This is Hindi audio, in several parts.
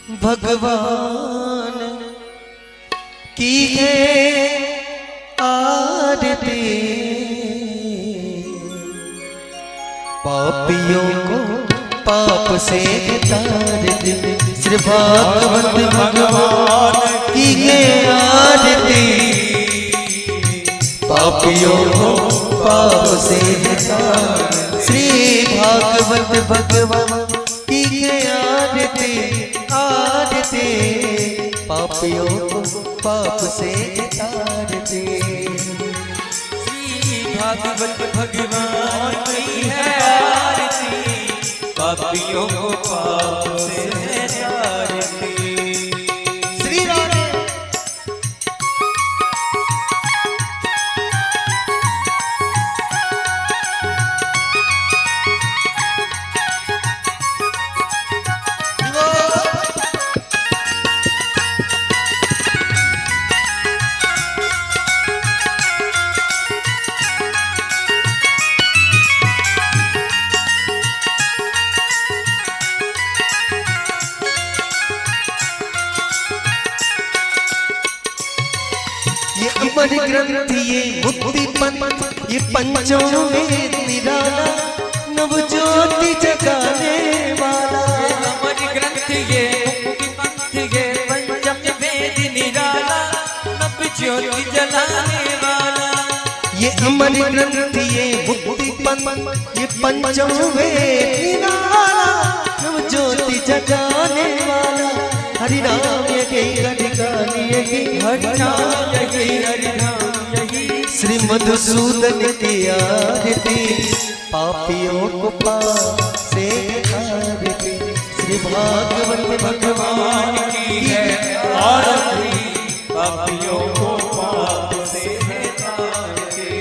भगवान की है आरती, पापियों को पाप से तार दे। श्री भागवत भगवान की है आरती, पापियों को पाप से तार। श्री भागवत भगवान की है आरती, आरती पापियों को पाप से तार दे। श्री भागवत भगवान की है आरती, पापियों को पाप से तार दे। श्री राधे अमर ग्रंथ ये मुक्ति पंथ, ये पंचों वेद निराला, नव ज्योति जगाने वाला। अमर ग्रंथ ये मुक्ति पंथ, ये पंचम वेद निराला, नव ज्योति जलाने वाला। ये अमर ग्रंथ ये मुक्ति पंथ, ये पंचों वेद निराला, नव ज्योति जगाने वाला। हरि नाम यही हरि गान यही, हरि नाम यही हरि नाम यही। श्री मधुसूदन की आरती, पापियों को पाप से तारती। श्री भागवत भगवान की है आरती, पापियों को पाप से तारती।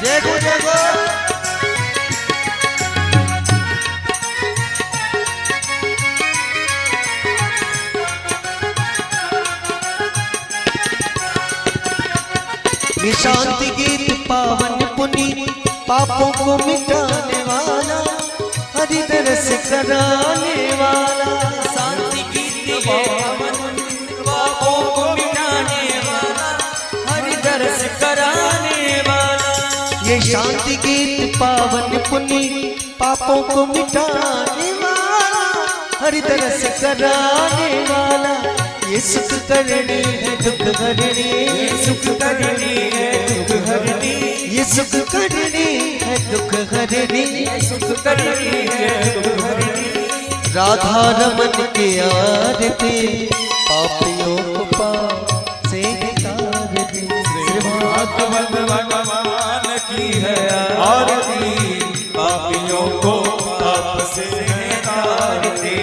जय गो जय गो। ये शांति गीत पावन पुनीत, पापों को मिटाने वाला, हरि दरस कराने वाला। शांति गीत पावन पापों को मिटाने वाला, हरि दरस कराने वाला। ये शांति गीत पावन पुनीत, पापों को मिटाने वाला, हरि दरस कराने वाला। ये सुख करनी है दुख हरनी, ये सुख करनी है दुख हरनी, ये सुख करनी है दुख हरनी, ये सुख करनी है दुख हरनी। राधा रमन की आरती, पापियों को पाप से तार दे। श्री भागवत भगवान की है आरती, पापियों को पाप से तार दे।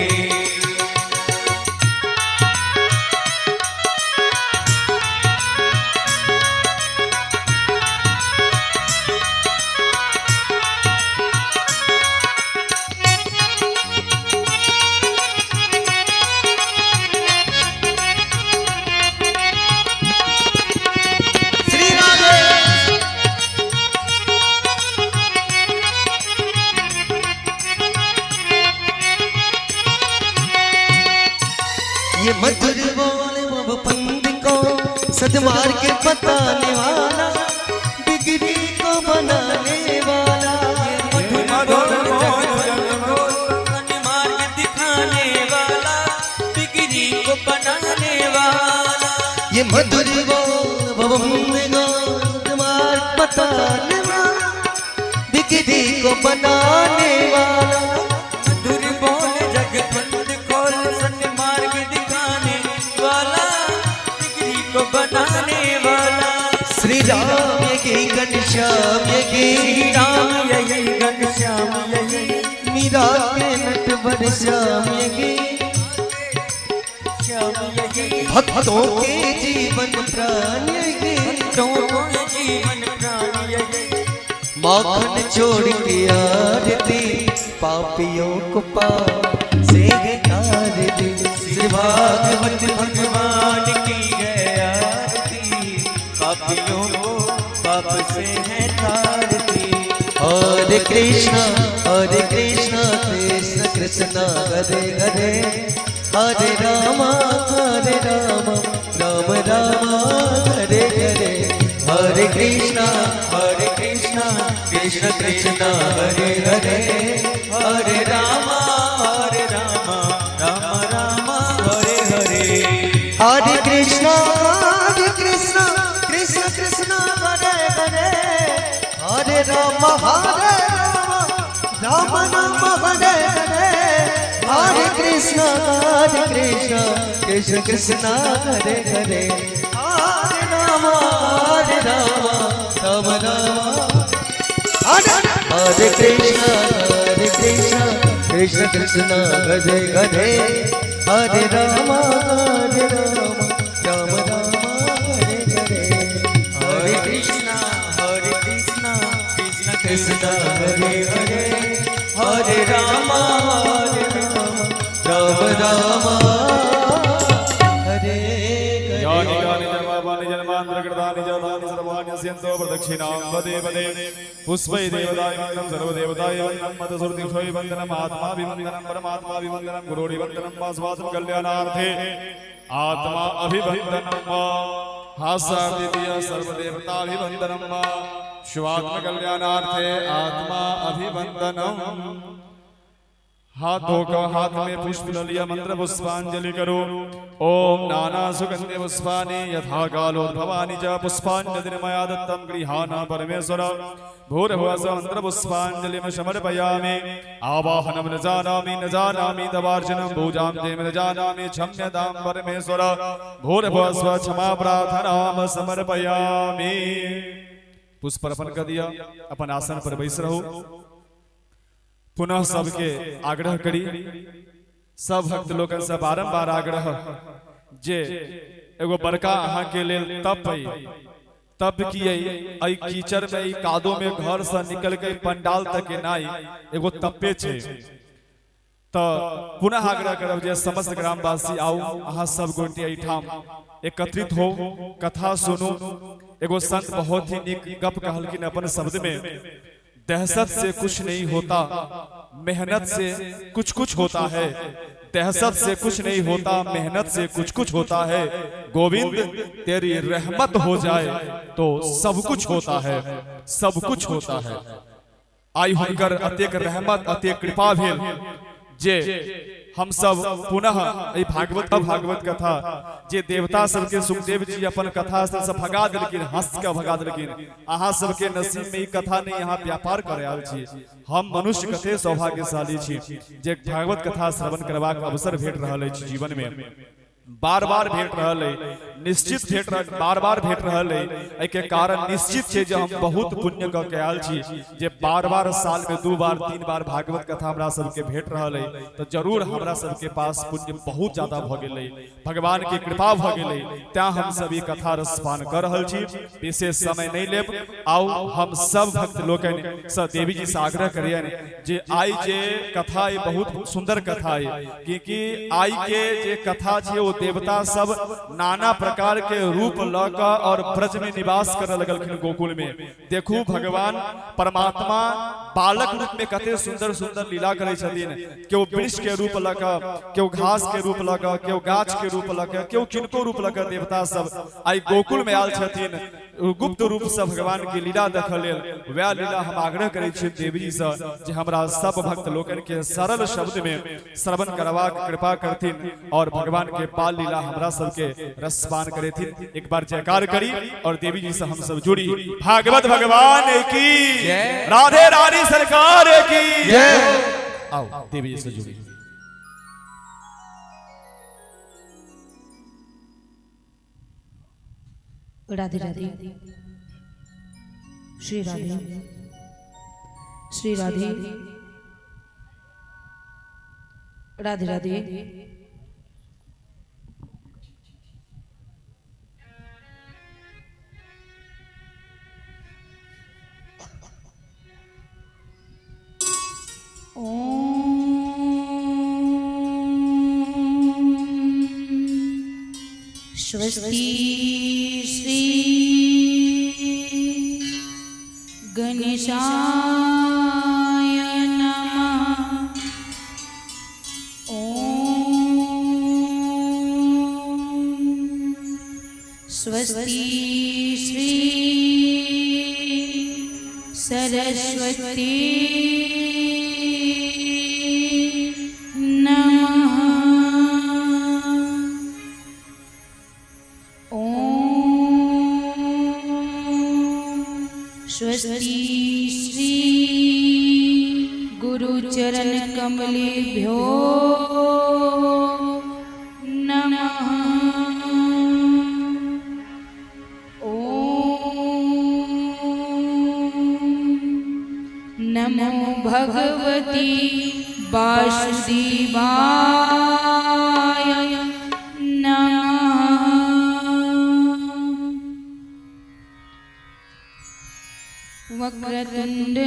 ये मधुर बोले वो पंथ को सदमार्ग के बताने वाला, बिगड़ी को बनाने वाला। मधुर मार्ग दिखाने वाला, बिगड़ी को बनाने वाला। ये मधुर बोले वो सदमार्ग बताने वाला, बिगड़ी को बनाने वाला। मधुर बोल जगत खोल, सन्मार्ग दिखाने वाला, बिगड़ी को बनाने वाला। श्री राम यही घनश्याम यही, राम यही घनश्याम यही, मीरा के नटवर श्याम यही, श्याम यही। भक्तों के जीवन प्राण यही, भक्तों के जीवन प्राण यही। माखन छोड़ के आरती, पापियों को पाप से तार दे। श्री भागवत भगवान की है आरती, पापियों को पाप से है तार। कृष्ण कृष्ण कृष्ण हरे हरे हरे राम राम राम हरे हरे हरे कृष्ण कृष्ण कृष्ण हरे हरे हरे राम राम राम हरे हरे हरे कृष्ण कृष्ण कृष्ण हरे हरे हरे राम राम राम हरे हरे हरे कृष्ण कृष्ण कृष्ण हरे हरे हरे राम राम राम हरे कृष्ण कृष्ण कृष्ण हरे हरे हरे राम राम राम हरे हरे हरे कृष्ण कृष्ण कृष्ण हरे हरे हरे राम राम हरे यानि यानि जन्मानि जन्मान्तरकृतानि जातानि सर्वाणि स्यन्तो प्रदक्षिणां पदे पदे पुष्पै देवताय वन्दनं सर्वदेवताय वन्दनं मतसुरतिक्षोय वन्दनम् आत्माभिवन्दनं परमात्माभिवन्दनं गुरोडिवन्दनं वासवासं कल्याणार्थे आत्मा अभिवन्दनं वा हासादित्य सर्वदेवताभिवन्दनं वा शिवात्म कल्याणार्थे आत्मा अभिवन्दनं हाथों का हाथ में पुष्प लिया मंत्र पुष्पांजलि करो ओम नाना सुगंधि पुष्पानि यथा कालोद्भवानि च पुष्पांजलिर्मया दत्तं गृहाण परमेश्वर भूर्भुवः मंत्र पुष्पांजलिं समर्पयामि आवाहनं न जानामि तवार्चनं पूजां ते न जानामि क्षम्यतां परमेश्वर भूर्भुवः क्षमा प्रार्थनां समर्पयामि पुष्प अर्पण कर दिया अपन आसन पर बैस रहो पुनः सबके आग्रह करी सब भक्त लोग से बारंबार आग्रह जे एगो बड़का अहाँ के लेल तप किए आई कीचड़ में ई कादो में घर से निकल के पंडाल तक के नाई एगो तपे छे तो पुनः आग्रह करब जे समस्त ग्रामवासी आओ अहाँ सब गोटे एठाम एकत्रित हो कथा सुनू एगो संत बहुत ही निक गप कहलकिन अपन शब्द में दहशत से कुछ नहीं होता मेहनत से कुछ कुछ होता है दहशत से कुछ नहीं होता मेहनत से कुछ कुछ होता है गोविंद तेरी रहमत हो जाए तो सब कुछ होता है सब कुछ होता है आई हुनकर अत्यक रहमत अत्यक कृपा भेल जे हम सब पुनः भागवत कथा जे देवता सबके सुखदेव जी अपन कथा से भगा देलकिन हंस के भगा देलकिन अहाँ सबके नसीब में ई कथा नहीं यहाँ व्यापार करे आयल छी हम मनुष्य कते सौभाग्यशाली छी जे भागवत कथा श्रवण करबाक अवसर भेट रहल अछि जीवन में बार बार भेट रहल है निश्चित भेट बार बार भेट रहल है एहि के कारण निश्चित छै जे हम बहुत पुण्य क के आयल छी जे बार बार साल में 2 बार 3 बार भागवत कथा हमरा सबके भेट रहल है तो जरूर हमरा सबके पास पुण्य बहुत ज्यादा भ गेलै भगवान के कृपा भ गेलै ता हम सब ई कथा रसपान कर रहल छी विशेष समय नहीं लेब आओ हम सब भक्त लोकन से देवी जी से आग्रह करियन जे आई जे कथा है बहुत सुंदर कथा है क्योंकि आई के जे कथा छै ओ देवता सब नाना प्रकार के रूप लगा और ब्रज में निवास कर लगलखिन गोकुल में देखू भगवान परमात्मा बालक रूप में कते सुंदर सुंदर लीला करे छथिन केओ वृक्ष के रूप लगा केओ घास के रूप लगा केओ गाछ के रूप लगा केओ किनको रूप लगा देवता सब आई गोकुल में आयल छथिन गुप्त रूप से भगवान की लीला देखल लेल वह लीला हम आग्रह करे छी देवी जी से जे हमरा सब भक्त लोकन के सरल शब्द में श्रवण करबाक कृपा करथिन और भगवान के बाल लीला हमरा सबके रसपान करेथिन एक बार जयकार करी और देवी जी से हम सब जुड़ी भागवत भगवान की राधे रानी सरकार की जय आओ देवी जी से जुड़ी राधे राधे श्री राधे श्री राधे राधे राधे स्वस्ति श्री गणेशाय सरस्वती नमः। स्वस्ति श्री गुरुचरण कमलेभ्यो नमः। नमो भगवती वासुदेवाय नमः। वक्रतुंड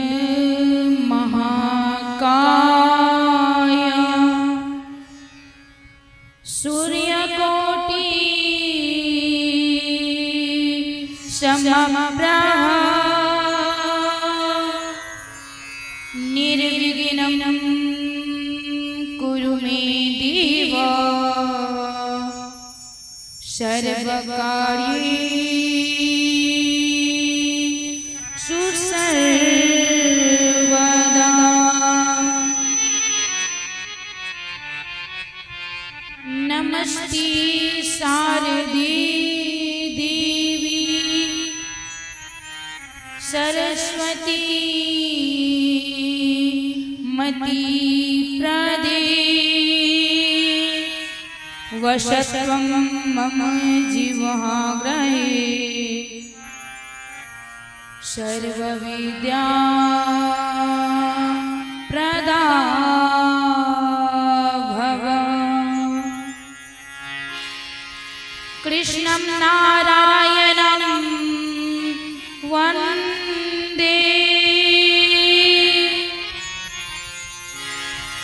महाकाय सूर्यकोटि समप्रभा निर्विघ्नं कुरु मे देव सर्वकार्येषु सर्वदा। नमस्ते शारदे देवी सरस्वती मति प्रदे वशत्वं मम जीवग्रहे सर्वविद्या प्रदा भव। कृष्णं नारायणं वन्दे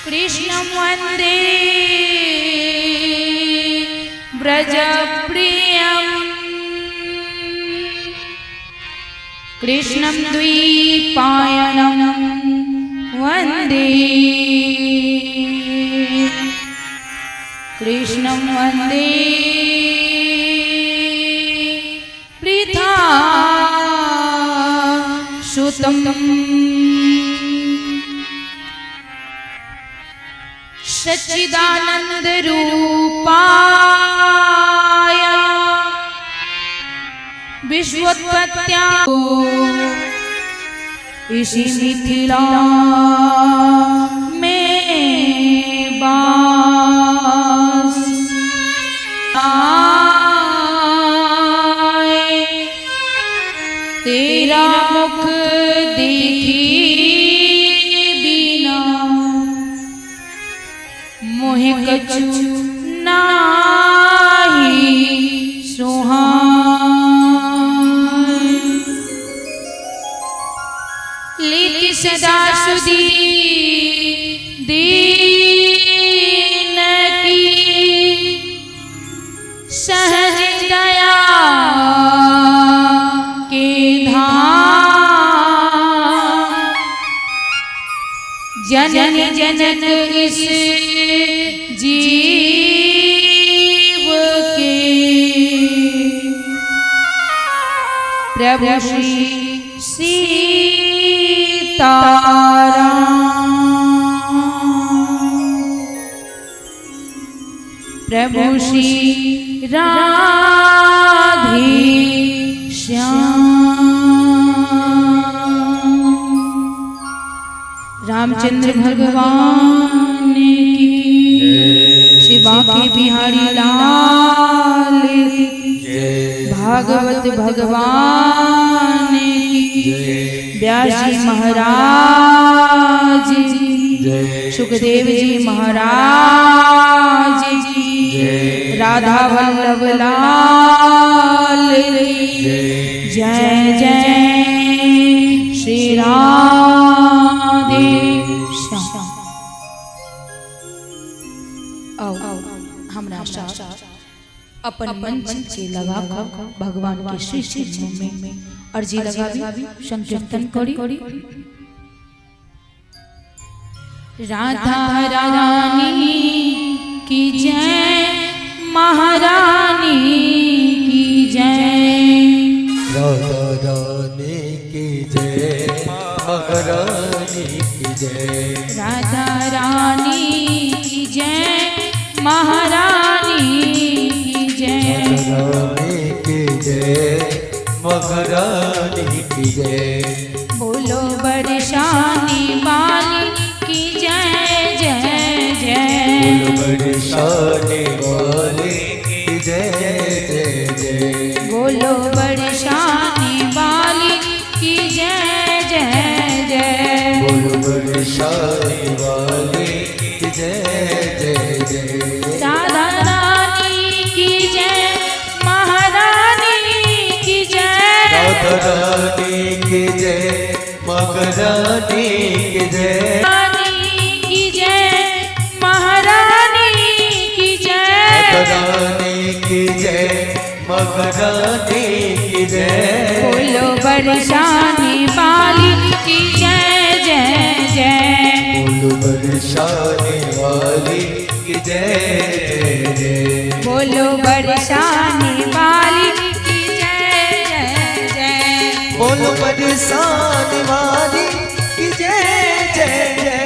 कृष्णं वन्दे व्रजप्रियम् कृष्णं द्वैपायनं वन्दे कृष्णं वन्दे पृथासुतं सच्चिदानन्दरूपाय विश्वोत्पत्त्या इसी मिथिला में बास आए। तेरा मुख देखी बिना मोहे कछु नाही सुहाए। लीति सदा सुधी दीन की सहज दया के धाम जनन जनक इस जीव के प्रभु श्री सीताराम प्रभु श्री राधे श्याम। रामचंद्र भगवान की शिवा के बिहारी लाल की भागवत भगवान की व्यास जी महाराज जी सुखदेव जी महाराज जी राधा वल्लभ लाल जय जय श्री राधे श्याम। आओ हमरा साथ अपन मन से लगा भगवान के श्री चरणों में अर्जी लगावी संकीर्तन करी। राधा रानी की जय महारानी की जय राधा रानी की जय। महारानी की जय। राधा रानी की जय, महारानी की जय। रानी की जय, महारानी की जय। बोलो बरसाने वाली की जय जय जय। बोलो बरसाने वाली की जय जय जय। बोलो बरसाने वाली की जय जय जय। बोलो बरसाने वाली की जय जय जय। राधा रानी की जय, महारानी की जय। राधा रानी की जय, महारानी की जय। रानी की जय, महारानी की जय। रानी की जय, महारानी की जय। बोलो बरसाने वाली की जय जय जय। बोलो बरसाने वाली की जय जय जय। बोलो बरसाने वाली की जय जय जय। बोलो बरसाने वाली की जय जय जय।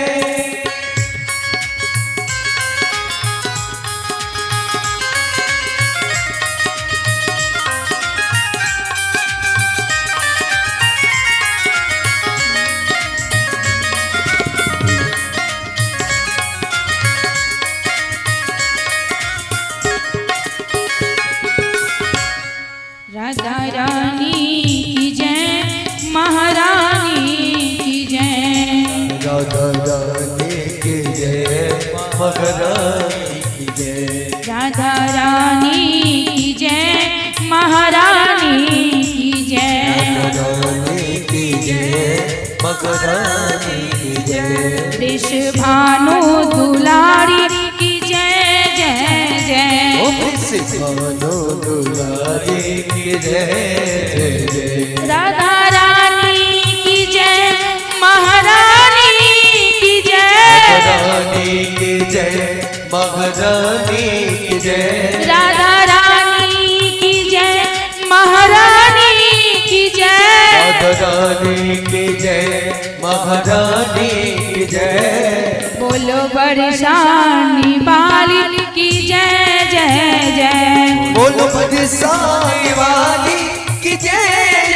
राधा रानी की जय, महारानी की जय। राधा रानी की जय, महारानी की जय। राधा रानी की जय, महारानी की जय। रानी की जय, महारानी की जय। वृष भानु दुलारी की जय जय जय। भानु दुलारी की जय जय जय। राधा रानी की जय, महारानी की जय। रानी की जय, महारानी की जय। राधा रानी की जय, महारानी की जय। रानी की जय, महारानी की जय। बोलो बरसाने वाली की जय जय जय। बोलो बरसाने वाली की जय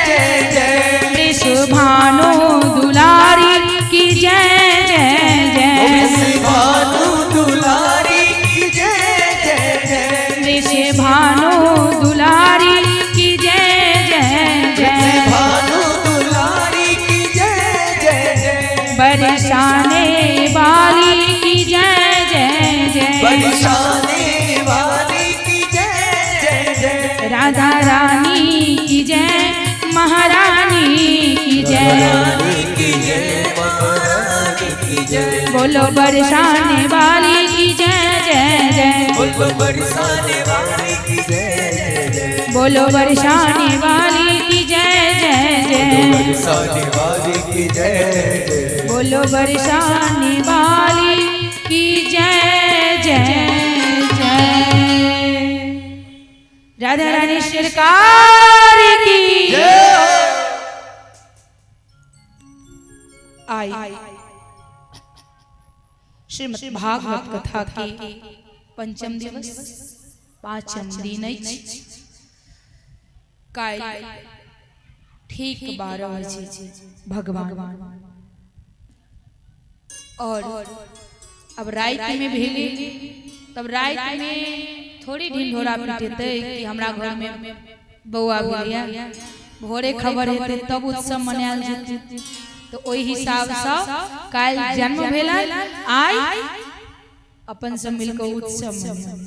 जय जय। वृष भानु दुलारी की जय जय जय। भानु दुलारी की जय जय जय। वृष भानु दुलारी की जय जय जय। भानु दुलारी की जय जय जय। बरसाने वाली की जय जय जय। बरसाने वाली की जय जय जय। राधा रानी की जय, महारानी की जय। रानी की जय, महारानी की जय। बोलो बरसाने वाली की जय जय जय। बोलो बरसाने वाली की जय जय जय। बोलो बरसाने वाली की जय जय जय। बरसाने वाली की जय जय। बोलो बरसाने वाली की जय जय जय। राधा रानी सरकार की आई। श्रीमद् भागवत कथा की पंचम दिवस पांचम दिन काल ठीक 12 बजे भगवान और अब रात में भेले तब रात में थोड़ी ढिंढोरा पीटेते कि हमरा घर में बौआ भेलिया भोरे खबर हेते तब उत्सव मनायल जेते। तो ओहि हिसाब से काल जन्म भेला आई अपन सब मिलकर उत्सव मनायल।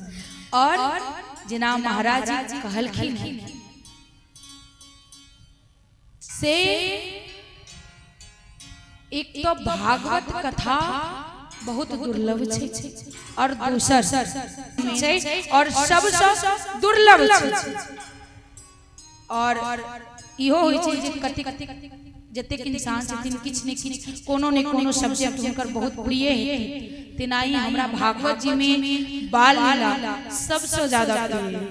और जेना महाराज जी कहलखिन से एक तो भागवत कथा बहुत दुर्लभ छै और दूसर छै और सबसे दुर्लभ छै। और इहो होइ छै जे कतेक जतेक इंसान छथिन किछ ने किछ कोनो ने कोनो सब्जेक्ट हुनकर बहुत प्रिय है। तेनाही हमरा भागवत जी में बाल लीला सबसे ज्यादा प्रिय है।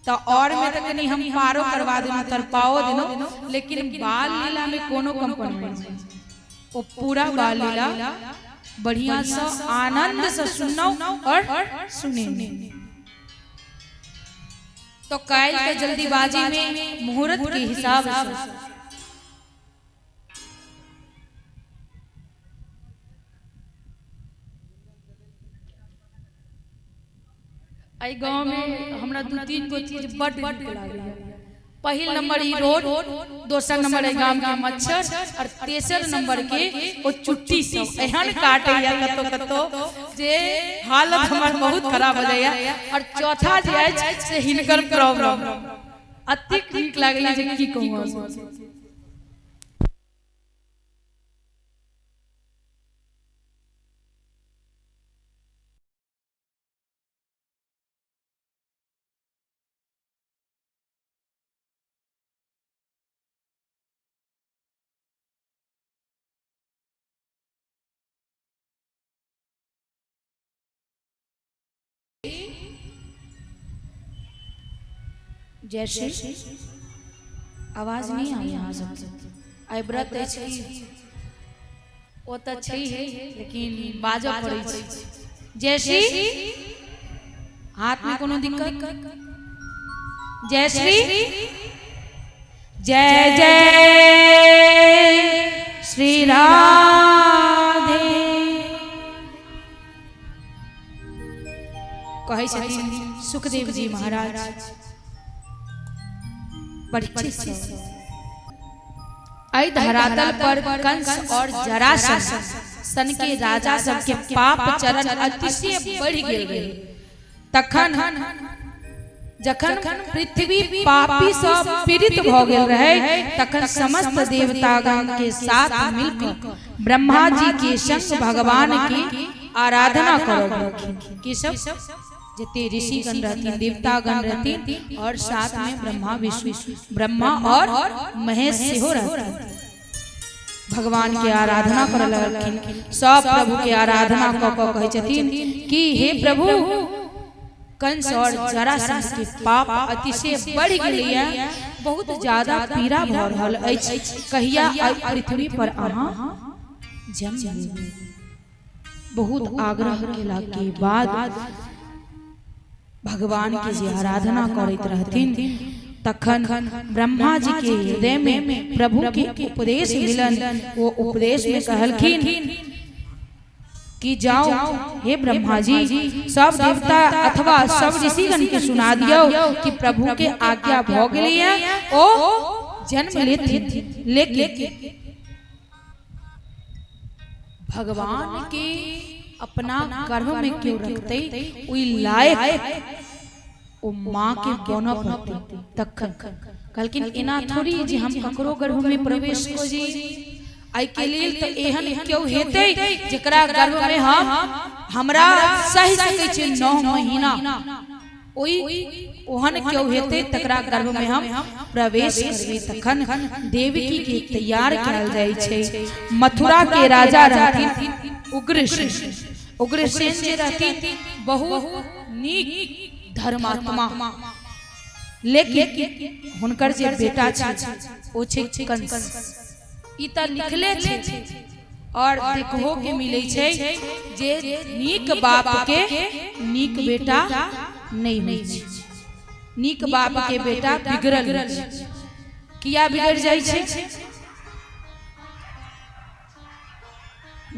तो और में तक नहीं हम पारो करवा देना तर पाओ देनो, लेकिन बाल लीला में कोनो कंपनी वो पूरा बाल लीला बढ़िया सा आनंद से सुनो और सुने। तो कायल के जल्दीबाजी में मुहूर्त के हिसाब से आई गांव में हमरा 2-3 गो चीज बड़ नीक लागल। पहिल नंबर ई रोड, दोसर नंबर है गांव के मच्छर, और तेसर नंबर के ओ चुट्टी सब एहन काटे या कतो कतो जे हालत हमर बहुत खराब हो जाय। और चौथा जे है से हिनकर प्रॉब्लम अतिक नीक लागल जे की कहूं। जैसे आवाज नहीं आई यहाँ से आई व्रत है वो तो छै है, लेकिन बाजो पड़े छै। जैसे हाथ में कोनो दिक्कत, जयश्री जय जय श्री राधे कहे छथिन सुखदेव जी महाराज। आई धरातल पर कंस और जरासंध सन के राजा सब के पाप चरण अतिशय बढ़ गेल। तखन जखन पृथ्वी पापी सब पीड़ित भ गेल रहे, तखन समस्त देवतागण के साथ मिलकर ब्रह्मा जी के संग भगवान की आराधना करलखिन। कि सब जितने ऋषिगण रहती, देवतागण रहती, और साथ में ब्रह्मा विष्णु ब्रह्मा और महेश से हो रहती, भगवान के आराधना कर लगलखिन। सब प्रभु के आराधना क कहे छथिन कि हे प्रभु, कंस और जरासंध के पाप अतिशय बढ़ गेलैया, बहुत ज्यादा पीड़ा भ रहल अछि। कहिया पृथ्वी पर अहाँ जन्म लेबै। बहुत आग्रह केला के बाद भगवान की जे आराधना करते रहथिन, तखन ब्रह्मा जी के हृदय में प्रभु के उपदेश मिलन। वो उपदेश में कहलखिन कि जाओ हे ब्रह्मा जी, सब देवता अथवा सब ऋषिगण के सुना दियो कि प्रभु के आज्ञा भ गेलै ओ जन्म लेथिन, लेकिन भगवान के अपना गर्भ में क्यों रखते, उई लायक ओ माँ के बन पड़ते। तखन कहलखिन एना थोड़ी जे हम ककरो गर्भ में प्रवेश को जी, आई के लेल तो एहन क्यों हेते जेकरा गर्भ में हम हमरा सही सकै छै 9 महीना, ओई ओहन क्यों हेते तकरा गर्भ में हम प्रवेश करबे। तखन देवकी के तैयार करल जाय छै। मथुरा के राजा रहथिन उग्रसेन। उग्रसेन जे रहथिन बहुत नीक धर्मात्मा, लेकिन हुनकर जे बेटा छै ओ छै कंस। ई त लिखले छै और देखहो के मिलै छै जे नीक बाप के नीक बेटा नहीं होइ छै। नीक बाप के बेटा बिगड़ल किया बिगड़ जाय छै?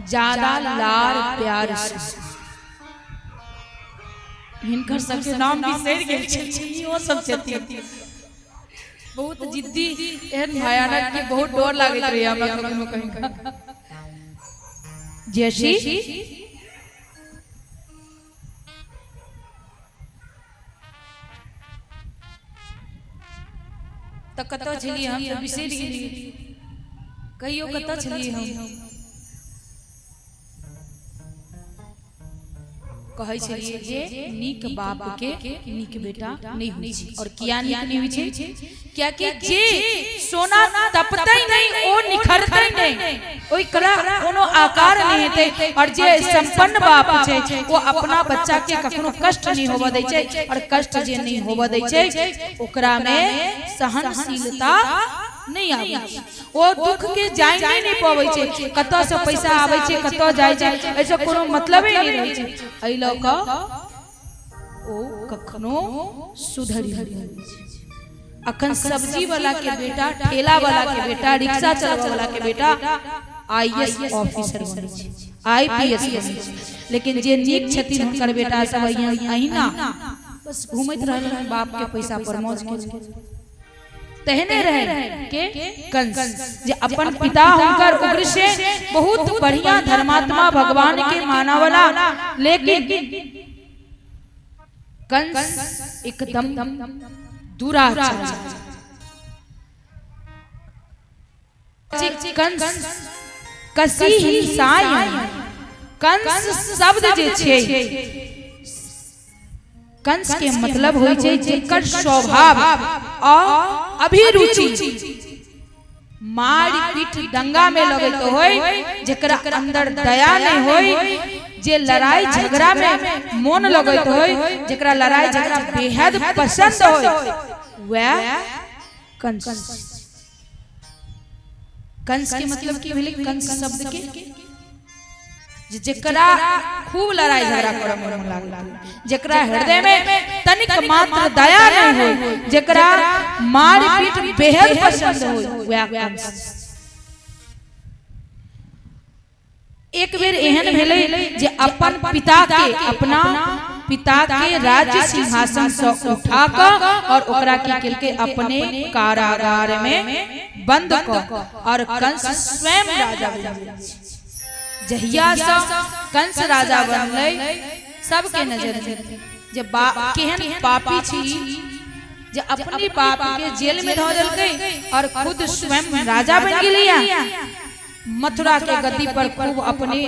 ज्यादा लाड़ प्यार से। हिनकर सबके नाम बिसरि गेल छै, ओ सब छथिन बहुत जिद्दी, एहन भयानक के बहुत डर लागैत रहे हमरा कखनो कहीं। जैसी तो कत छलिए हम, तो बिसरि गेलिए। कहियो कत छलिए हम? कहै छलिए जे नीक बाप के नीक बेटा नहीं होइ छै। और किया नीक नहीं होइ छै? क्या कि जे सोना तपतै नहीं ओ निखरतै नहीं, ओई कला कोनो आकार नहीं हेतै। और जे संपन्न बाप छै वो अपना बच्चा के कखनो कष्ट नहीं होबा दै छै। और कष्ट जे नहीं होबा दै छै ओकरा में सहनशीलता नहीं आवे, वो दुख के जाय नहीं पावे छै। कतो से पैसा आवे छै, कतो जाय छै, ऐसा कोनो मतलब ही नहीं रहै छै। एई ल क ओ कखनो सुधरी नहीं छै। अखन सब्जी वाला के बेटा, ठेला वाला के बेटा, रिक्शा चलावे वाला के बेटा आईएएस ऑफिसर बनै छै, आईपीएस बनै छै। लेकिन जे नीक छथिन हुनकर बेटा सब अहिना बस घूमैत रहल बाप के पैसा पर मौज के तहने रहे के कंस, जे अपन पिता हुनकर उग्रसेन बहुत बढ़िया धर्मात्मा भगवान के माना वाला, लेकिन कंस एकदम दुराचार। कंस कसी हिंसाय, कंस शब्द जे छै कंस के मतलब होय छै जेकर स्वभाव आ अभिरुचि मार पीट दंगा में लगैत होय, जेकरा अंदर दया नहीं होय, जे लड़ाई झगड़ा में मन लगैत होय, जेकरा लड़ाई झगड़ा बेहद पसंद होय, वह कंस। कंस के मतलब की भेलै? कंस शब्द के जेकरा खूब लड़ाई झगड़ा करे में मन लागल, जेकरा हृदय में तनिक मात्र दया नहीं हो, जेकरा मार पीट बेहद पसंद हो, वह कंस। एक बेर एहन भेलै जे अपन पिता के, अपना पिता के राज्य सिंहासन से उठा क और ओकरा की केलकै अपने कारागार में बंद क, और कंस स्वयं राजा बन। जहिया से कंस राजा बनलै सबके नजर में जे केहन पापी छी, जे अपनी बाप के जेल में धो देलकै और खुद स्वयं राजा बन गेलिया। मथुरा के गद्दी पर खूब अपने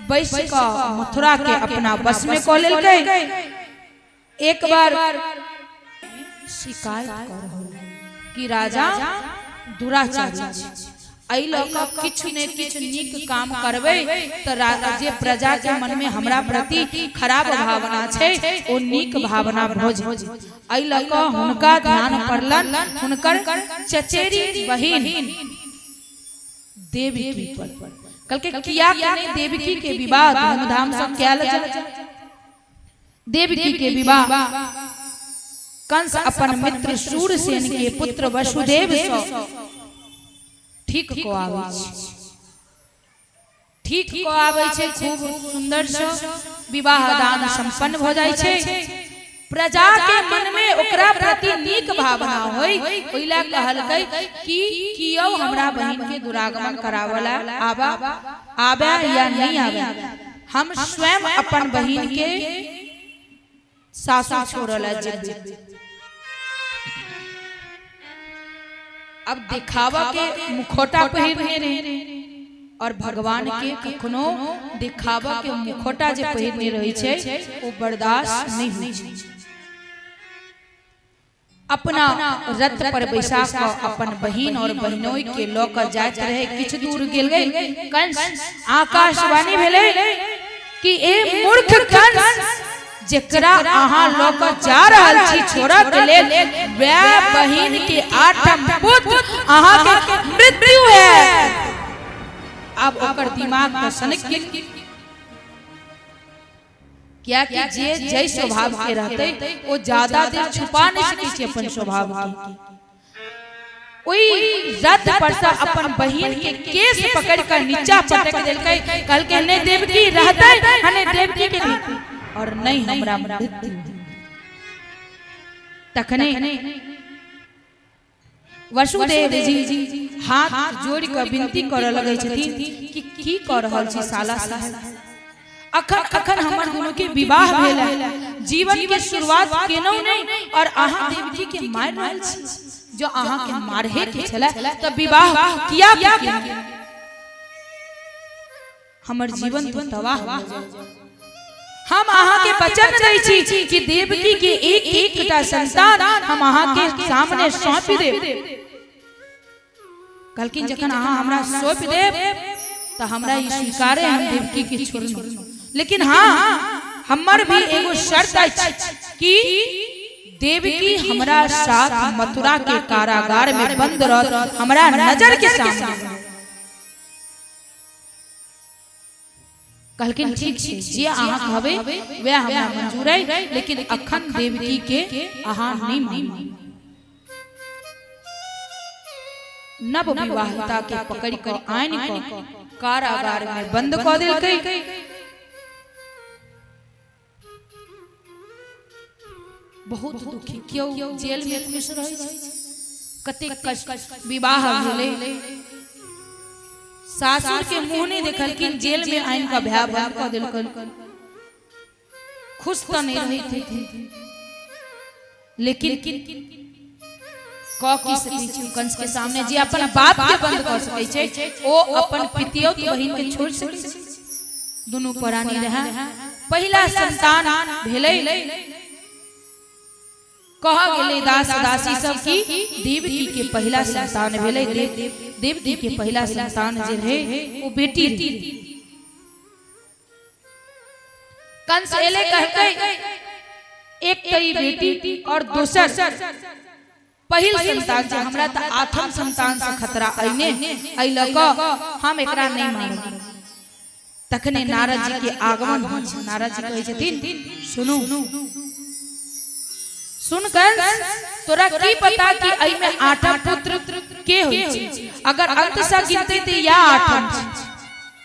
बैस क मथुरा के अपना बस में क लेलकै। एक बार शिकायत कर रहल कि राजा दुराचारी छै, एहि ल क किछु ने किछु नीक काम करबै त जे प्रजा के मन में हमरा प्रति खराब भावना छै ओ नीक भावना भऽ जेतै। एहि ल क हुनका ध्यान पड़लन हुनकर चचेरी बहिन देवकी पर। कहलकै किया कने देवकी के विवाह धूमधाम से कयल जाय। देवकी के विवाह कंस अपन मित्र शूरसेन के पुत्र वसुदेव से ठीक को आवे छै, ठीक को आवे छै। खूब सुंदर से विवाह दान संपन्न हो जाय छै। प्रजा के मन में ओकरा प्रति नीक भावना होई, ओइला कहलकै कि कियो हमरा बहिन के दुरागमन करावला आबे या नहीं आबे, हम स्वयं अपन बहिन के सासुर छोड़ला जेबै। अब दिखावा के मुखौटा पहिरने रहे और भगवान के कखनो दिखावा के मुखौटा जे पहिरने रही छै वो बर्दाश्त नहीं होइ छै। अपना रथ पर बैसा क अपन बहिन और बहनोई के ल क जाइत रहे। किछ दूर गेल कंस आकाशवाणी भेलै कि ए मूर्ख कंस, जेकरा अहाँ ल क जा रहल छी छोड़ा के लेल, वह बहिन के 8 पुत्र अहाँ के मृत्यु है। अब ओकर दिमाग में सनक गेल, क्या कि जे जय स्वभाव के रहते वो ज्यादा देर छुपा नहीं सकै छै अपन स्वभाव के। ओई रथ पर से अपन बहिन के केस पकड़ कर नीचा पटक देलकै। कहलकै नहीं देवकी रहतै, हने देवकी के और नहीं हमरा मृत्यु। तखने वसुदेव जी हाथ जोड़ कर विनती कर लगे छथिन कि की कर रहल छी साला साहब, अखन हमर दोनों के विवाह भेल है, जीवन के शुरुआत केनौ नहीं और अहाँ देवकी के मार रहल छी। जो अहाँ के मारहे के छला त विवाह किया हमर जीवन तो तबाह हो जाए। हम अहाँ के वचन दै छी कि देवकी के एक एकटा संतान हम अहाँ के सामने सौंप देब। कहलखिन जखन अहाँ हमरा सौंप देब तो हमरा ई स्वीकारे हम देवकी के छोड़ब, लेकिन हाँ हमर भी एगो शर्त अछि कि देवकी हमरा साथ मथुरा के कारागार में बंद रहत, हमरा नजर के सामने। कहलखिन ठीक छै, जे अहाँ कहबै वह हमरा मंजूर है, लेकिन अखन देवकी के अहाँ नहीं मानी। नव विवाहिता के पकड़ कर आन को कारागार में बंद क देलकै। बहुत दुखी क्यों जेल में खुश रहे छै, कते कष्ट विवाह भेलै, सासुर के मुंह नहीं देखलखिन, जेल में आइन का भया बंद क देलकन। खुश तो नहीं रही थी, लेकिन कंस के सामने जे अपन बाप के बंद कर सकै छै, ओ अपन पितियौत बहिन के छोड़ सकै छै। दोनों परानी रहा, पहला संतान भेलै। कहा गेले दास दासी सब की देवकी के पहला संतान भेलै। देवकी के पहला संतान जे रहे वो बेटी रही। कंस एले कहकै एक तई बेटी और दोसर पहिल संतान से हमरा त आठम संतान से खतरा अइने, अइ ल क हम एकरा नहीं मानब। तखने नारद जी के आगमन होइ छै। नारद जी कहै छथिन सुनू सुन कंस, तोरा की पता कि अइ में आठम पुत्र के होइ छै? अगर अंत से गिनते ते या आठम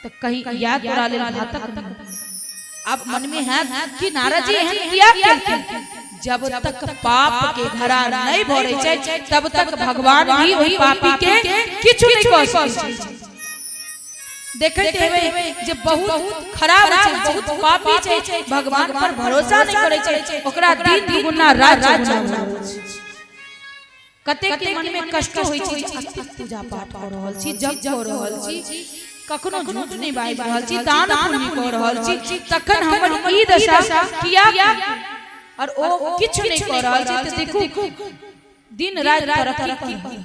त कहीं या तोरा लेल घातक नहीं। अब मन में है कि नारद जी एहन किया केलखिन? जब तक पाप के घड़ा नहीं भरे छै तब तक भगवान भी ओही पापी के किछु नहीं कह सकै छै। देखते हेबै जे बहुत खराब छै, बहुत पापी छै, भगवान पर भरोसा नहीं करे छै, ओकरा दिन दुगुना रात चौगुना होइ छै। कते के मन में कष्ट होइ छै, पूजा पाठ कर रहल छी, जप कर रहल छी, कखनो झूठ नहीं बाजि रहल छी, दान पुण्य कर रहल छी, तखन हमर ई दशा किया और ओ किछ नहीं कर रहल छी। त देखू दिन रात तरक्की की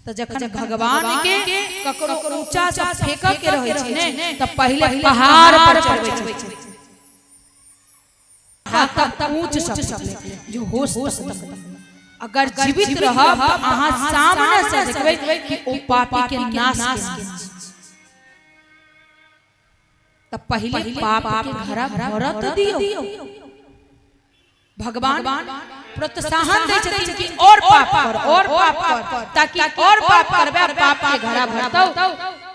त जखन भगवान के ककरो ऊंचा से फेंक के रहै छै ने, त पहले पहाड़ पर चढ़बै छै, हाथ ऊंच सब जो होश तक। अगर जीवित रहब त अहाँ सामने से देखबै कि ओ पापी के नाश केने त पहले पाप के घड़ा भरत दियो। भगवान प्रोत्साहन दे छथिन कि और पाप कर, और पाप कर, ताकि और पाप करबे, पाप के घड़ा भरतौ,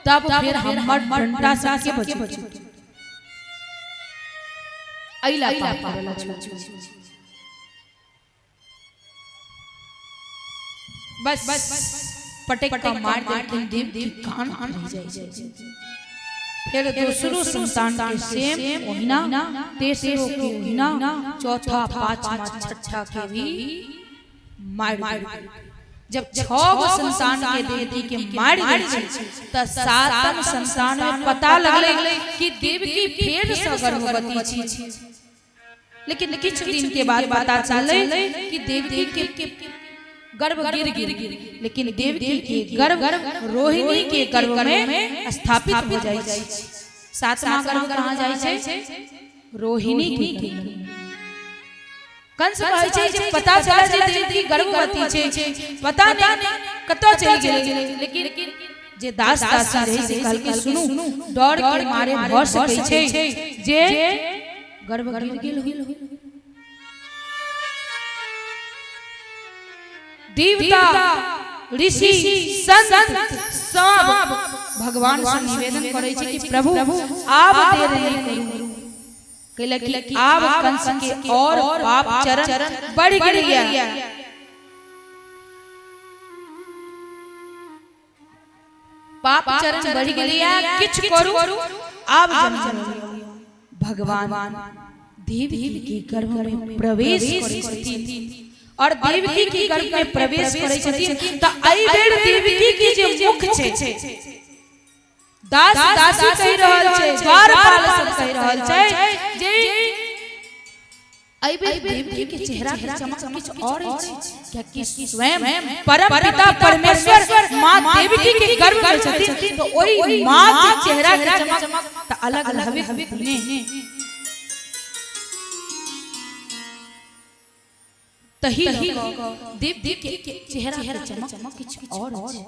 तब फिर हमर डंडा से के बचबे। अइला पाप वाला बस पटक का मार देलखिन, देव की कान रह जाय। फिर दूसरो संतान के सेम ओहिना, तेसरो के ओहिना, चौथा पांचवा छठा के भी मार दिया। जब 6 गो संतान के देवकी के मार दिया त सातम संतान में पता लगले कि देवकी फेर से गर्भवती छी। लेकिन कुछ दिन के बाद पता चले कि देवकी के गर्भ गिर, लेकिन देवकी के गर्भ रोहिणी के गर्भ में स्थापित हो जाए छै। सातवां गर्भ कहाँ जाए छै? रोहिणी के। कंस कहै छै जे पता चला जे देवकी गर्भवती छै, पता नहीं कतौ चलि गेलै, लेकिन जे दास दासी रहे से कहल के सुनू, डर के मारे भर सकै छै जे गर्भ गिर गेल हो। देवता ऋषि संत सब भगवान से निवेदन करे छै कि प्रभु आब देर नहीं करू, कि आब कंस के और पाप चरण बढ़ गया। पाप चरण बढ़ गया, किछ करू आब भगवान देवकी के गर्भ में प्रवेश करे छथिन और देवकी के गर्भ में प्रवेश करे छथिन। त एहि बेर देवकी के जे मुख छै, दास दासी कहि रहल छै, द्वारपाल सब कहि रहल छै जे अबे देवी के चेहरा की चमक कुछ और है क्या कि स्वयं परम पिता परमेश्वर मां देवी के गर्भ में छथि तो ओई मां के चेहरा की चमक त अलग हवे ने तही देवी के चेहरा की चमक कुछ और है।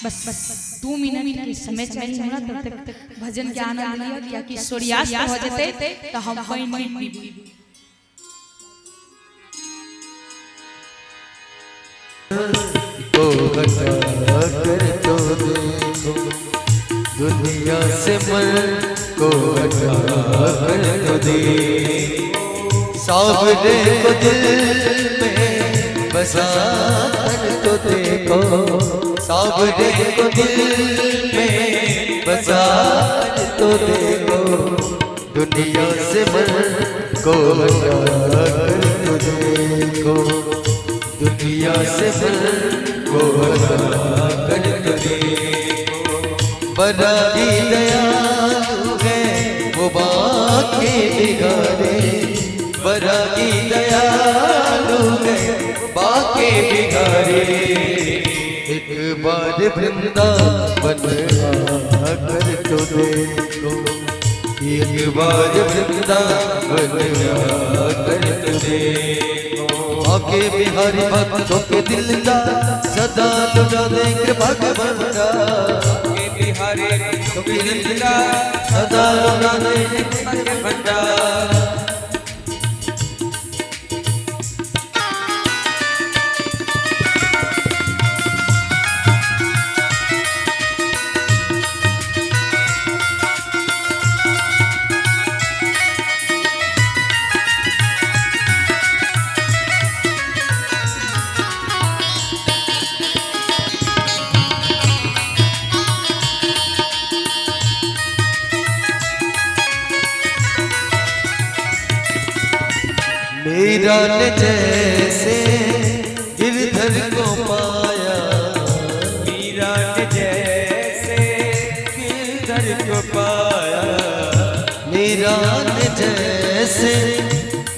बस 2 मिनट के समय चाहिए हमरा तब तक भजन के आनंद लिया क्या कि सूर्यास्त हो जते तो हम पानी को हटा कर तो देखो दुनिया से मन को हटा कर तो देखो सावरे को दिल में बसा कर तो देखो सावरे को दिल में बसा कर तो देखो दुनिया से मन को हटा कर तो देखो दुनिया से मन को हटा कर तो देखो बड़ा ही दयालु है वो बाके बिगाड़े बड़ा ही दयालु है बाके बिगाड़े एक बार वृंदावन आकर तो देखो एक बार वृंदावन आकर तो देखो आके बिहारी भक्तों के दिलदार सदा लुटा दे कृपा के भंडार आके बिहारी भक्तों के दिलदार सदा लुटा दे कृपा के भंडार। मीरा ने जैसे गिरधर को पाया मीरा ने जैसे गिरधर को पाया मीरा ने जैसे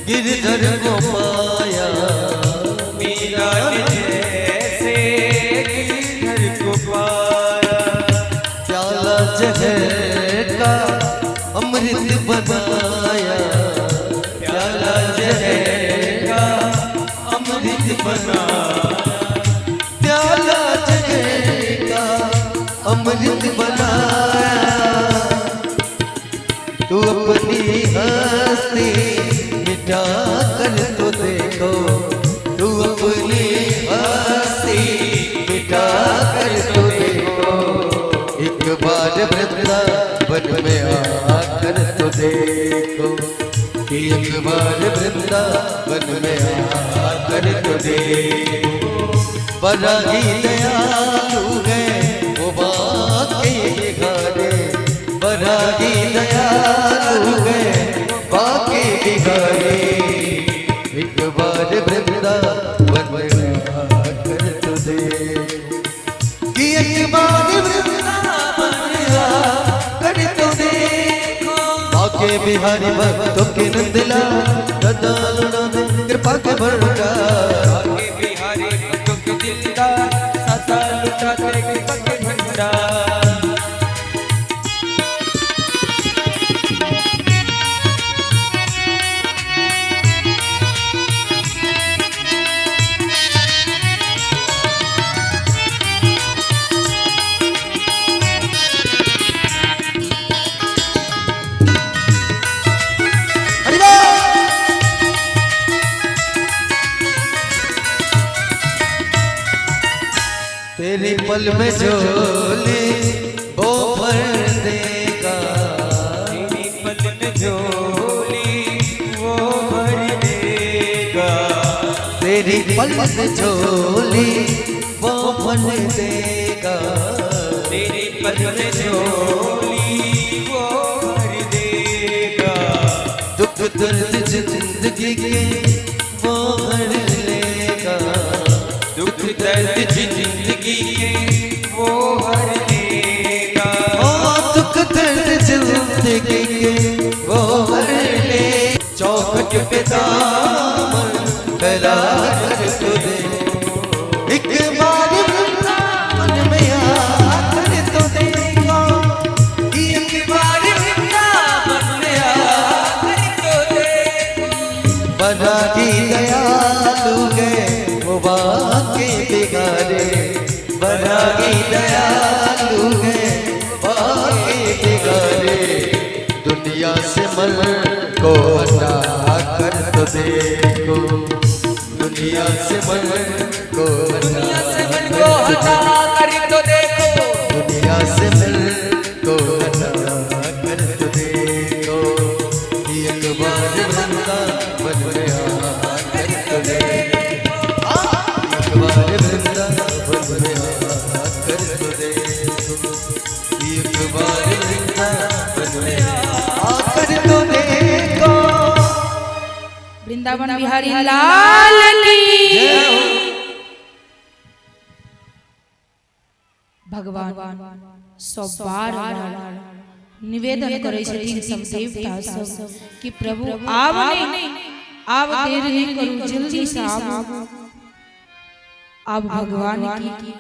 गिरधर को पाया मीरा ने जैसे गिरधर को पाया प्याला जहर का अमृत बनाया प्याला जहर का अमृत बनाया प्याला जहर का अमृत बनाया तू अपनी हस्ती मिटा कर तो देखो तू अपनी हस्ती मिटा कर तो देखो एक बार वृंदावन में आकर तो देखो एक बार वृंदावन में आकर तो देखो बड़ा ही दयालु है वो बाके बिगाड़े बड़ा ही दयालु है बाके बिगाड़े एक बार वृंदावन में आकर तो देखो कि एक बार वृंदावन में आकर तो देखो आके बिहारी भक्तों के नंदला सदा लुटा दे कृपा के भंडार आके बिहारी भक्तों के दिलदार सदा लुटा दे कृपा के भंडार। तेरी पल में झोली वो भर देगा तेरी पल में झोली वो भर देगा तेरी पल में झोली वो भर देगा तेरी पल में झोली वो भर देगा दुख दर्द जिंदगी के वो भर लेगा दुख दर्द जिंदगी के वो हर लेगा दुख दर्द जिंदगी के वो भर ले चौखट पे दामन फैला कर तो देखो, एक बार वृंदावन में आकर तो देखो, एक बार वृंदावन में आकर तो देखो। बना की दयालु गए वो बाके बिगाड़े, बना की दयालु गए बाके बिगाड़े, दुनिया से मन को हटा कर तो देखो, दुनिया से मन को दुनिया से मन को हटा कर तो देखो, दुनिया से मन को हटा कर तो देखो, एक बार वृंदावन में आकर तो देखो, एक बार वृंदावन में आकर तो देखो, एक बार वृंदावन में आकर तो देखो। वृंदावन बिहारी लाल की भगवान सब बार निवेदन करे छथिन सब देवता सब कि प्रभु आब देर नहीं करू, जल्दी से आबू। अब भगवान की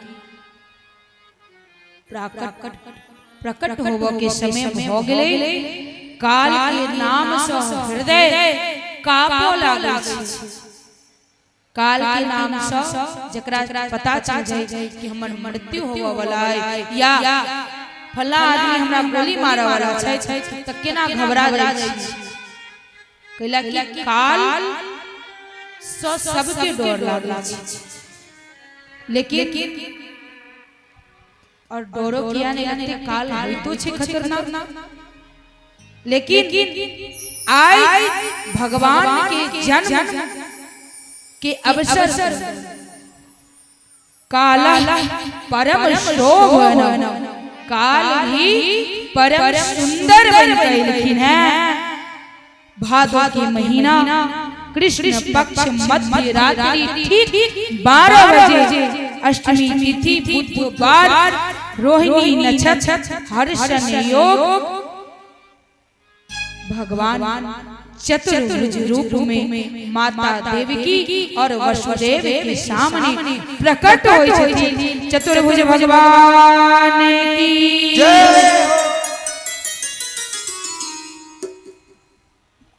प्रकट होबो के समय हो गेलै, काल के नाम से हृदय कापो लागल छै। काल के नाम से जकरा पता चल जाए कि हमर मृत्यु होबो वाला है या फला आदमी हमरा गोली मारे वाला छै त केना घबरा जाय छै, कैला कि काल से सबके डर लागल छै। लेकिन और डरो किया नहीं लगते, काल होइतो छै खतरनाक। लेकिन आज भगवान के जन्म के अवसर काला परम शोभन, काल भी परम सुंदर बन गए हैं। भादो के महीना कृष्ण पक्ष मध्य रात्रि ठीक 12 बजे अष्टमी तिथि बुधवार रोहिणी नक्षत्र हर्षण योग भगवान चतुर्भुज रूप में माता देवकी और वसुदेव के सामने प्रकट होई छथिन। चतुर्भुज भगवान की जय।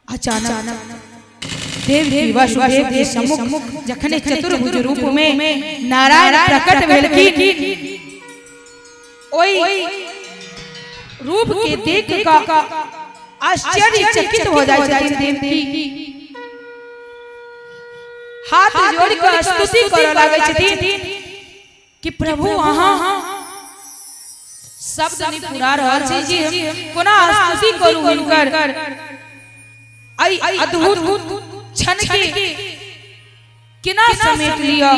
अचानक देवकी वसुदेव के सम्मुख जखने चतुर्भुज रूप में नारायण प्रकट भेलखिन, ओई रूप के देख का आश्चर्यचकित हो जाए छथिन देवकी। हाथ जोड़ कर स्तुति करऽ लागै छथिन कि प्रभु अहाँ शब्द नहीं पूरा रहल छै जे हम कोना स्तुति करू हिनकर। आई अद्भुत क्षण के केना समेट लिया।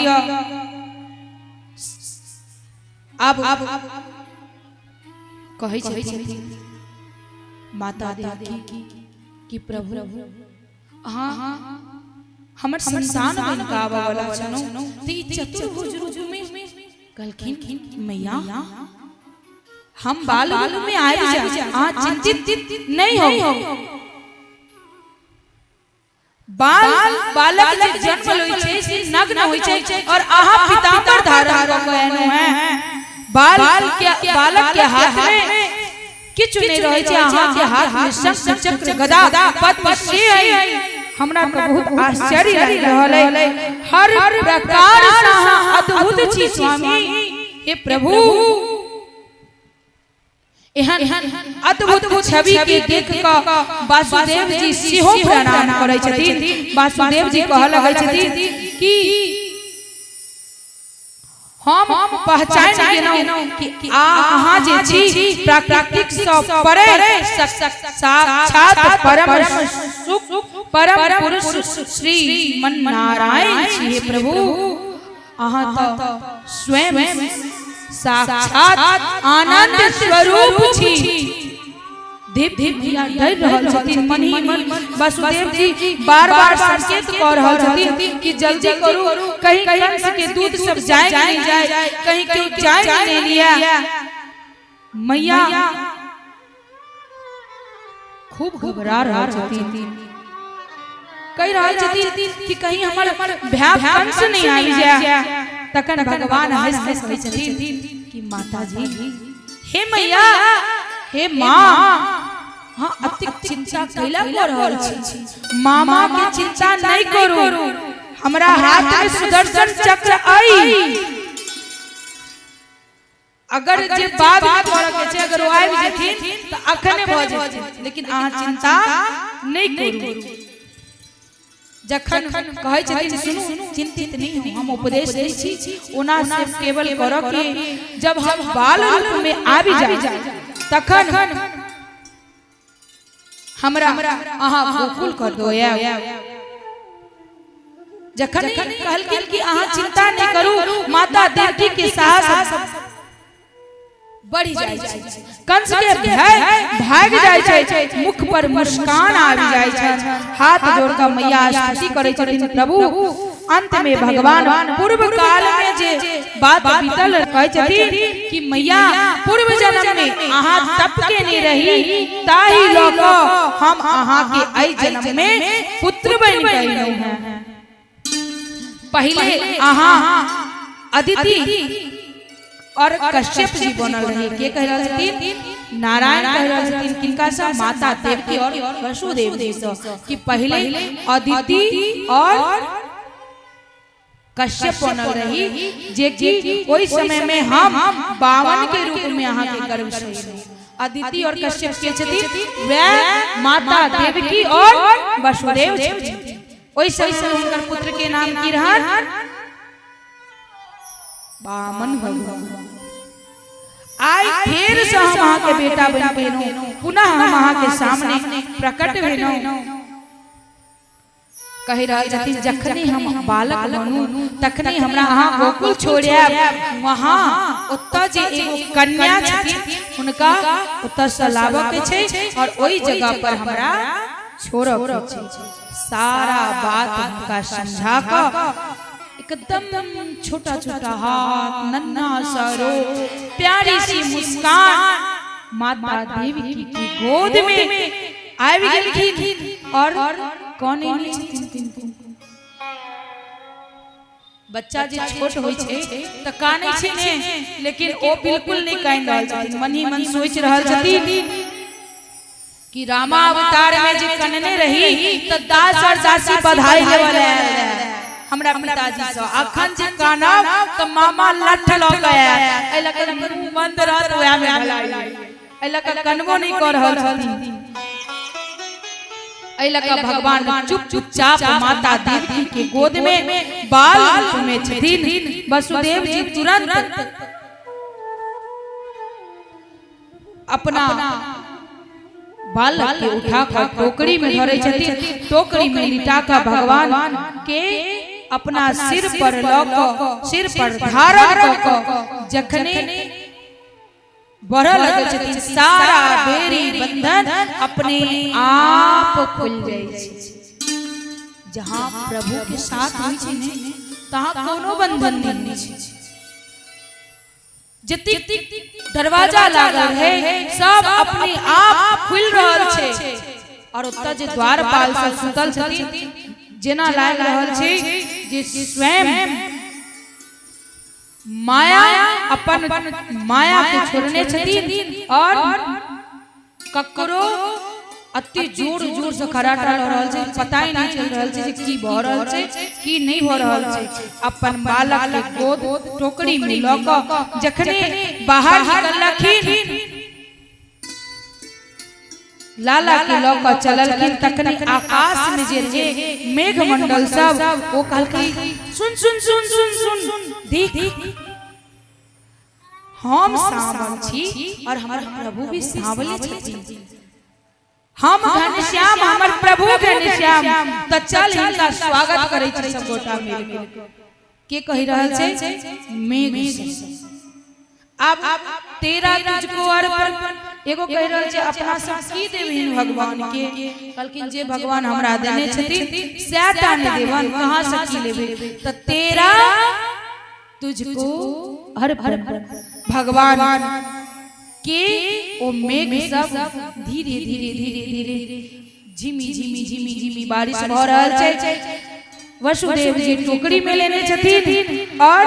अब कहै छथिन माता देवकी कि प्रभु हाँ हमर संतान बन गावा वाला छनो ती चतुर्भुज रूप में कहलखिन मैया हम बाल रूप में आए जा, आ चिंतित नहीं हो। बालक जब जन्म लय छै से नग्न होय छै और आहा पीताम्बर धारण क के एनो है। बालक के हाथ में किछु नहीं रहे छै, आहा के हाथ में शंख चक्र गदा पद्म से है। हमरा के बहुत आश्चर्य लग रहल है, हर प्रकार से अद्भुत छी स्वामी। हे प्रभु एहन अद्भुत छवि के देख क वासुदेव जी सेहो प्रणाम करै छथिन। वासुदेव जी कहऽ लगै छथिन कि हम पहचान गेलौ कि अहाँ जे छी प्राकृतिक सँ परे साक्षात परम सुख परम पुरुष श्री मन नारायण छी। हे प्रभु अहाँ तो स्वयं साक्षात आनंद स्वरूप छी। देव देविया डर रहल छथिन, मन ही मन वासुदेव जी बार-बार संकेत क रहल छथिन कि जल्दी करू, कहीं कंस के दूध सब जाए नहीं जाए, कहीं क्यों जाए नहीं लिया। मैया खूब घबरा रहल छथिन। कह रहल छथिन कि कहीं हमर भ्या कंस नहीं आबि जाए। तखन भगवान हंस हंस कहै छथिन कि माता जी, हे मैया, हे माँ, हाँ अतिक चिंता कैला कर रहल छी। मामा के चिंता नहीं करू, हमरा हाथ में सुदर्शन चक्र आई। अगर जे बात करऽ के छै, अगर ओ आबि जेथिन त अखने भ जेथिन, लेकिन अहाँ चिंता नहीं करू। जखन कहै छथिन सुनू, चिंतित नहीं हो, हम उपदेश दै छी, ओना से केवल करऽ के जब हम बाल रूप में आबि जाय तखन हमरा अहाँ गोकुल कर दोया। जखन कहलखिन कि अहाँ चिंता नहीं करू, माता देवकी के साहस बढ़ी जाय छै, कंस के भय भाग जाय छै, मुख पर मुस्कान आबि जाय छै। हाथ जोड़ कर मैया स्तुति करै छथिन प्रभु। अंत में भगवान पूर्व काल में जे बात बीतल कहै छथिन कि मैया, पूर्व जन्म में अहाँ तप के नहीं रही, ताही लोक हम अहाँ के एहि जन्म में पुत्र बनि गइलौ हैं। पहले अहाँ अदिति और कश्यप जी बनल रहे। के कह रहल छथिन? नारायण कह रहल छथिन किनका सा? माता देवकी और वसुदेव जी से, कि पहले अदिति और कश्यप बनल रही, जे कि ओई समय में हम बावन के रूप में अहाँ के गर्भ से। अदिति और कश्यप के छथिन वह माता देवकी और वसुदेव जी। ओई समय उनकर पुत्र के नाम की रहन? बामन भगवान। आई फिर से हम अहाँ के बेटा बन गेलौ, पुनः हम अहाँ के सामने प्रकट भेलौ। कह रहल छथिन जखनी हम बालक बनू तखनी हमरा अहाँ गोकुल छोड़िया, वहाँ ओतऽ जे एगो कन्या छथिन हुनका ओतऽ से लाबऽ के छै और ओई जगह पर हमरा छोड़ऽ के छै। सारा बात उनका समझा कर एकदम छोटा छोटा हाथ, नन्हा सा रो, प्यारी सी मुस्कान माता देवी की गोद में आबि गेलखिन। और कौन एहन छथिन? बच्चा जे छोट होय छै त कानै छै ने, लेकिन ओ बिल्कुल नहीं काइन रहल छथिन। मन ही मन सोच रहल छथिन कि रामा अवतार में जे कनने रही त दास और दासी बधाई लेवल हमरा पिताजी से, अखन जे कानब त मामा लठ ल गया। ए लक मुंह बंद रहत ओया में भलाई, ए लक कनबो नहीं कर रहल छथिन। ए लक भगवान चुपचाप माता देवी के गोद में बाल रूप में छथिन। वसुदेव जी तुरंत अपना बालक के उठाकर टोकरी में धरे छथिन। टोकरी में लिटाकर भगवान के अपना सिर पर लक, सिर पर धारण क जखने बढ़ लगे छथिन, सारा बेरी बंधन अपने आप खुल जाय छै। जहाँ प्रभु के साथ होय छै ने, तहाँ कोनो बंधन नहीं छै। जतेक दरवाजा लागल है सब अपने आप खुल रहल छै। और ओतऽ जे द्वारपाल सब सुतल छथिन, जेना लाग रहल छै जे स्वयं माया अपन माया के छोड़ने छथिन और ककरो अति जोर जोर से खराटा लऽ रहल छै। पता ही नहीं चल रहल छै जे की भ रहल छै की नहीं भ रहल छै। अपन बालक के गोद टोकरी में लऽ कऽ जखने बाहर निकललखिन, लाला के लऽ कऽ चललखिन, तखने आकाश में जे रहे मेघ मंडल सब वो कहलखिन सुन सुन सुन सुन सुन, देख हम सांवल छी और हमर प्रभु भी सांवले छथिन। हम घनश्याम हमर प्रभु घनश्याम, त चल हिनका स्वागत करै छी सब गोटा मिलके। के कहि रहल छै? मेघ। अब तेरा तुझको अर्पण। एगो कहि रहल छै अपना सब की देबहिन भगवान के? कहलखिन जे भगवान हमरा देने छथिन सैटा ने देवन, कहां से की लेबे? त तेरा तुझको अर्पण। भगवान के ओ मेघ सब धीरे धीरे धीरे धीरे झिमी झिमी झिमी झिमी बारिश भ रहल छै। वसुदेव जी टोकरी में लेने छथिन और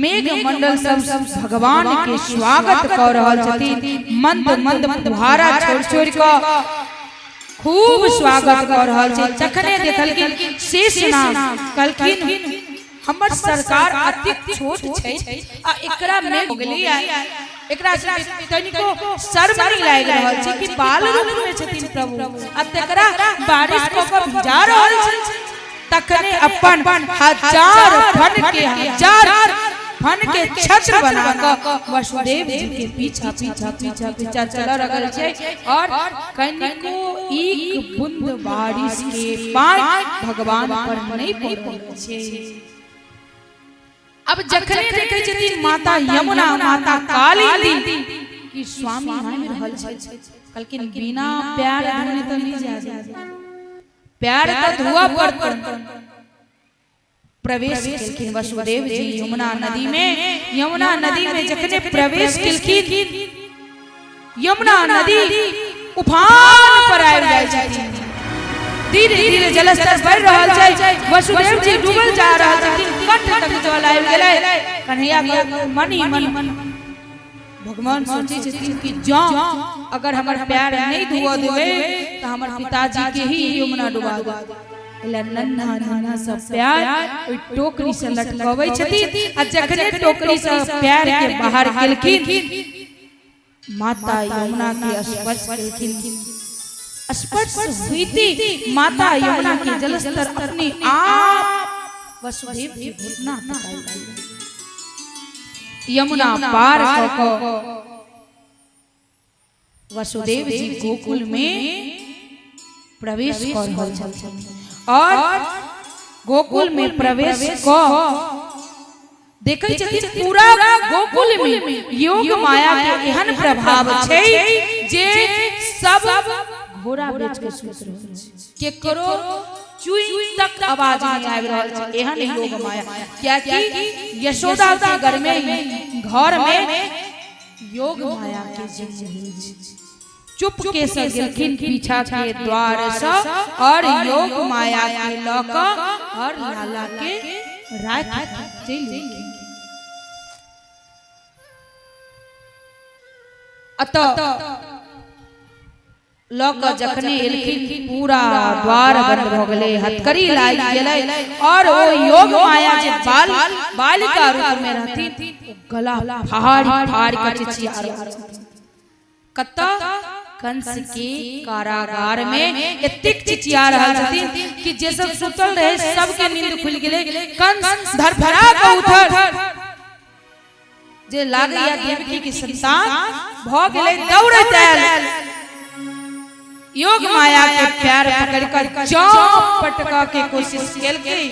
मेघ मंडल सब भगवान के स्वागत कर रहल छथिन। मंद मंद फुहारा छोड़ छोड़ के खूब स्वागत कर रहल छै। जखने देखलखिन शेषनाग कहलखिन हमर सरकार अति छोट छै आ एकरा में हो गेलै एकरा तनिको शर्म नहीं लाग रहल छै कि बाल रूप में छथिन प्रभु आ तकरा बारिश को भिजा रहल छै। तखने अपन हजार फन के छत्र बनाकर वसुदेव जी के पीछा पीछा पीछा पीछा चल रहल छै और कनिको एक बूंद बारिश के पानी भगवान पर नहीं पड़ल छै। अब जखने देखे छथिन माता यमुना माता काली कि स्वामी आबि रहल छै कहलखिन बिना प्यार धोने तो नहीं जा प्यार तो धुआ पड़त। प्रवेश केलखिन वसुदेव जी यमुना नदी में जखने प्रवेश केलखिन यमुना नदी उफान पर आबि जाइ छथिन। धीरे धीरे जलस्तर बढ़ रहल छै। वसुदेव जी डूबल जा रहल छथिन। कंठ तक जल आबि गेलै। कन्हैया मन ही मन भगवान सोचै छथिन कि जँ अगर हमर पैर नहीं धोआ देबै तो हमर पिताजी के ही यमुना डुबा देबै। नन्हा नन्हा सब पैर ओइ टोकरी से लटकाबै छथिन आ जखने टोकरी से पैर के बाहर केलखिन माता यमुना के स्पर्श केलखिन। स्पर्श हुई थी माता यमुना के जलस्तर अपने आप वसुदेव जी घुटना यमुना पार कर वसुदेव जी गोकुल में प्रवेश कर रहल छथिन और गोकुल में प्रवेश कर देखै छथिन पूरा गोकुल में योग माया के एहन प्रभाव छै जे सब घोड़ा बेच के सुत रहल छै। केकरो चुई तक आवाज नहीं आबि रहल छै। एहन योग माया कियाकि यशोदा के घर में योग माया के जन्म चुप के से गेलखिन पीछा के द्वार से और योग माया के लक और लाला के रात चल गेलखिन। अतः लोक जखने एलखिन पूरा द्वार बंद भ गेलै हथकड़ी लाग गेलै और ओ योग माया जे बालिका रूप में रहथि गला फाड़ के चिचिया रहल छथिन। कत कंस के कारागार में एतेक चिचिया रहल छथिन कि जे सब सुतल रहे सबके नींद खुल गेलै। कंस धरफड़ा के उठल जे लागैया देवकी के संतान भ गेलै दौड़ैत आयल योग माया के पैर पकड़कर जॉब पटका के कोशिश केलकै।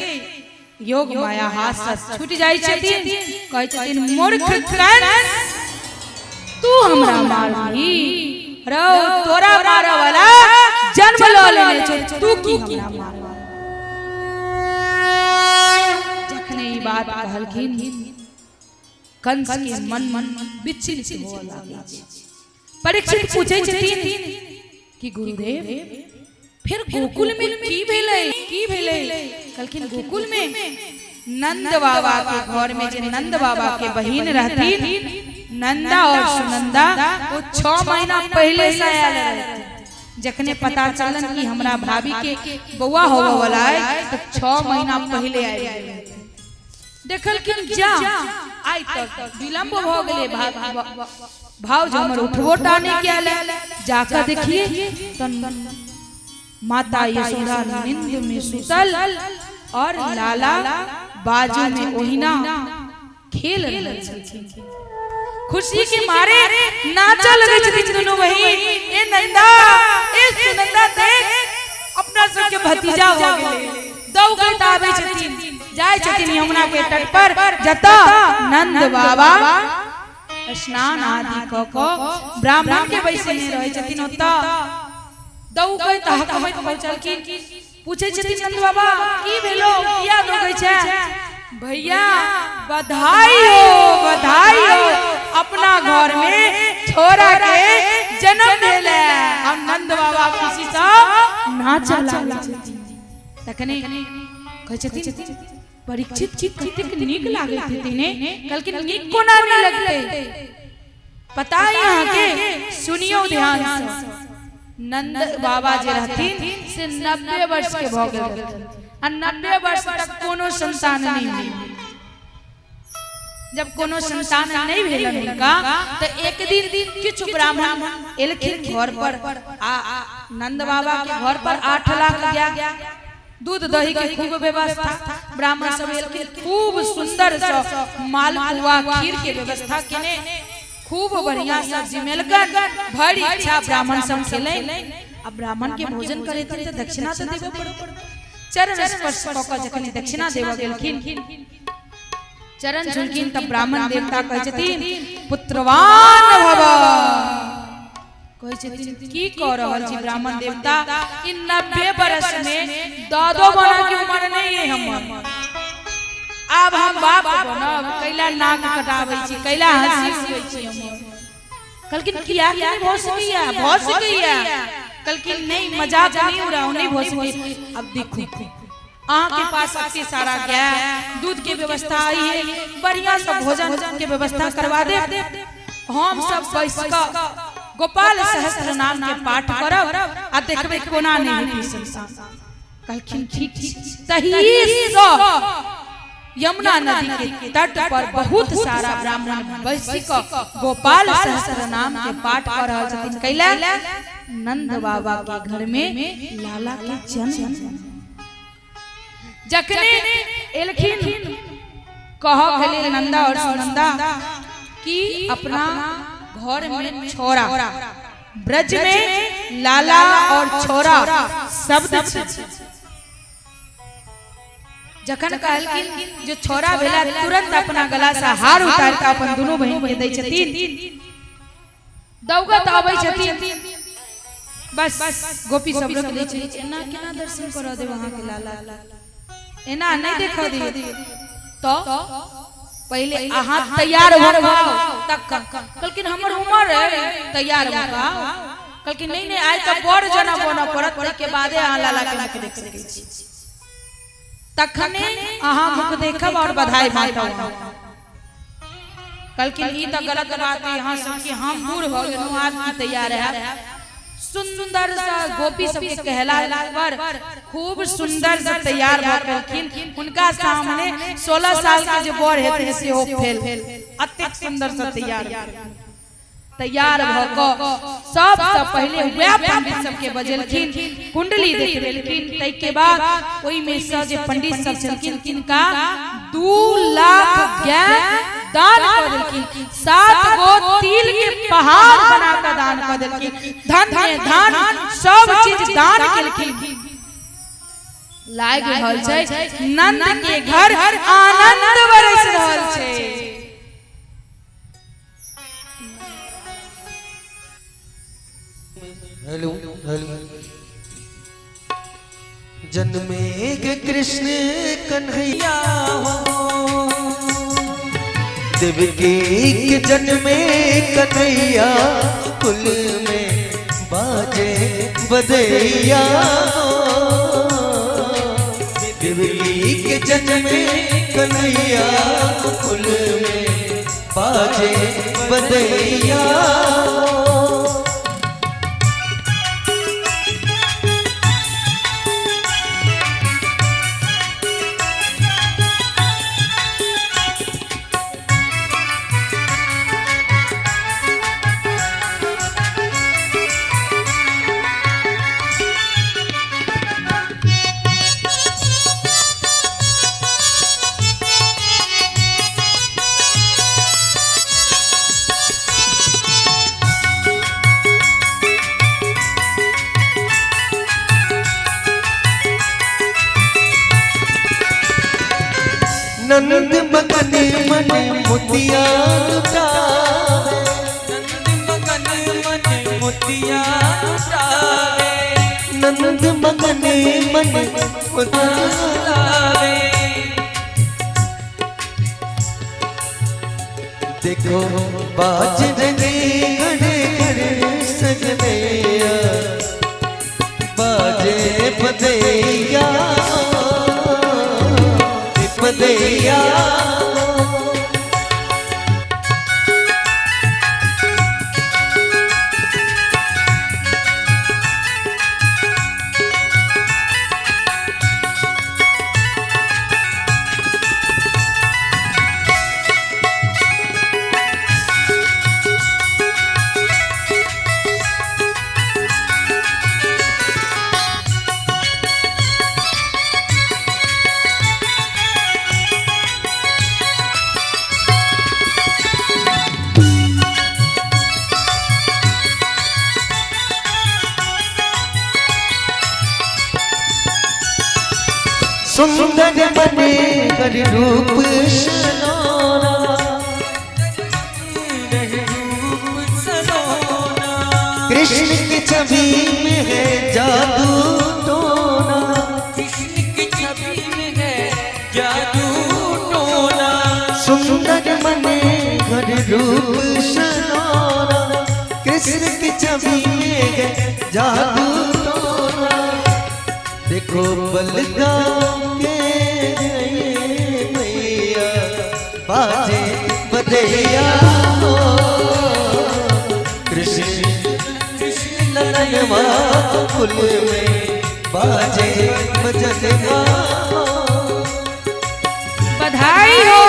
योग माया हाथ से छूट जाई छथिन कहै छथिन मूर्ख कंस तू हमरा मारही रौ तोरा मारे वाला जन्म ल लेने छै तू की हमरा मार। जखने ई बात कहलखिन कंस के मन विचलित होय लागल। परीक्षित पूछै छथिन कि गुरुदेव फिर गोकुल में की भेलै कहलखिन गोकुल में नंद बाबा के घर में जे नंद बाबा के बहिन रहथिन नंदा और सुनंदा वो 6 महीना पहले से आयल रहथिन। जखने पता चलन कि हमरा भाभी के बौआ होवे वाला है तो 6 महीना पहले आयल देखलखिन जा आई तक विलंब भ गेलै। भाव जो हमर उठबो टाने के आले जाकर देखिए तो माता यशोदा नींद में सुतल और लाला बाजू में ओहिना खेल रहल छथिन। खुशी के मारे नाचल लगे छथिन दोनों बहिन। ए नंदा ए सुनंदा देख अपना सबके भतीजा हो गेले दौड़त आबै छथिन जाय छथिन यमुना के तट पर जता नंद बाबा स्नान आदि क ब्राह्मण के वैसे में रहे छथिन ओता दौड़त हकमत पहुंचलखिन पूछे छथिन नंद बाबा की भेलो किया दौड़ै छै। भैया बधाई हो अपना घर में छोरा के जन्म भेले हम नाच लागै छथिन तखने कहै छथिन परीक्षित जी कतेक नीक लागैत हेतैने कहलखिन नीक कोना नहि लगतै पता है यहाँ के सुनियो ध्यान से नंद बाबा जे रहथिन से 90 वर्ष के भ गेल रहथिन आ 90 वर्ष तक कोनो संतान नहीं हुई जब कोनो संतान नहीं भेलन हुनका तो एक दिन किछु ब्राह्मण एलखिन घर पर आ नंद बाबा के घर पर 8 लाख गया दूध दही के खूब व्यवस्था ब्राह्मण सब एलखिन खूब सुंदर सा मालपुआ खीर के व्यवस्था केने खूब बढ़िया सब्जी मिलकर भरी इच्छा ब्राह्मण सब खेले अब ब्राह्मण के भोजन करे थे तो दक्षिणा तो देबो पड़ो चरण स्पर्श क के जखन दक्षिणा देबो गेलखिन चरण झुलकिन तब ब्राह्मण देवता कहै छथिन पुत्रवान भव कहै छथिन की कह रहल छी ब्राह्मण देवता इन 90 वर्ष में दादो बना के उम्र नहीं है हमर अब हम बाप बनब कैला नाक कटाबै छी कैला हंसी उड़बै छी हम कहलकिन किया हो सकैया कहलकिन नहीं मजाक नहीं उड़ाओ नहीं हो सके अब देखो के पास अति सारा गया दूध की व्यवस्था आई है बढ़िया सब भोजन के व्यवस्था करवा दे हम सब बैस क गोपाल सहस्त्र नाम के पाठ करब आ देखबे कोना नहीं होई संसार कहलखिन ठीक तही यमुना नदी के तट पर बहुत सारा ब्राह्मण बैसी क गोपाल सहस्त्र नाम के पाठ कर रहल छथिन कैला नंद बाबा के घर में लाला के जन्म जखने एलखिन कह गेले नंदा और सुनंदा कि अपना घर में छोरा ब्रज में लाला और छोरा शब्द जखन कहलखिन जो छोरा भेला तुरंत अपना गला से हार उतार के अपन दोनों बहन के दै छथिन दौगत आबै छथिन बस गोपी सब लोग लै छै एना केना दर्शन कर दे वहां के लाला एना नहीं देख दे तो पहले अहाँ तैयार हो जाओ तक कहलखिन हमर उम्र है तैयार हो जाओ कहलखिन नहीं आइ त बड़ जना बन पड़त के बादे अहाँ लाला के देख सकै छी तखने अहाँ मुख देखब और बधाई बांटब कहलखिन ई त गलत बात है यहाँ सब कि हम बूढ़ हो गेलौ आप की तैयार है सुंदर सा गोपी सब के कहला पर खूब सुंदर से तैयार भ गेलखिन उनका सामने 16 साल के जो बर हेते से हो फेल अत्यंत सुंदर से तैयार भ क सबसे पहले वह पंडित सब के बजेलखिन कुंडली देखबेलखिन तै के बाद ओई में से जे पंडित सब छलखिन किनका 2 लाख ज्ञान दान कर देलखिन 7 गो तिल के पहाड़ बना के दान कर देलखिन धन में धन सब चीज दान केलखिन लाग रहल छै नंद के घर आनंद बरस रहल छै हेलो जन्मे के कृष्ण कन्हैया हो देवकी के जन्मे कन्हैया कुल में बाजे बधैया हो देवकी के जन्मे कन्हैया कुल में बाजे बधैया नंद मगन मन मोतिया लुटावे नंद मगन मन मोतिया लुटावे नंद मगन मन मोतिया लुटावे देखो बाज रहे घड़े घड़े सजनैया बाजे बदैया बदैया सुंदर बने कर रूप सलोना कृष्ण की छवि में है जादू टोना कृष्ण की छवि में है जादू टोना सुंदर बने कर रूप सलोना कृष्ण की छवि में है जादू टोना देखो बलगाम के मैया बाजे बदैया हो कृष्ण कृष्ण ललनवा कुल में बाजे बजनवा बधाई हो।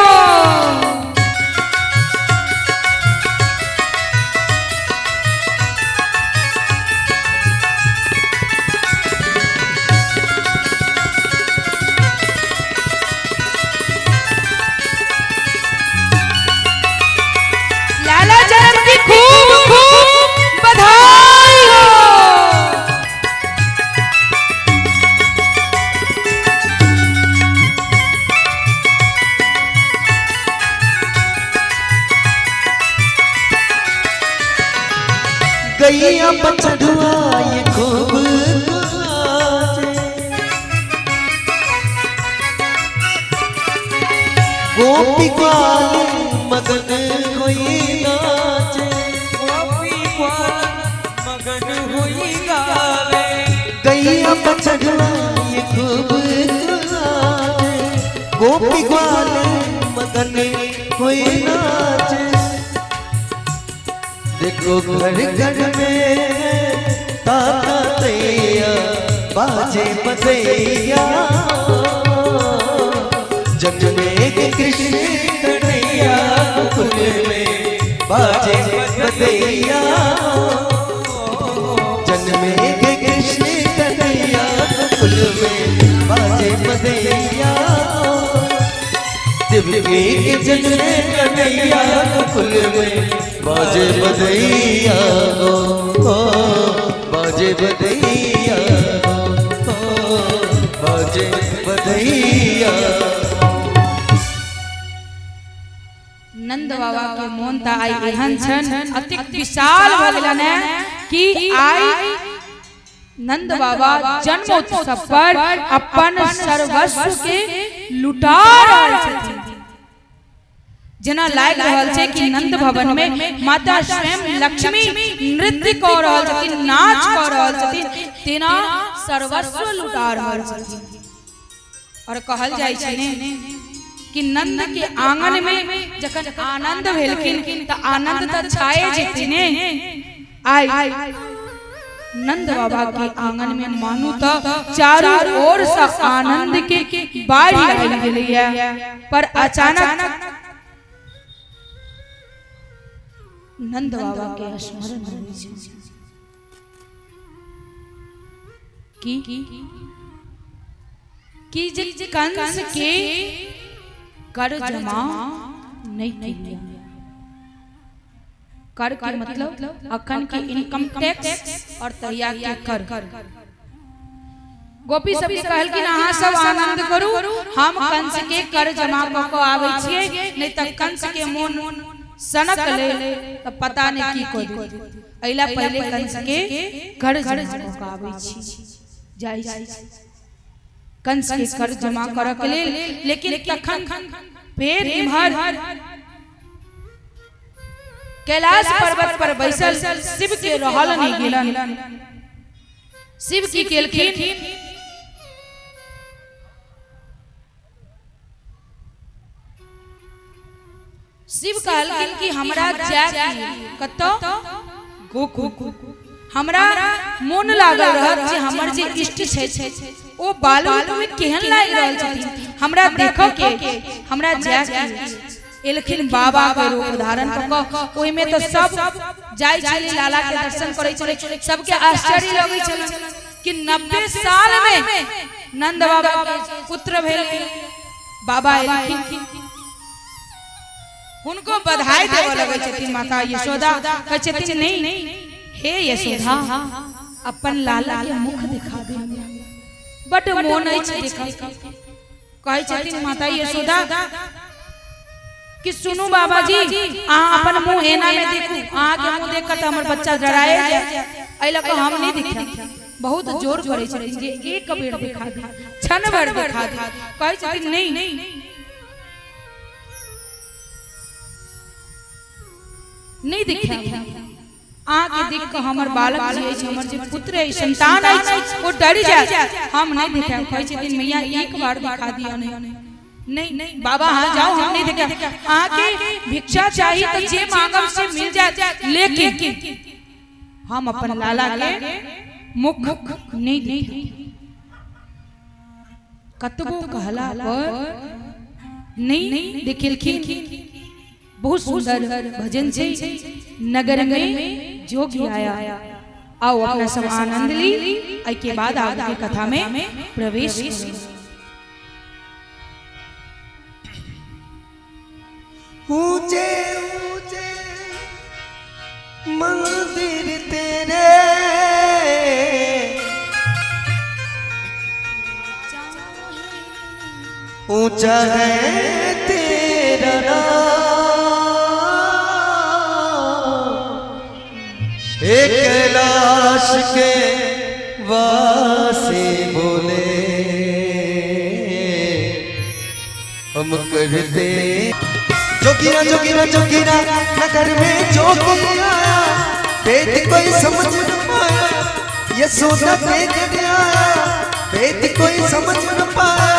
लाला जन्म की खूब खूब बधाई हो। गैया बछड़ुआ ये खूब नाचे गोपी ग्वाल मगन कोई नाचे गोपी ग्वाल मगन हुई गावे गैया बछड़ुआ ये खूब नाचे गोपी ग्वाल मगन कोई नाचे देखो घर घर में ताता तैया बाजे बदैया जन्मे के कृष्ण कन्हैया कुल में बाजे बदैया जन्मे के कृष्ण कन्हैया कुल में बाजे बदैया दिव्य के जन्मे कन्हैया कुल में बाजे बदैया हो बाजे बदैया हो बाजे बदैया। नंद बाबा के मोनता आई एहन छन अतिक विशाल भगलन कि आई नंद बाबा जन्मोत्सव पर अपन सर्वस्व के लुटा रहल छथिन। जना लाग रहल छै कि नंद भवन में माता स्वयं लक्ष्मी नृत्य क रहल छथिन, नाच क रहल छथिन, तेना सर्वस्व लुटा रहल छथिन। और कहल जाय छै ने कि नंद के आंगन में जखन आनंद भेलखिन त आनंद त छाए जेते ने। आई नंद बाबा के आंगन में मानू त चारों ओर से आनंद के बाढ़ आइल गेलैया, पर अचानक नंद बाबा के स्मरण होई छै कि जे कंस के कर जमा नहीं किया। कर के मतलब अखन के इनकम टैक्स और तहिया के कर। गोपी सब कहल कि अहाँ सब आनंद करू, हम कंस के कर जमा क के आबै छियै, नहीं त कंस के मोन सनक ले त पता नहीं की को दे। अइला पहले कंस के कर जमा क के आबै छी जाय छी कंस के कर जमा करऽ के लेल। लेकिन तखन फेर इम्हर कैलाश पर्वत पर बैसल शिव के रहल नहीं गेलन। शिव की केलखिन शिव कहलखिन कि हमरा जाके कतो हमरा मन लागल रहत जे हमर जे इष्ट छै ओ बालू में केहन लाग रहल छथिन हमरा देखो के हमरा जाके एलखिन बाबा के रूप धारण क ओइ में तो सब जाय छले लाला के दर्शन करे छले सबके आश्चर्य लगै छले कि 90 साल में नंद बाबा के पुत्र भेल बाबा एलखिन उनको बधाई देव लगे छथिन माता यशोदा कहै छथिन नहीं हे यशोदा अपन लाला के मुख दिखा दे बट मोन अछि देखा कहै छथिन माता यशोदा कि सुनु बाबा जी आ अपन मुंह एना में देखू आ के मुंह देख के हमर बच्चा डराए जाय एइ लक हम नहीं दिखा बहुत जोर करे छथिन जे एक बेर दिखा दे क्षण भर दिखा दे कहै छथिन नहीं नहीं दिखा आके देख के हमर बालक जी अछि हमर जे पुत्र है संतान अछि वो डर जाय हम नहीं दिखा कहै छथिन मैया एक बार दिखा दियो नहीं बाबा हां जाओ हम नहीं दिखा आके भिक्षा चाहिए तो जे मांगब से मिल जाए लेकिन हम अपन लाला के मुख नहीं देखी कतबो कहला पर नहीं देखलखिन बहुत सुंदर भजन छै नगर में जोगी आया आओ अपना सब आनंद ली आई के बाद आगे की कथा में प्रवेश करें ऊंचे ऊंचे मंदिर तेरे ऊंचा है तेरा नाम एक कैलाश के वासी बोले हम कहते जोगिरा जोगिरा जोगिरा नगर में जोगी आया वेद कोई समझ न पाया यशोदा देख आया वेद कोई समझ न पाया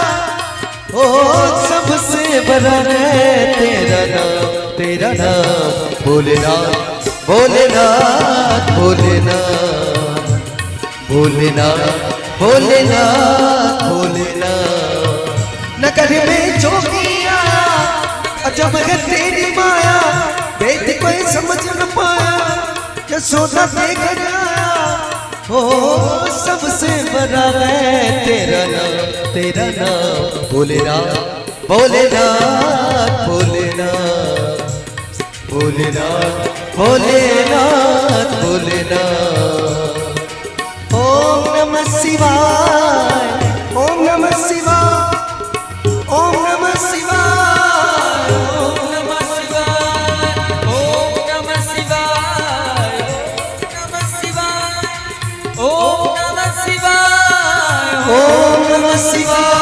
ओ सबसे बड़ा है तेरा नाम भोलेनाथ भोलेनाथ भोलेनाथ भोलेनाथ भोलेनाथ भोलेनाथ नगर में जोगी जब है तेरी माया वेद कोई समझ न पाया यशोदा देख आया ओ सबसे बड़ा है तेरा नाम भोलेनाथ भोलेनाथ भोलेनाथ भोलेनाथ भोलेनाथ भोलेनाथ ओम नमः शिवाय ओम नमः शिवाय ओम नमः शिवाय ओम नमः शिवाय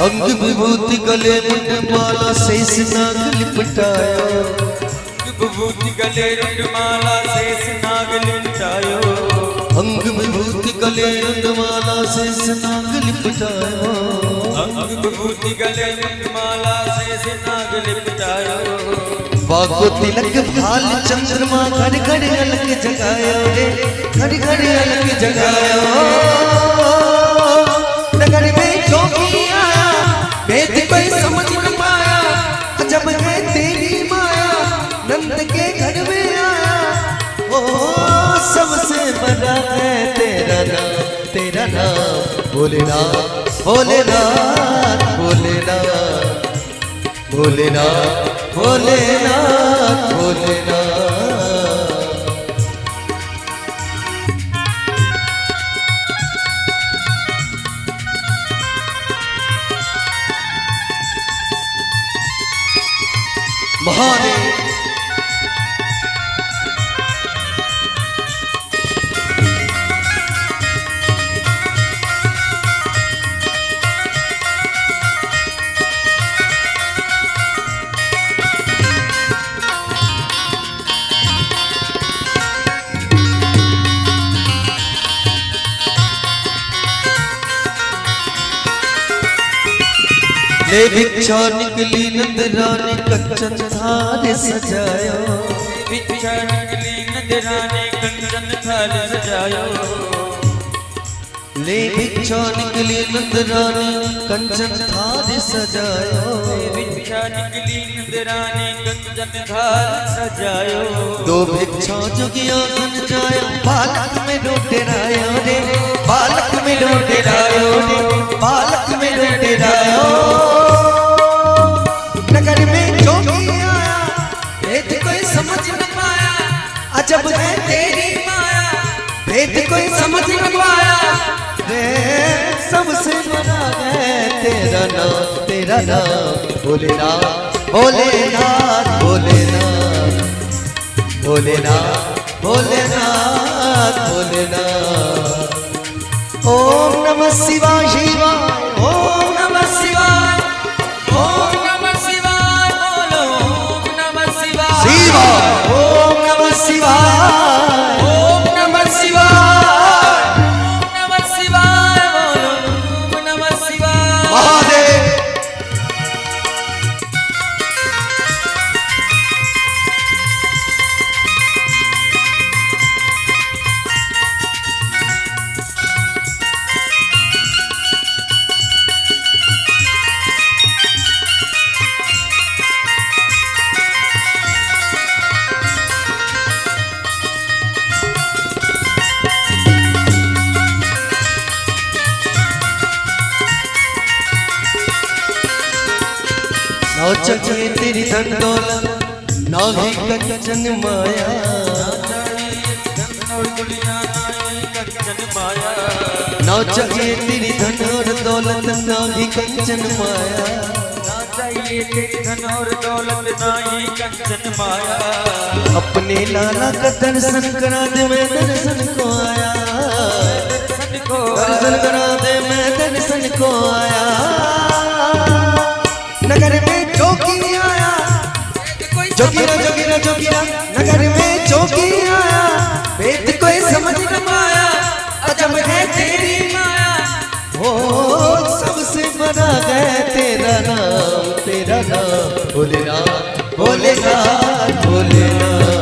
अंग विभूति गले मुंडमाला शेष नाग लिपटाया विभूति गले मुंडमाला शेष नाग लिपटायो अंग विभूति गले मुंडमाला शेष नाग लिपटाया अंग विभूति गले मुंडमाला शेष नाग लिपटायो बाको तिलक भाल चंद्रमा घर घर अलग जगायो रे घर घर अलग जगायो नगर में जो भी आया भेद कोई समझ न पाया, अजब है तेरी माया नंद के घर में आया। ओ सबसे बड़ा है तेरा नाम भोलेनाथ भोलेनाथ भोलेनाथ भोलेनाथ भोलेनाथ भोलेनाथ। महादेव ले भिक्षा निकली नंदरानी कंचन थाल सजायो, भिक्षा निकली नंदरानी कंचन थाल सजायो। ले भिक्षा निकली नंदरानी कंचन थाल सजायो, भिक्षा निकली नंदरानी कंचन थाल सजायो। दो भिक्षा जोगिया बन जायो, बालक में डोटेरायो रे, बालक में डोटेरायो रे, बालक में डोटेरायो। नगर में जोगी आया भेद कोई समझ न पाया, अजब है तेरी माया भेद कोई समझ न पाया। रे सबसे बड़ा है तेरा नाम भोलेनाथ भोलेनाथ भोलेनाथ भोलेनाथ भोलेनाथ भोलेनाथ। ओम नमः शिवाय शिवाय ओम नमः शिवाय ओम नमः शिवाय बोलो ओम नमः शिवाय शिवाय ओम नमः शिवाय ओम नमः शिवाय ओम नमः शिवाय बोलो ओम नमः शिवाय। महादेव नौ चके तेरी धन दौलत ना ही कंचन माया, नौ चके तेरी धन और दौलत ना ही कंचन माया। चाहिए तेरी धन और दौलत नाही कंचन माया। अपने लाला का दर्शन करा दे मैं दर्शन को आया, दर्शन करा दे मैं दर्शन को आया। नगर में जोगी आया जोगीरा जोगीरा जोगीरा, नगर में जोगी आया भेद कोई समझ न पाया, अजब है तेरी माया। ओ सबसे बड़ा है तेरा नाम भोलेनाथ भोलेनाथ भोलेनाथ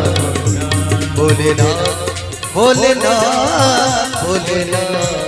भोलेनाथ भोलेनाथ भोलेनाथ।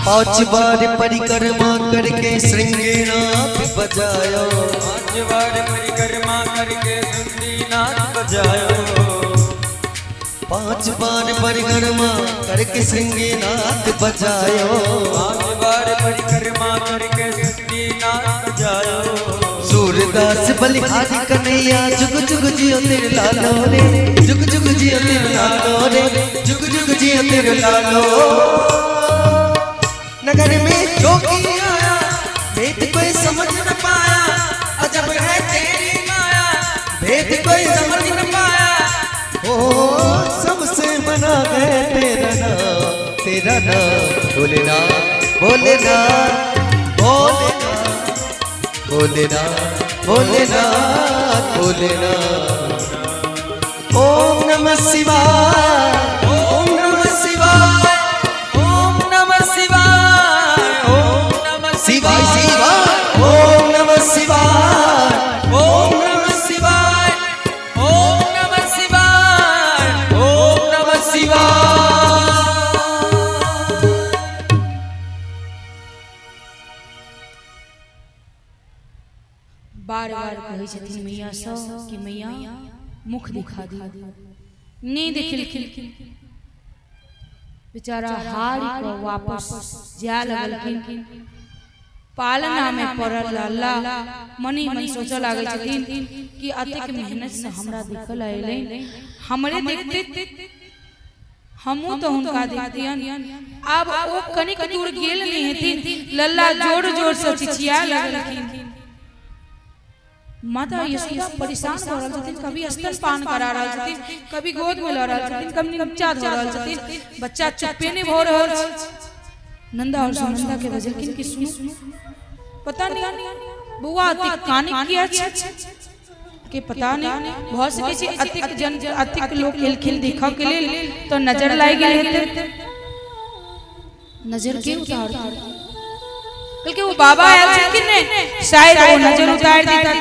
पांच बार परिक्रमा करके श्रृंगीनाथ बजायो, पांच बार परिक्रमा करके श्रृंगीनाथ बजायो। पांच बार परिक्रमा करके श्रृंगीनाथ बजायो, पांच बार परिक्रमा करके श्रृंगीनाथ बजायो। सूरदास बलिहारी कन्हैया जुग जुग जियो तेरे लालो रे, जुग जुग जियो तेरे लालो रे, जुग जुग जियो तेरे लालो। नगर में जोगी आया भेद कोई समझ न पाया, अजब है तेरी माया भेद कोई समझ न पाया। ओ सपना है तेरा नाम भोलेनाथ भोलेनाथ भोलेनाथ भोलेनाथ भोलेनाथ भोलेनाथ। ओम नमः शिवाय ओम नमः शिवाय ओम नमः शिवाय ओम नमः शिवाय शिवाय ओम नमः शिवाय ओम नमः शिवाय ओम नमः शिवाय ओम नमः शिवाय। बार बार कहे छथिन मैया सब कि मैया मुख दिखा दी नहीं देखिल बेचारा हारी को वापस जा लगलखिन पालना में पड़ल अल्लाह मनी मन सोचे लागे छथिन कि अतिक मेहनत से हमरा देखल आइले हमरे देखते हमू तो हुनका देखतियन अब ओ कनिक दूर गेल नहीं हथिन लल्ला जोर जोर से चिचिया लगलखिन। माता यशोदा परेशान हो रहल छथिन, कभी स्तनपान करा रहल छथिन, कभी गोद में ल रहल छथिन, कभी नीचा धो रहल छथिन, बच्चा चुप्पे नहीं हो रहल छ। नंदा और सुनंदा के वजह किन की सुनो पता नहीं बुआ अतिक कानी किया छ के पता नहीं बहुत सके छी अतिक जन अतिक लोग खेल देखा के लेल तो नजर लाई गेल हेते नजर के उतार बल्कि वो बाबा आयल छथिन ने शायद वो नजर उतार देता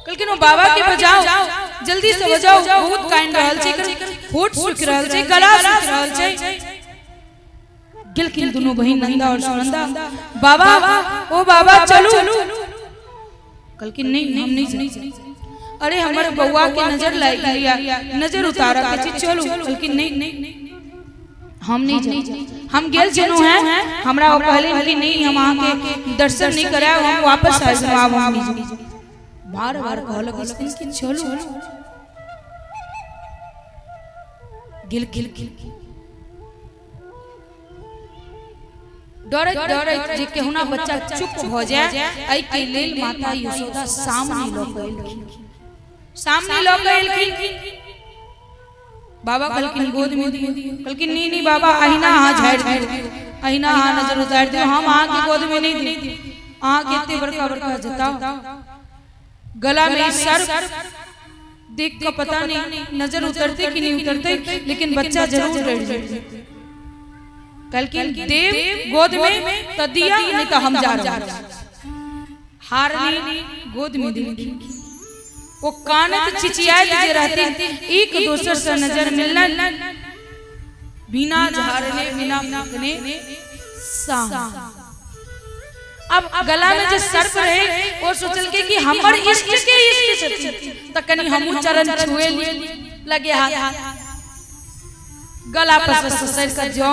लेकिन वो बाबा के बजाओ जल्दी से बजाओ बहुत काइंड रहल छै होठ सुख रहल छै गला सुख रहल छै गिलकिन दोनों बहन नंदा और सुनंदा बाबा ओ बाबा चलो कलकिन नहीं हम नहीं अरे हमारे बउआ के नजर लाई लिया नजर उतारा के चलो कलकिन नहीं हम नहीं जाए हम गेल जनो हैं हमरा वो कहले कि नहीं हम वहां के दर्शन नहीं कराए हम वापस आ जाब हम बार बार कहल कि चलो गिल डरैत जे केहुना बच्चा चुप हो जाए एहि के लेल माता यशोदा सामने ल गेलखिन बाबा कहलकिन गोद में दियो कहलकिन नहीं बाबा अहिना हां झाड़ दियो अहिना हां नजर उतार दियो हम आहां के गोद में नहीं दी आहां के एते बड़का बड़का जताओ गला में सर देख के पता नहीं नजर उतरते कि नहीं उतरते लेकिन बच्चा जरूर डर जाए कलकिन देव गोद में तो दिया नहीं तो हम जा रहे हारनी गोद में दी वो कानत चिचियाए जे रहती एक दूसरे से नजर मिलना बिना झाड़ने बिना फूकने अब गला में जो सर्प रहे वो सोचल के कि हमर इष्ट के इष्ट त कनी हमहु चरण छुए लगे हाथ गला पर ससुर का जो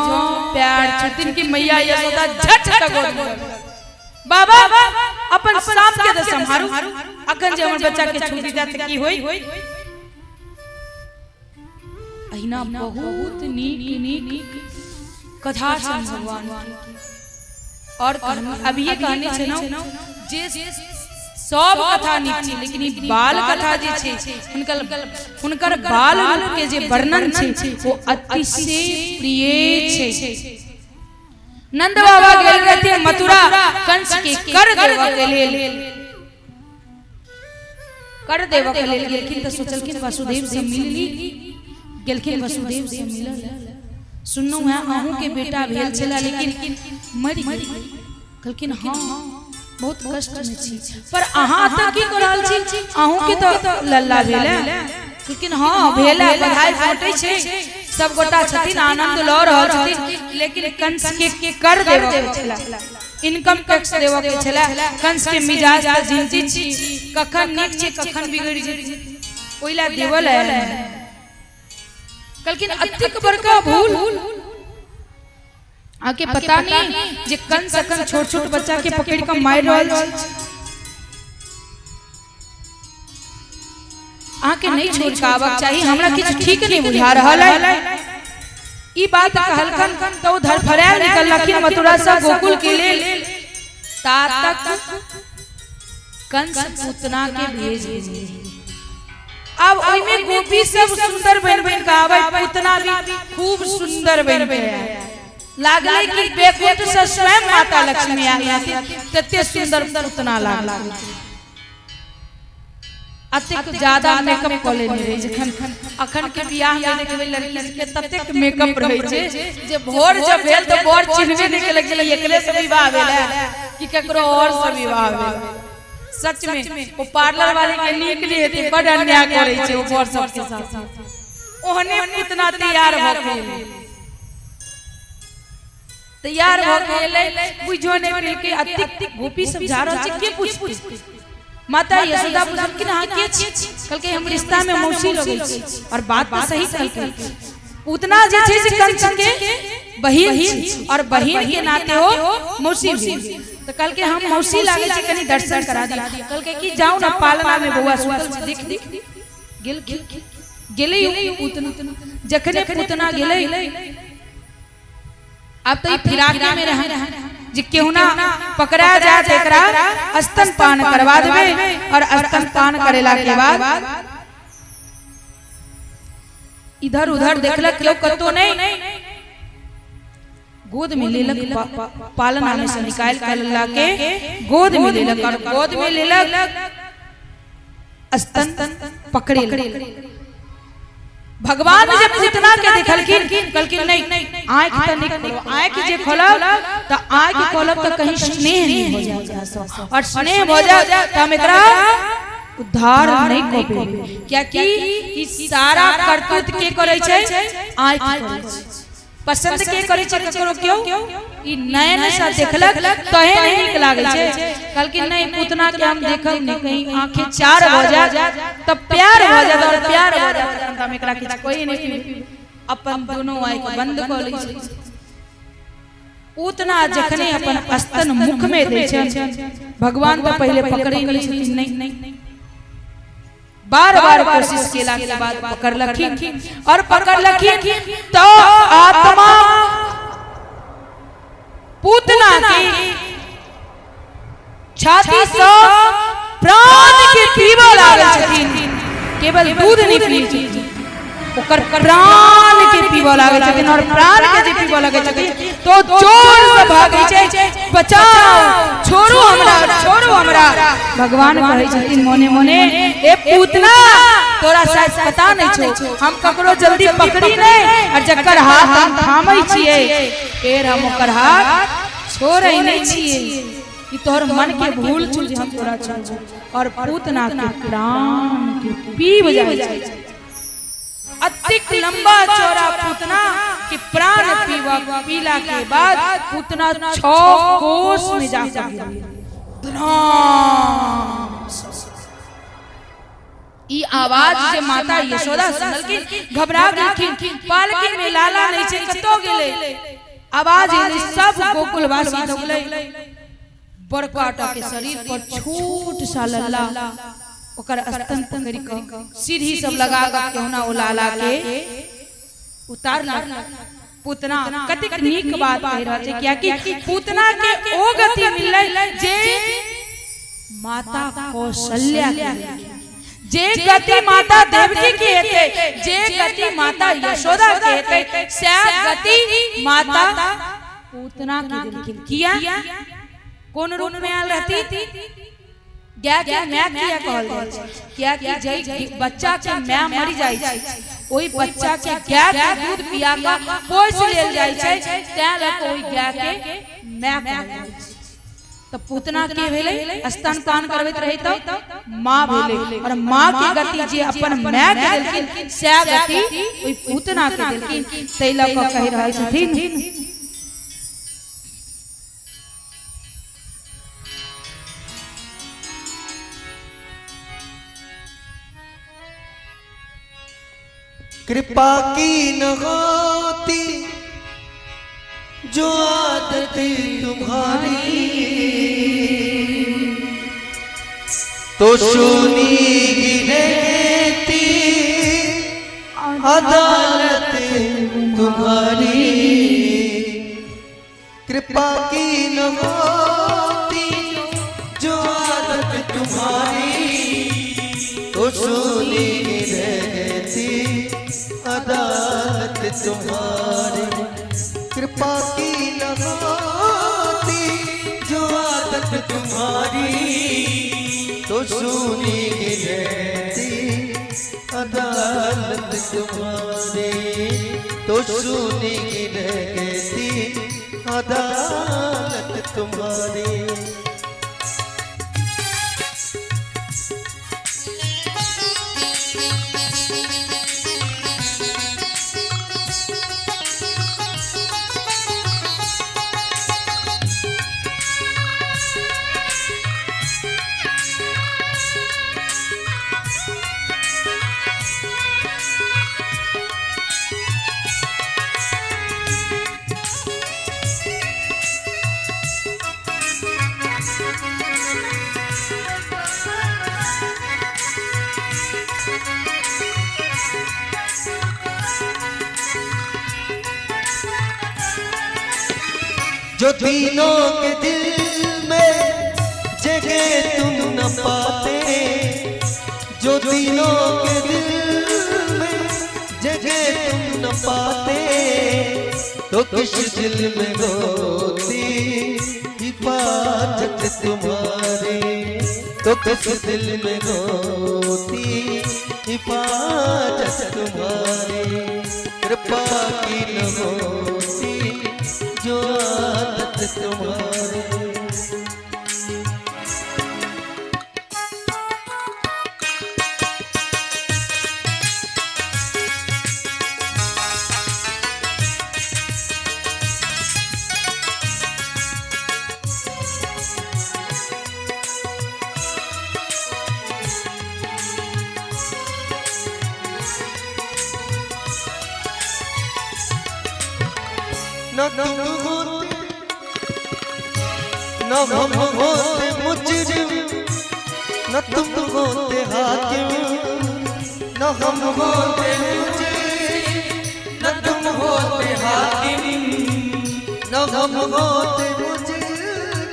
प्यार छतिन की मैया यशोदा झट तक गोद में बाबा अपन सांप के तो संभारू अखन जे हमर बच्चा के छू दी जात की होई अहिना बहुत नीक कथा छन भगवान और अब ये कहने छै ना जे सब कथा नीक छै लेकिन ई बाल कथा जे छै हुनकर बाल के जे वर्णन छै वो अतिशय प्रिय छै। नंद बाबा गेल रहते मथुरा कंस के कर देवा के लेल गेलखिन त सोचलखिन वसुदेव से मिलली गेलखिन वसुदेव से मिलल सुननु है अहू के बेटा भेल छला लेकिन मरि कहलखिन हां बहुत कष्ट में छी पर अहाँ तक की करल छी अहू के तो लल्ला भेला लेकिन हां भेला बधाई फटे छै सब गोटा छथिन आनंद ल रहल छथिन लेकिन कंस के कर देवा के छला इनकम टैक्स देवा के छला कंस के मिजाज का जिंजी छी कखन नीक छी कखन बिगड़ जे ओइला देवल है लेकिन अतिक बड़का भूल आके पता नहीं जे कंस अखन छोट छोट बच्चा के पकड़ के मार रहल आके नहीं छोड़ के आबक चाहिए हमरा किछ ठीक नहीं बुझा रहल है ई बात कहलकन तो धरफड़ायल निकललखिन मथुरा से गोकुल के लेल तात तक कंस पूतना के भेज अब ओइमे गोपी सब सुंदर बन बन के आवे, पूतना भी खूब सुंदर बन के लागले कि बेकुंठ से स्वयं माता लक्ष्मी आई तते सुंदर पूतना लागल। अतेक ज्यादा मेकअप कॉले में रही जखन अखन के बियाह में देखबे लड़की के ततेक मेकअप रहे छे जे भोर जब भेल तो बर चिन्हबे नहीं के लगले एकरे से विवाह भेले कि ककरो और से विवाह भेले। सच में वो पार्लर वाले के नीक लिए हेते बड़ अन्याय करे छे वो बर सब के साथ। ओहने इतना तैयार भ गेल, तैयार भ गेल बुझो नहीं मिल के अतिक गोपी सब जा रहल छे के पूछ माता यशोदा पूछल कि ना के छी कल के हम रिश्ता में मौसी लगै छी और बात तो सही कल के उतना जे छै से कंस के बहिन और बहिन के नाते हो मौसी भी तो कल के हम मौसी लागे छी कनी दर्शन करा दी। कल के कि जाऊ ना पालना में बउआ सुतल देख गेल गेले उतना जखने पूतना गेले अब तो फिराके में रह जे केहू ना पकड़ा जा तेकरा स्तन पान करवा देबे और स्तन पान करेला के बाद इधर उधर देखलक केहू कतो नहीं गोद में लेलक, पालना में से निकाल कर ला के गोद में लेलक और गोद में लेलक स्तन पकड़े। भगवान जब पूतना के देखलखिन कहलखिन नहीं आंख त नहीं खोलो, आंख जे खोलब त आंख खोलब त कहीं स्नेह नहीं हो जाए और स्नेह हो जाए त हम एकरा उद्धार नहीं कर पेबे। क्या कि ई सारा करतूत के करे छै आंख करे छै, पसंद के करे छै ककरो क्यों ई नयन से देखलक कहे नहीं नीक लागे छै। कहलखिन नहीं पूतना के हम देखब नहीं कहीं आंखें चार हो जाए तब प्यार हो जाए और प्यार हो जाए हम एकरा किछ कोई नहीं अपन दोनों आंख बंद कर लै छै। पूतना जखने अपन स्तन मुख में दे छै भगवान तो पहले पकड़े नहीं बार-बार कोशिश केला के बाद पकड़लखिन और पकड़लखिन तो आत्मा पूतना की छाती से प्राण के पीबा लागल छथिन, केवल दूध नहीं पी ओकर प्राण के पीबा लागल छथिन और प्राण के जे पीबा लागल छथिन तो जोर से भागै छै बचाओ छोड़ो हमरा। भगवान कहै छथिन मोने मोने ए पूतना तोरा शायद पता नहीं छो हम ककरो जल्दी पकड़ी नहीं और जकर हाथ हम थामै छियै फेर हम ओकर हाथ छोड़ै नहीं छियै कि तोहर मन के भूल चूक हम तोरा छोड़ और पूतना के प्राण के पीब जाय छै। अतिक लंबा चौड़ा पूतना के प्राण पीला के बाद पूतना 6 कोस में जाकर ई आवाज जे माता यशोदा सुनलखिन घबरा गेलखिन, पालकी में लाला नहीं छै कतो गेले आवाज सब गोकुलवासी दौड़ले बड़काटा के शरीर पर छोट सा लल्ला ओकर स्तन पकड़ के सीढ़ी सब लगा के केहुना ओ लाला के उतारला। पूतना कतेक नीक बात कह रहल छै किया कि पूतना के ओ गति मिललै जे माता कौशल्या के, जे गति माता देवकी के हेते, जे गति माता यशोदा के हेते से गति माता पूतना के देलखिन। किया कोन रूप में आल रहती गाय के माय किया कहल जाय छै किया कि जई बच्चा के माय मरि जाय छै ओई बच्चा के गाय के दूध पिया के पोष लेल जाय छै तै ल ओई गाय के माय कहल जाय छै। त पूतना के भेले स्तनपान करबैत रही त मां भेले और मां के गति जे अपन माय के देलखिन से गति ओई पूतना के देलखिन। तै ल क कहि रहै छथिन कृपा की न होती जो आदत तुम्हारी तो सुनी गिरती अदालत तुम्हारी। कृपा की न होती जो आदत तुम्हारी तो सुनी अदालत तुम्हारी कृपा की न होती जो आदत तुम्हारी तो सुनी रहती अदालत तुम्हारी तो सुनी रहती अदालत तुम्हारी। जो तीनों के दिल में जगह तुम न पाते जो तीनों के दिल में जगह तुम न पाते तो किस दिल में होती हिफाजत तुम्हारी तो किस दिल में होती हिफाजत तुम्हारी कृपा की न होती जो आदत तुम्हारी। न तुम होते न हम होते मुजरिम न तुम होते हाकिम न हम होते मुजरिम न तुम होते हाकिम न हम होते मुजरिम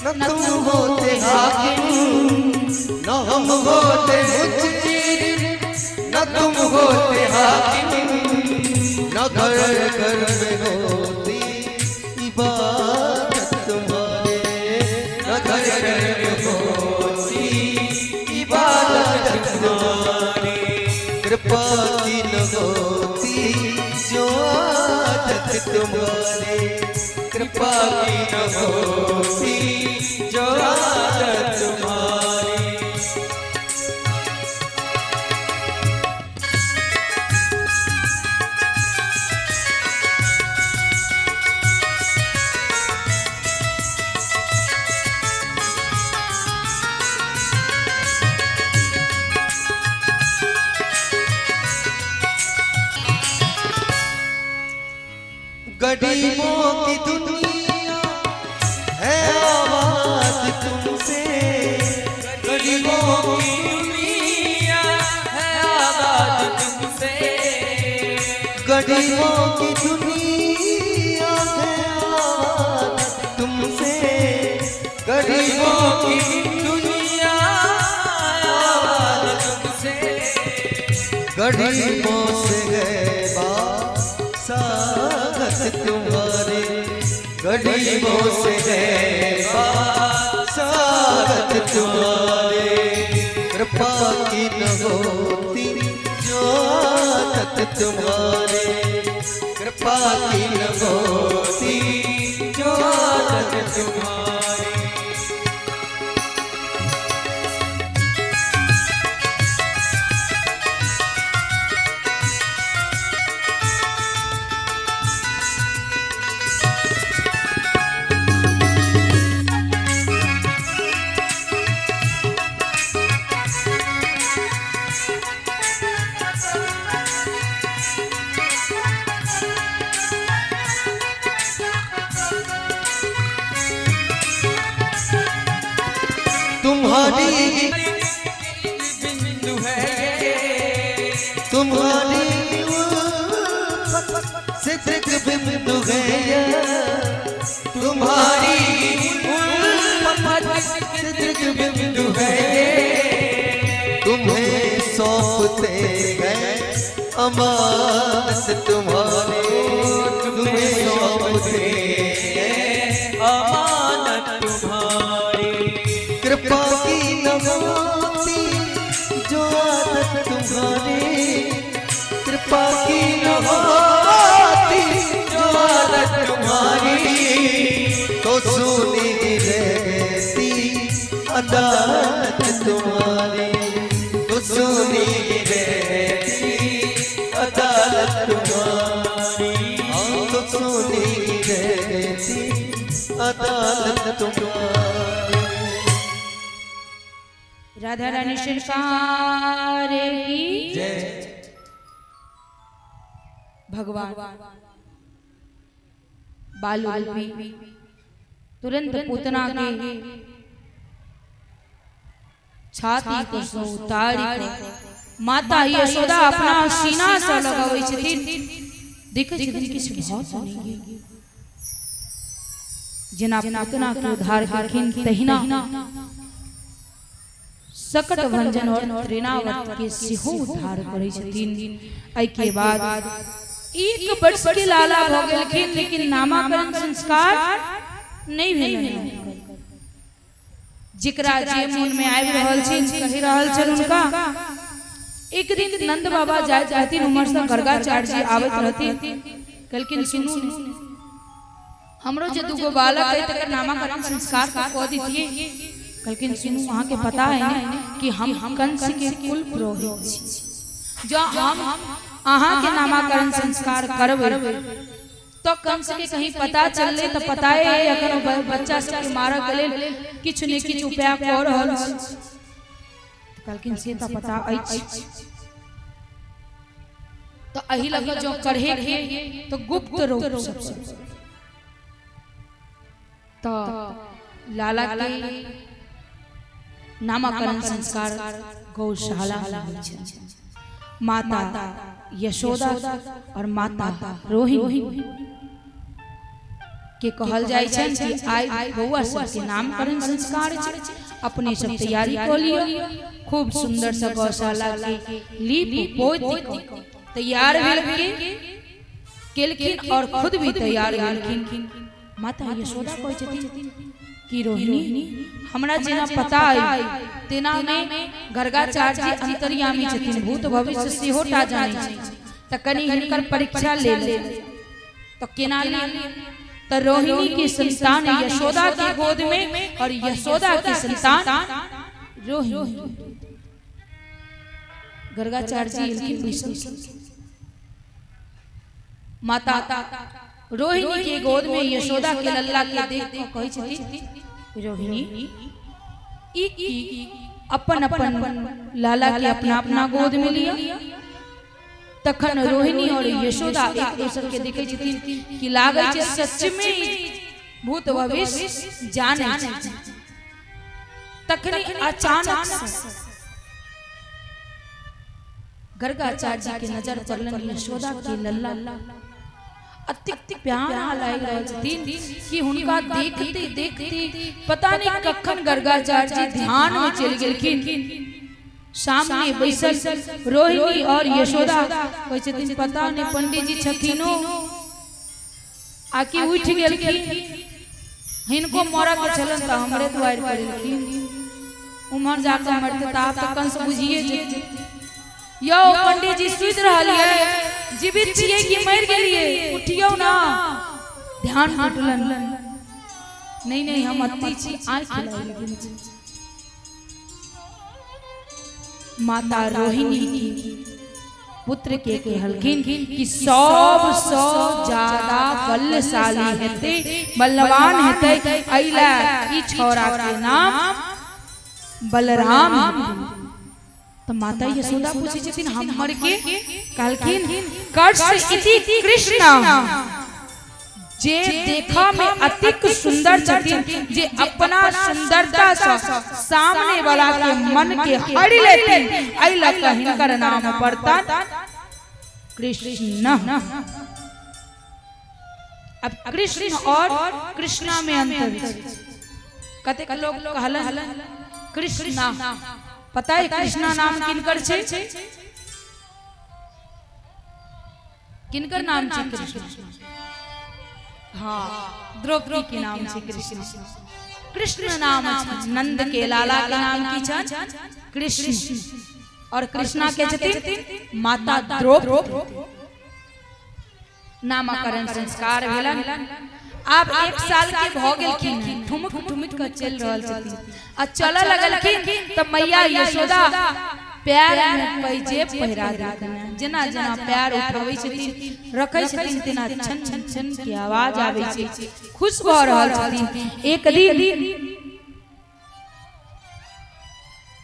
न तुम होते हाकिम न हम होते मुजरिम न तुम होते हाकिम न घर घर में होती इबादत तुम्हारे न घर घर में होती इबादत तुम्हारी कृपा की न होती जो आदत तुम्हारे कृपा की न होती जो आदत तुम्हारी। गरीबों की दुनिया है आवाज तुमसे गरीबों की दुनिया है आवाज तुमसे गरीबों की दुनिया है आवाज तुमसे गरीबों की दुनिया आवाज तुमसे गरीबों से है सागत तुम्हारे गरीबों से है सागत तुम्हारे कृपा की न होती जो आदत तुम्हारे कृपा की न होती जो आदत तुम्हारे। तुम्हारी बिंदु है तुम्हारी सिद्धिक बिंदु है तुम्हारी सिद्धिक बिंदु है तुम्हें सौंपते हैं अमानत तुम्हारे तुम्हें सौंपते अमानत तुम्हारी। कृपा की नवाती जो आदत तुम्हारी कृपा की नवाती जो आदत तुम्हारी तो सुनी रहती अदालत तुम्हारी तो सुनी रहती अदालत तुम्हारी तो सुनी रहती अदालत तुम्हारी। राधा रानी सरकार की जय। भगवान बालू तुरंत पूतना के छाती को सो उतारी माता यशोदा अपना सीना से लगावे छथिन। देखे छथिन कि बहुत सुनेगी जेना पूतना के उद्धार करखिन तहिना सकट भंजन और त्रिनावत के सिंह उद्धार करे छथिन। आई के बाद एक वर्ष के लाला भ गेलखिन लेकिन नामकरण संस्कार नहीं भेल। जिकरा जे मन में आबि रहल छै कहि रहल छल उनका एक दिन नंद बाबा जाय रहथिन उमर से गर्गाचार्य जी आवत रहथिन कहलखिन सुनू हमरो जे दुगो बालक है तकर नामकरण संस्कार क दितिए। कहलखिन सुनू अहाँ के पता है कि हम कंस के कुल पुरोहित छी जो हम अहाँ के नामकरण संस्कार करबै तो कंस के कहीं पता चलले तो पता है अखन बच्चा सब के मारय के लेल किछ ने किछ उपाय क रहल छी। कहलखिन से तो पता अछि तो एही लग जो करहे के तो गुप्त रूप से तो लाला के नामकरण संस्कार गौशाला में होइ छै। माता यशोदा और माता रोहिणी के कहल जाय छै कि आइ बौआ सब के नामकरण संस्कार छै अपने सब तैयारी क लियो। खूब सुंदर सा गौशाला के लीप पोत तैयार केलखिन और खुद भी तैयार भेलखिन। माता यशोदा कहै छथिन कि रोहिणी हमरा जेना पता है तेना में गर्गाचार्य जी अंतर्यामी छथिन भूत भविष्य सेहो टा जानै छै त कनी हिनकर परीक्षा ले तो केना ले तो रोहिणी की संतान यशोदा की गोद में और यशोदा की संतान रोहिणी। गर्गाचार्य जी माता रोहिणी के गोद में यशोदा के लल्ला के देख के कहै छथिन रोहिणी अपन अपन लाला के अपना अपना गोद में लिया। तखन रोहिणी और यशोदा एक दूसरे के देखे छथिन कि लागे छै सच में भूत भविष्य जाने छै। तखन अचानक गर्गाचार्य जी के नजर पड़लन यशोदा के लल्ला अति प्यारा लाग रहल छथिन कि हुनका देखते देखते पता नहीं कखन गर्गाचार्य जी ध्यान में चल गेलखिन। सामने बैसल रोहिणी और यशोदा कहै छथिन पता नहीं पंडित जी छथिनो आके उठ गेलखिन हिनको मरऽ के छलन त हमरे द्वार पर एलखिन उमर जाकर मरते त आप तो कंस बुझिए जेते। यो पंडित जी सुत रहलिए जीवित छिए कि मर गेलिए उठियो ना ध्यान टूटलन नहीं नहीं हम अति छी आंख खिलाई लेकिन माता रोहिणी की पुत्र के कहलखिन कि सब ज्यादा बलशाली हेते बलवान हेते अइला ई छोरा के नाम बलराम। तो माता यशोदा पूछे छथिन हमर के कहलखिन कर्ष इति कृष्ण जे देखा में अतिक सुंदर छथिन जे अपना सुंदरता से सामने वाला के मन के हर लेथिन अइला हिनकर नाम पड़ता कृष्ण। अब कृष्ण और कृष्णा में अंतर कते लोग कहलन कृष्णा पता है कृष्णा नाम किनकर छे किनकर नाम छे कृष्ण? हाँ, द्रौपदी के नाम छे कृष्ण। कृष्ण नाम छे, नंद के लाला के नाम की छन कृष्ण, और कृष्णा के छथिन माता द्रौपदी। नामकरण संस्कार भेलन। आप 1 साल के भ गेलखिन, ठुमक ठुमक के चल रहल छथिन, आ चल लगलखिन त मैया यशोदा पैर में पैजेब पहिरा देलखिन। जेना जेना पैर उठाबै छथिन, रखै छथिन, तेना छन छन छन के आवाज आबै छै। खुश भ रहल छथिन। एक दिन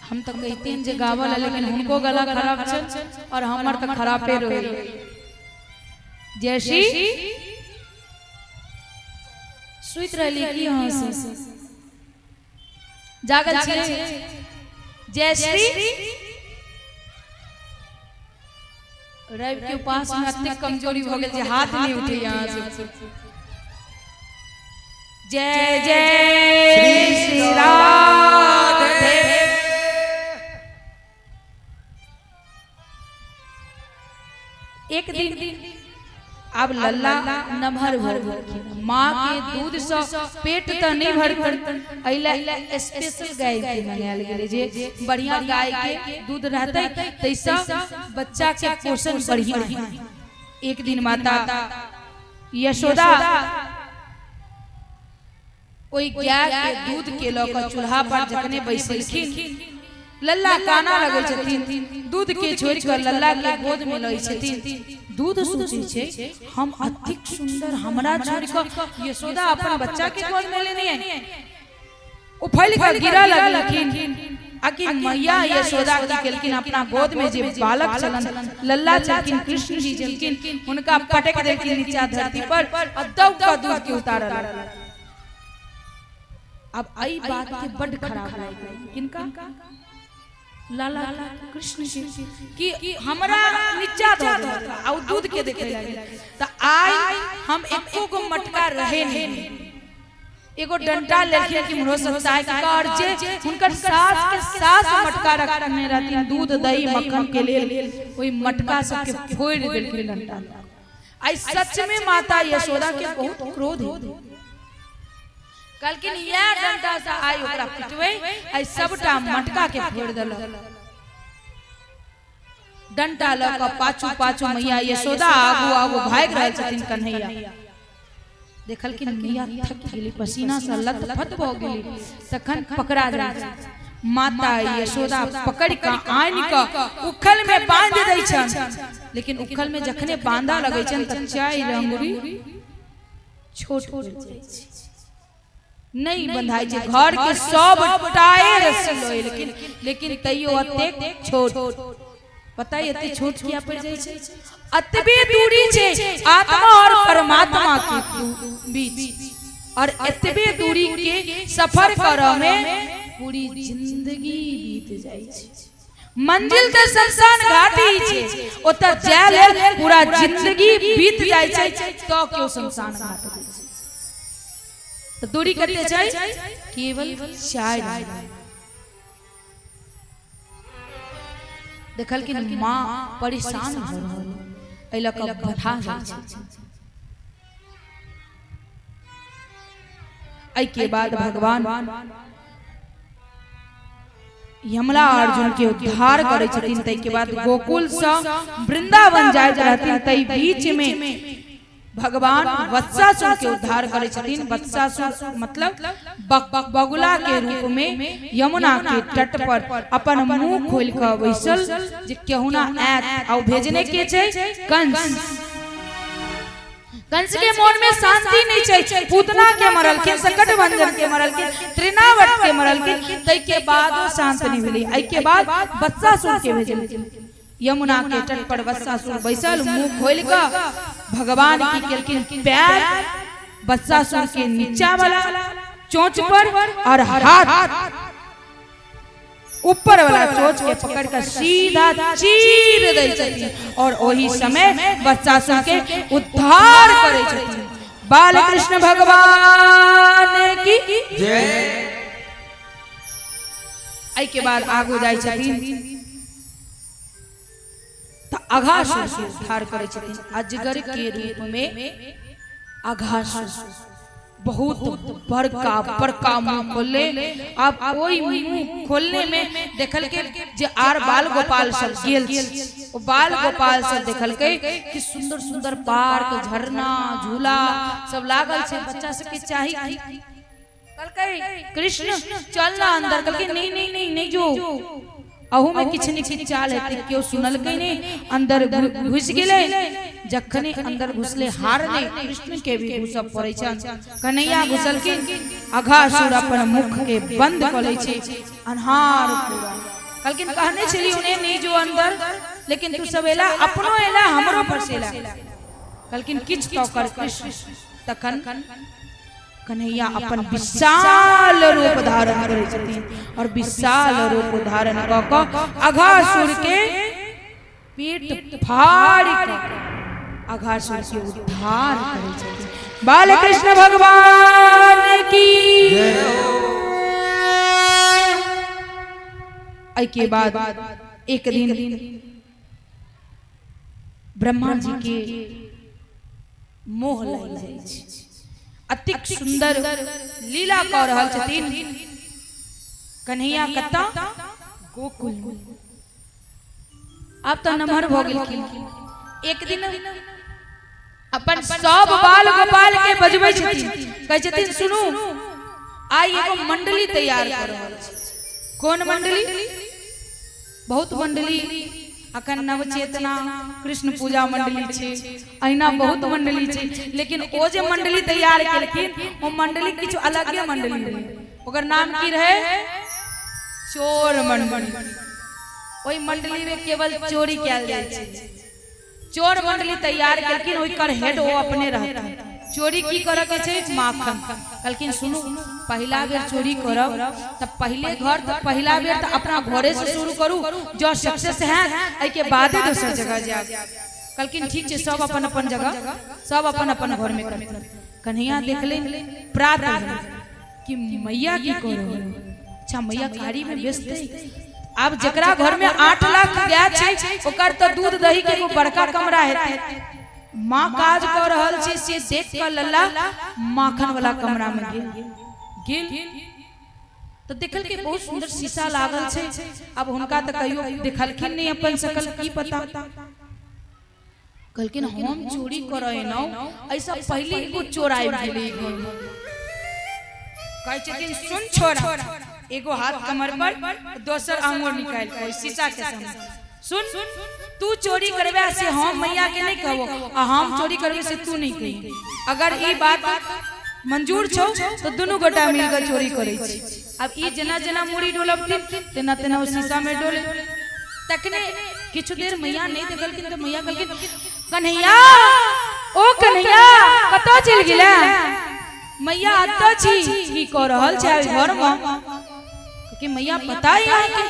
हम तो कहते हैं जे गावल, लेकिन हमको गला खराब छन और हमर तो खराबे रही। जैसी सुइत रहली की यहाँ से जागल छे। जयश्री रवि के पास में अति कमजोरी हो गई, हाथ नहीं उठे यहाँ से। जय जय श्री राधे। एक दिन अब लल्ला नमहर भर गई। माँ के दूध से पेट तो नहीं भर, अइला स्पेशल गाय के मंगाल गेले जे बढ़िया गाय के दूध रहते तैसा बच्चा के पोषण बढ़िया। एक दिन माता यशोदा ओई गाय के दूध के लक चूल्हा पर जखने बैसलखिन, लल्ला काना लगै छथिन, दूध के छोड़ कर लल्ला के गोद में लै छथिन। दूध सोचे छे हम अतिक सुंदर, हमरा छोड़ कर यशोदा अपन बच्चा के गोद में लेने है। उफल कर गिरा लगलखिन। आखिर मैया यशोदा की केलकिन अपना गोद में जे बालक चलन लल्ला चलकिन, कृष्ण जी चलकिन, उनका पटक देलकिन नीचा धरती पर और दब का दूध के उतारल। अब आई बात के बड़ खराब लगे किनका? लाला कृष्ण जी कि हमरा नीचा दो आ दूध के देखे लगे। त आई हम एको गो मटका रहे नहीं, एगो डंडा लेके कि हो सकता है कि और जे उनकर सास के सास मटका रखने रहती दूध दही मक्खन के लिए, कोई मटका सब के फोड़ देलखिन डंडा। आई सच में माता यशोदा के बहुत क्रोध है। कलकिन यह डंडा से आई ओकरा पिटवे, आई सबटा मटका के फोड़ देल। डंडा ल क पाछू पाछू मैया यशोदा आगू आगू भाग रहल छथिन कन्हैया। देखल कि मैया थक गेली, पसीना से लथपथ भ गेली, तखन पकड़ा गेल। माता यशोदा पकड़ के आन के उखल में बांध दै छन, लेकिन उखल में जखने बांधा लगै छन त चाय रंगुरी छोट हो जाइ छै, नहीं बंधाई छै। घर के सब टायर सिलोय, लेकिन तैयो अतेक छोट। पता है एते छोट किया पड़ जाय छै? अतबे दूरी छै आत्मा और परमात्मा के बीच, और एतबे दूरी के सफर करऽ में पूरी जिंदगी बीत जाय छै। मंजिल त शमशान घाट ही छै, ओतऽ जाय लेल पूरा जिंदगी बीत जाय छै तो क्यों शमशान घाट छै। तो दूरी करते जाए केवल 4 दिन। देखल कि माँ परेशान हो रहल, अइला का बधा जाइ छै। आई के बाद भगवान यमला अर्जुन के उद्धार करे छथिन। तै के बाद गोकुल से वृंदावन जाइत रहथिन, तै बीच में भगवान वत्सासुर के उद्धार करे छथिन। वत्सासुर मतलब बगुला के रूप में यमुना के तट पर अपन मुंह खोल के बैसल, जे केहुना ऐत आ भेजने के छै कंस। कंस के मन में शांति नहीं छै, पूतना के मरल के, सकट भंजन के मरल के, त्रिनावट के मरल के, तै के बाद शांत नहीं भेली। आई के बाद वत्सासुर के भेजल। यमुना के तट पर वत्सासुर बैसल, मुंह खोल के भगवान की केलकिन पैर वत्सासुर के नीचा वाला चोंच पर और हाथ ऊपर वाला चोंच के पकड़ कर सीधा चीर दै छथिन, और वही समय वत्सासुर के उद्धार करे छथिन। बाल कृष्ण भगवान की जय। आई के बाद आगू जाय छथिन, अघासुर के उद्धार करे छथिन। अजगर के रूप में अघासुर बहुत बड़का बड़का मुंह खोले। आप ओई मुंह खोलने में देखल के जे आर बाल गोपाल सब गेल ओ बाल गोपाल सब देखल के कि सुंदर सुंदर पार्क झरना झूला सब लागल छे। बच्चा सब के चाहिए कल के कृष्ण चल ना अंदर, कल के नहीं नहीं नहीं नहीं जो अहू में किछ न किछ चाल है क्यों सुनल के नहीं अंदर घुस गेले। जखने अंदर घुसले हार ने कृष्ण के भी घुसब पड़े छन। कन्हैया घुसल के अघासुर अपन मुख के बंद कर ले छे अन्हार पूरा। कलकिन कहने चली उन्हें नहीं जो अंदर, लेकिन तू सब एला अपनो एला हमरो पर से एला। कलकिन किछ तो कर कृष्ण तखन कन्हैया अपन विशाल रूप धारण करे छथिन और विशाल रूप धारण क क अघासुर के पेट फाड़ के अघासुर के उद्धार करे छथिन। बाल कृष्ण भगवान की आई के बाद एक दिन ब्रह्मा जी के मोह लग जाय छै। अतिक सुंदर लीला कह रहल छथिन कन्हैया कत्ता गोकुल। आप तो नमहर भ गेलखिन। एक दिन अपन सब बाल गोपाल के बजबै छथिन, कहै छथिन सुनू आई एगो मंडली तैयार कर रहल छी। कौन मंडली? बहुत मंडली अखन नव चेतना कृष्ण पूजा मंडली छे, अहिना बहुत मंडली छे, लेकिन ओ जे मंडली तैयार केलखिन ओ मंडली किछ अलगे मंडली रहे। ओकर नाम की रहे? चोर मंडली। ओई मंडली में केवल चोरी कैल जाय छे। चोर मंडली तैयार केलखिन, ओई कर हेड ओ अपने रहता। चोरी की करे के छे? माखन। कहलखिन सुनू पहला बेर चोरी करब त पहले घर त पहला बेर त अपना घरे से शुरू करू, जो सक्सेस है आई के बाद दूसर जगह जाब। कहलखिन ठीक छे, सब अपन अपन जगह सब अपन अपन घर में करथिन। कन्हैया देखले प्रातः कि मैया की करो। अच्छा मैया कारी में बेचते। अब जकरा घर में 8 लाख गाय छे ओकर त दूध दही के एगो बड़का कमरा हेतै। माँ काज कर रहल छे से देख कर लल्ला माखन वाला कमरा में गेल तो देखल के बहुत सुंदर शीशा लागल छे। अब हुनका त कहियो देखलखिन नहीं अपन सकल की पता। कहलखिन हम चोरी करे नौ, ऐसा पहले एगो चोर आइब गेलै घर में। कहै छथिन सुन छोरा, एगो हाथ कमर पर दोसर आंगुर निकाल के शीशा के सामने सुन तू चोरी करबे से हम मैया के नहीं कहबो आ हम चोरी करबे से तू नहीं कही। अगर ई बात मंजूर छौ तो दोनों गोटा मिलकर चोरी करे छी। अब ई जना जना मुड़ी डोलबथिन तेना तेना उस शीशा में डोले। तकने किछु देर मैया नहीं देखलखिन तो मैया कहलखिन कन्हैया ओ कन्हैया कतौ चल गेला? मैया अत छी की क रहल छै घर में? कि मैया पता है कि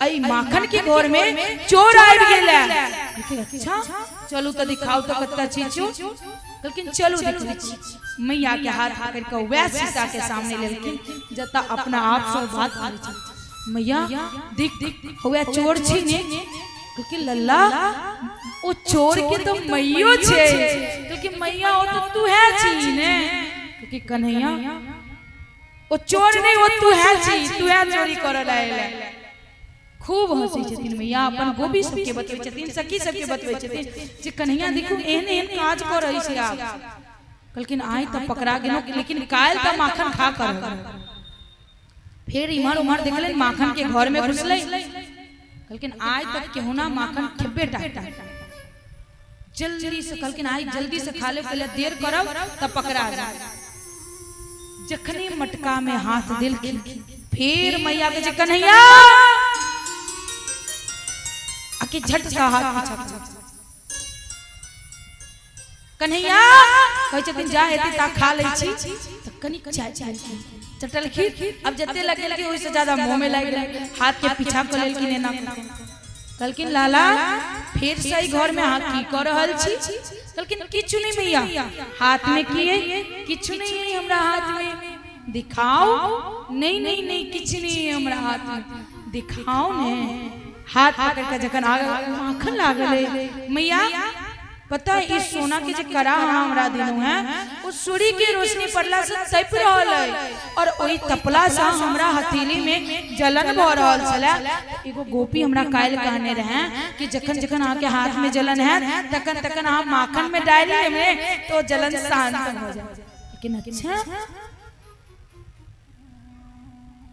आई माखन के घर में चोर आइब गेला। अच्छा चलू तो दिखाओ तो कत्ता चीज छो। लेकिन चलू देखै छी। मैया के हाथ पकड़ के वैह शीशा के सामने लेलखिन जता अपना आप से बात करै छी। मैया देख होवे चोर छी ने? क्योंकि लल्ला ओ चोर के तो मैयो छे। क्योंकि मैया ओ तो तू है छी ने। क्योंकि कन्हैया ओ चोर नहीं ओ तू है छी, तू है चोरी करल आइला। खूब हंसी छथिन मैया अपन गोपी सबके बतबै छथिन, सखी सबके बतबै छथिन जे कन्हैया देखू एहन एहन काज कर रही छै आप। कहलखिन आइ त पकड़ा गेनो, लेकिन काल त माखन खा कर। फिर इमहर उमहर देखलन माखन के घर में घुसलै। कहलखिन आइ तक केहुना माखन खेबे टाटा जल्दी से। कहलखिन आइ जल्दी से खा ले, पहले देर करब त पकड़ा जाए। जखने मटका में हाथ दिलखिन फिर मैया के कन्हैया आके झट सा हाथ पीछा कन्हैया कहै छथिन जा एते ता खा लै छी त कनिक चाय चटल खीर। अब जते लगे लगे ओइ से ज्यादा मुंह में लाग गेल, हाथ के पीछा क लेलखिन एना। कहलखिन लाला फिर सही घर में हाथ की कर रहल छी? कहलखिन किछु नहीं मैया, हाथ में की है? किछु नहीं है हमरा हाथ में। दिखाओ। नहीं नहीं नहीं किछु नहीं है हमरा हाथ में, दिखाओ ने। हाथ पकड़ के जखन आगे माखन लागले मैया पता है इस सोना के जे करा हमरा दिनु है उस सूर्य के रोशनी पड़ला से तप रहल है और ओई तपला से हमरा हथेली में जलन भ रहल छला। एगो गोपी हमरा कायल कहने रहे कि जखन जखन आके हाथ में जलन है तखन तखन आप माखन में डाली में तो जलन शांत हो जाए। लेकिन अच्छा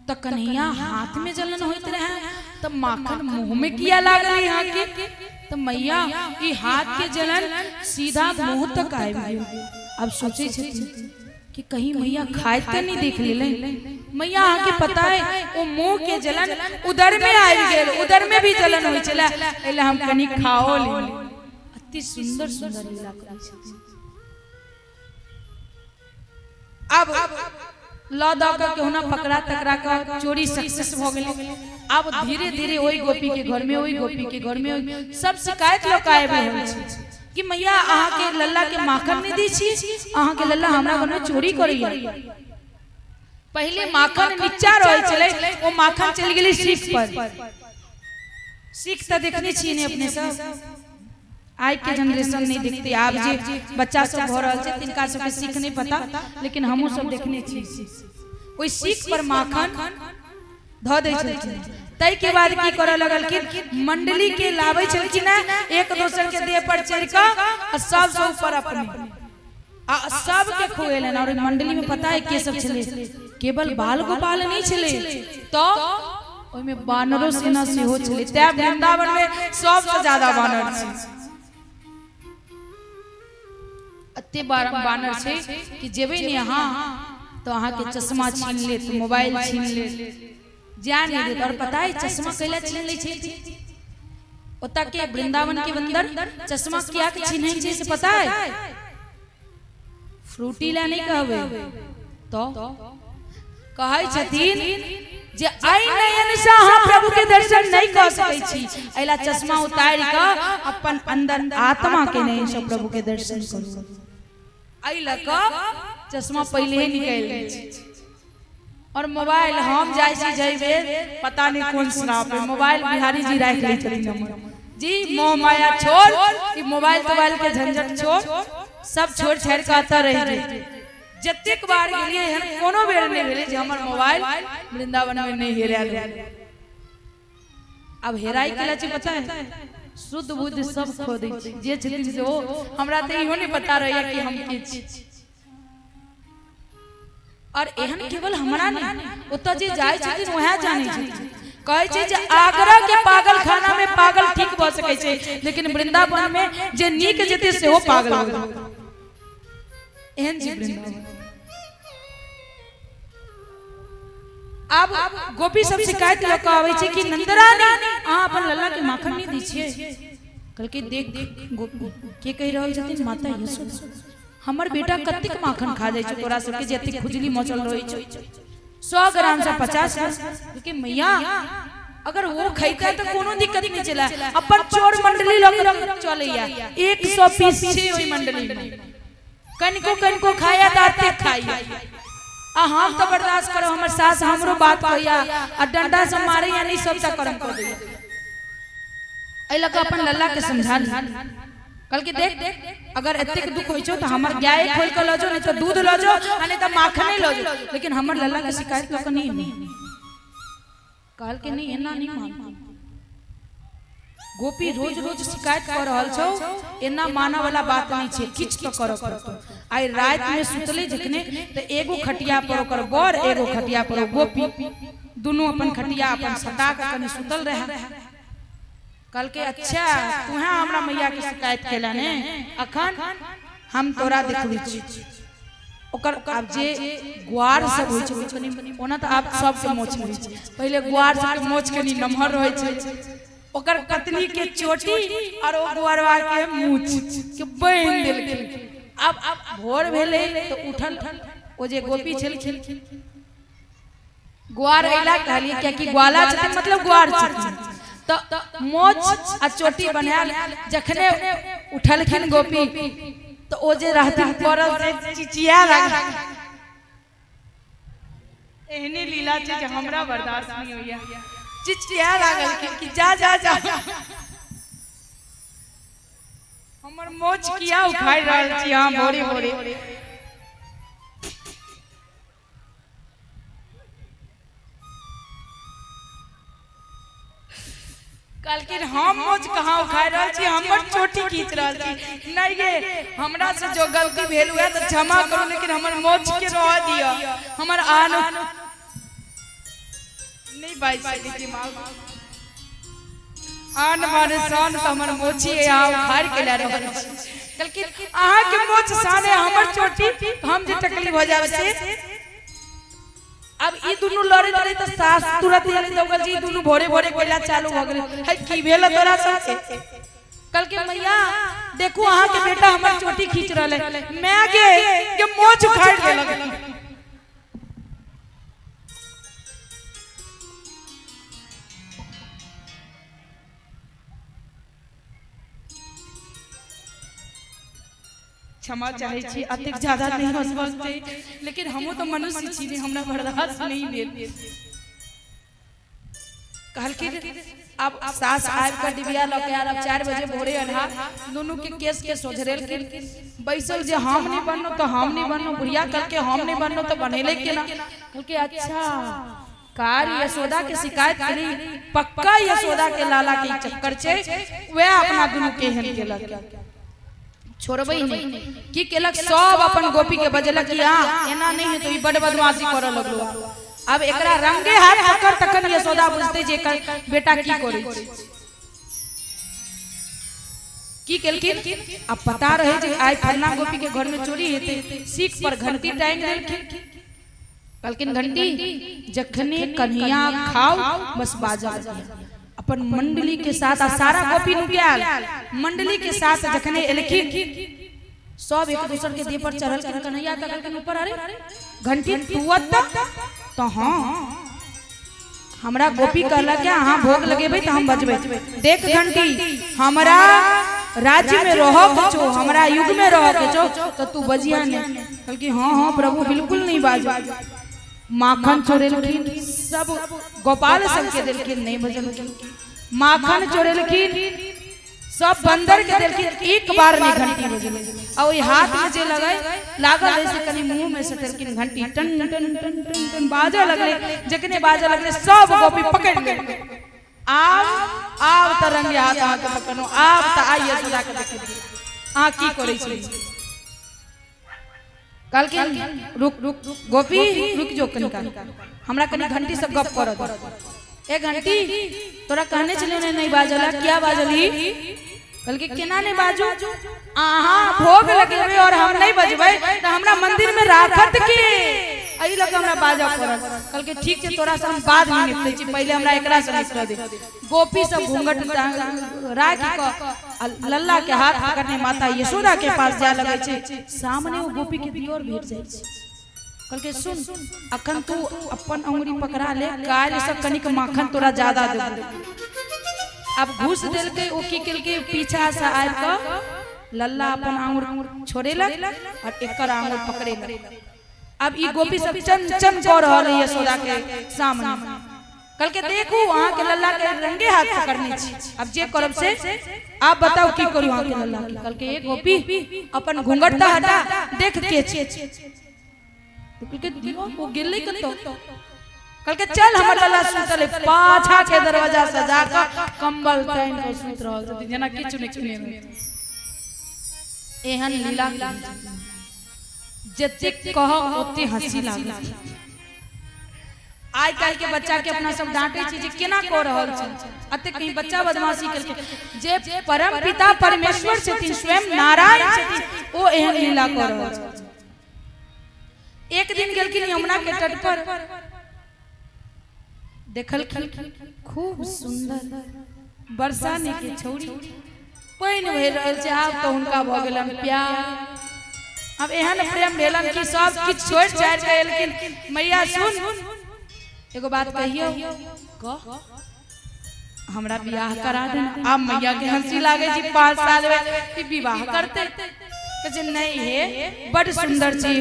तो कन्हैया हाथ में जलन होइत रहे तब माखन मुंह में किया लागल यहाँ के तो मैया ये हाथ के जलन सीधा मुंह तक आए गए। अब सोचे कि कहीं मैया खाए तो नहीं देख ले मैया आके पता है वो मुंह के जलन उधर में आ गए उधर में भी जलन हो चला एला हम कहीं खाओ ले। अति सुंदर सुंदर लीला करै छथिन। अब लौदा का केहुना पकड़ा तकरा का चोरी सक्सेस हो गई। अब धीरे धीरे वही गोपी के घर में वही गोपी के घर में सब शिकायत लोग आए कि मैया अहाँ के लल्ला के माखन नहीं दी छी अहाँ के लल्ला हमरा घर में चोरी करिया। पहले माखन नीचा रहे चले वो माखन चली गई सीख पर। सीख तो देखने छी ने अपने सब आज के जनरेशन नहीं देखते। आप जे बच्चा सब भ रहल छै तिनका सबके सीख नहीं पता लेकिन हमहू सब देखने छी ओई सीख पर माखन ध दै छथिन। तई के बाद की करऽ लगल कि मंडली के लाबै छलखिन एक दोसर के देह पर चढ़ के और सब से ऊपर अपने आ सब के खुएलन। और मंडली में पता है के सब छले केवल बाल गोपाल नहीं छले तो ओइ में बानरो सेना से हो छले। तै वृंदावन में सबसे ज्यादा बानर छै। अत्ते बानर छै कि जेबे ने यहाँ तो अहाँ के चश्मा छीन ले तो मोबाइल छीन ले जान नहीं दे। और पता है चश्मा कैला छीन ले छै ओता के वृंदावन के अंदर चश्मा किया के छीनै छै से पता है फ्रूटी ला नहीं कहबे तो कहै छथिन जे आई नयन से अहाँ प्रभु के दर्शन नहीं कर सकै छी एला चश्मा उतार के अपन अंदर आत्मा के नहीं से प्रभु के दर्शन करू। आई लका चश्मा पहले ही निकाल लै और मोबाइल हम जाय छी जइबे पता नहीं कौन श्राप है मोबाइल बिहारी जी राख लै छथिन हमर जी मोह माया छोड़ ई मोबाइल के झंझट छोड़ सब छोड़ छाड़ के आता रह जे। जतेक बार गेलिए हम कोनो बेर नहीं भेले जे हमर मोबाइल वृंदावन में नहीं हेरायल। अब हेराई केला छै पता है शुद्ध बुद्ध सब खो दै छै जे छथिन से ओ हमरा त इहो नहीं पता रहैया कि हम के छी। और एहन केवल हमरा नहीं ओत जे जाय छथिन वह जानै छथिन। कहै छै जे आगरा के पागल खाना में पागल ठीक भ सकै छै लेकिन वृंदावन में जे नीक जेते से हो पागल हो एहन जी वृंदावन। अब गोपी सब शिकायत लग आवे छै कि नंदरानी अहाँ अपन लल्ला के माखन नहीं दी छिए। कल के देख के कहि रहल छथिन माता यशोदा हमर बेटा कतेक माखन खा जाय छै तोरा सबके जे एते खुजली मचल रहै छै 100 ग्राम से 50 ग्राम कि मैया अगर वो खैता तो कोनो दिक्कत नहीं चला अपन चोर मंडली लोग चलैया 100 पीस छै ओई मंडली में कनको खाया दाते खाइया आ हम तो बर्दाश्त करो हमर सास हमरो बात कहैया आ डंडा से मारे या नहीं सबटा कर्म कर दैया। ए लगा अपन लल्ला के समझा कल के देख अगर एतेक दुख होई छो तो हमर गाय खोल के ल जो नहीं तो दूध ल जो नहीं तो माखन ल जो लेकिन हमर लल्ला के शिकायत तो नहीं काल के नहीं एना नहीं मानती। गोपी रोज रोज शिकायत कर रहल छौ एना माना वाला बात नहीं छे किछ तो करो पड़तो। आई रात में सुतले जखने तो एगो खटिया पर ओकर बर एगो खटिया पर गोपी दोनों अपन खटिया अपन सटा के कनी सुतल रहे। कल के अच्छा तुहा हमरा मैया की शिकायत केला ने अखन हम तोरा देखबै छी ओकर अब जे गुआर सब होय छै कनी ओना त आप सब के मोछ होय छै पहले गुआर सब मोछ कनी नमहर रहै छै ओकर कतनी के चोटी और ओ गुआरवा के मूछ के बांध देलखिन। अब भोर भेले तो उठल ओ जे गोपी छलखिन गुआर अइला कहलिए क्या कि ग्वाला छथिन मतलब गुआर छथिन तो मोछ आ चोटी बनाल जखने उठलखिन गोपी तो ओ जे रहथिन परल से चिचिया लागल। एहने लीला छै जे हमरा बर्दाश्त नहीं होइया चिचिया लागल कि जा जा जा हमर मोच किया उखाड़ रहल छी हां भोरे भोरे कलकिन हम मोच कहाँ उखाड़ रहल छी हमर चोटी खींच रहल छी नहीं गे हमरा से जो गलती भेल हुआ तो क्षमा करो लेकिन हमर मोच के रह दिया हमर आन नहीं बाई से दिमाग आन माने शान तो हमर मोची यहाँ उखाड़ के ला रहल छी कलकिन अहाँ के मोच साने हमर चोटी हम जे तकलीफ हो जावे से अब ई दुनु लड़े लड़े तो सास तुरंत चले दौगल जी दुनु भोरे भोरे कोइला चालू हो गेल है की भेल तोरा सब कल के मैया देखो अहाँ के बेटा हमर चोटी खींच रहले मैं के मोछ उखाड़ देलक क्षमा चाहे छी अतिक ज्यादा नहीं हंसबाक चाहिए लेकिन हमो तो मनुष्य छी हमरा बर्दाश्त नहीं भेल कहल कि अब सास आब कर दिबिया ल के अब 4 बजे भोरे अन्हार दोनों के केस के सोझरेल के बैसल जे हम नहीं बननो तो हम नहीं बननो बुढ़िया कल के हम नहीं बननो तो बनेले के ना कल के अच्छा कार यशोदा के शिकायत करी पक्का यशोदा के लाला के चक्कर छे वे अपना दुनु के हन के लग छोड़बै नहीं की केलक सब अपन गोपी के बजलक कि हां एना नहीं है तो ई बड़ बदमाशी करे लगलो अब एकरा रंगे हाथ पकड़ तखन यशोदा बुझते जे बेटा की करे की केलकिन अब पता रहे जे आइ फलना गोपी के घर में चोरी हेते सीख पर घंटी टांग देलखिन कलकिन घंटी जखने कन्हैया खाओ बस बाजा अपन मंडली के साथ सारा गोपी नु गेल मंडली के साथ जखने एलखिन सब एक दूसरे के देह पर चढ़ल के कन्हैया तकल के ऊपर अरे घंटी टुवत तो हां हमरा गोपी कहला क्या हां भोग लगेबै त हम बजबै देख घंटी हमरा राज्य में रहो के छो हमरा युग में रहो के छो तो तू बजिया ने कल की हां हां प्रभु बिल्कुल नहीं बाजो माखन चोरेलखिन सब गोपाल संग के देलखिन नहीं बजलखिन माखन चोरेलखिन सब बंदर के देलखिन एक बार नहीं घंटी बजल और ओई हाथ में जे लगाई लागल ऐसे कनी मुंह में सटलखिन घंटी टन टन टन टन टन बाजा लगले जकने बाजा लगले सब गोपी पकड़ ले आव तरंगे हाथ हाथ पकड़नो आव त आई यशोदा के देख आ की करै छी कल के रुक रुक गोपी रुक जो कनिका हमरा कनी घंटी से गप कर दो ए घंटी तोरा कहने चले नहीं बाजला क्या बाजली कल के केना नहीं बाजू आहा भोग लगेबे और हम नहीं बजबै त हमरा मंदिर में राखत के एही लग हमरा बाजा पड़ल कल के ठीक छै तोरा से हम बाद में निपटै छी पहले हमरा एकरा से निपटा दे गोपी सब घूंघट राख के लल्ला के हाथ पकड़ने माता यशोदा के पास जा लगे छे सामने वो गोपी के दियोर भेट जाय छे कल के सुन अखन तू अपन अंगुरी पकड़ा ले काल सब कनिक माखन तोरा ज्यादा दे अब घुस देल के ओ की केल के पीछा से आब के लल्ला अपन आंगुर छोड़ेलक और एकर आंगुर पकड़ेलक अब ई गोपी सब चन चन कर रहल है यशोदा के सामने कल के देखू वहां के लल्ला के रंगे हाथ पकड़ने छी अब जे करब से आप बताओ की करू वहां के लल्ला के कल के एक गोपी अपन घूंघट हटा देख के छे कल के दियो वो गेलै कतो कल के चल हमर लल्ला सुतले पाछा के दरवाजा सजा के कंबल तान के सुत रहल जेना किछु नै किने एहन लीला जते कह ओते हंसी लागल आइ काल के बच्चा के अपना सब डांटे छी जे केना को रहल छै अते कहीं बच्चा बदमाशी करके जे परम पिता परमेश्वर छथिन स्वयं नारायण छथिन ओ एहन लीला को रहल छै एक दिन गेलखिन यमुना के तट पर देखल खूब सुंदर वर्षा ने के छौरी पाइन भर रहल छै आब तो हुनका भ गेलन प्यार अब एहन प्रेम भेलन कि सब किछ छोड़ छाड़ के एलखिन मैया सुन एगो बात कहियो क हमरा बियाह करा देना अब मैया के हंसी लागे जी 5 साल में कि विवाह करते कहे नहीं हे बड़ सुंदर छी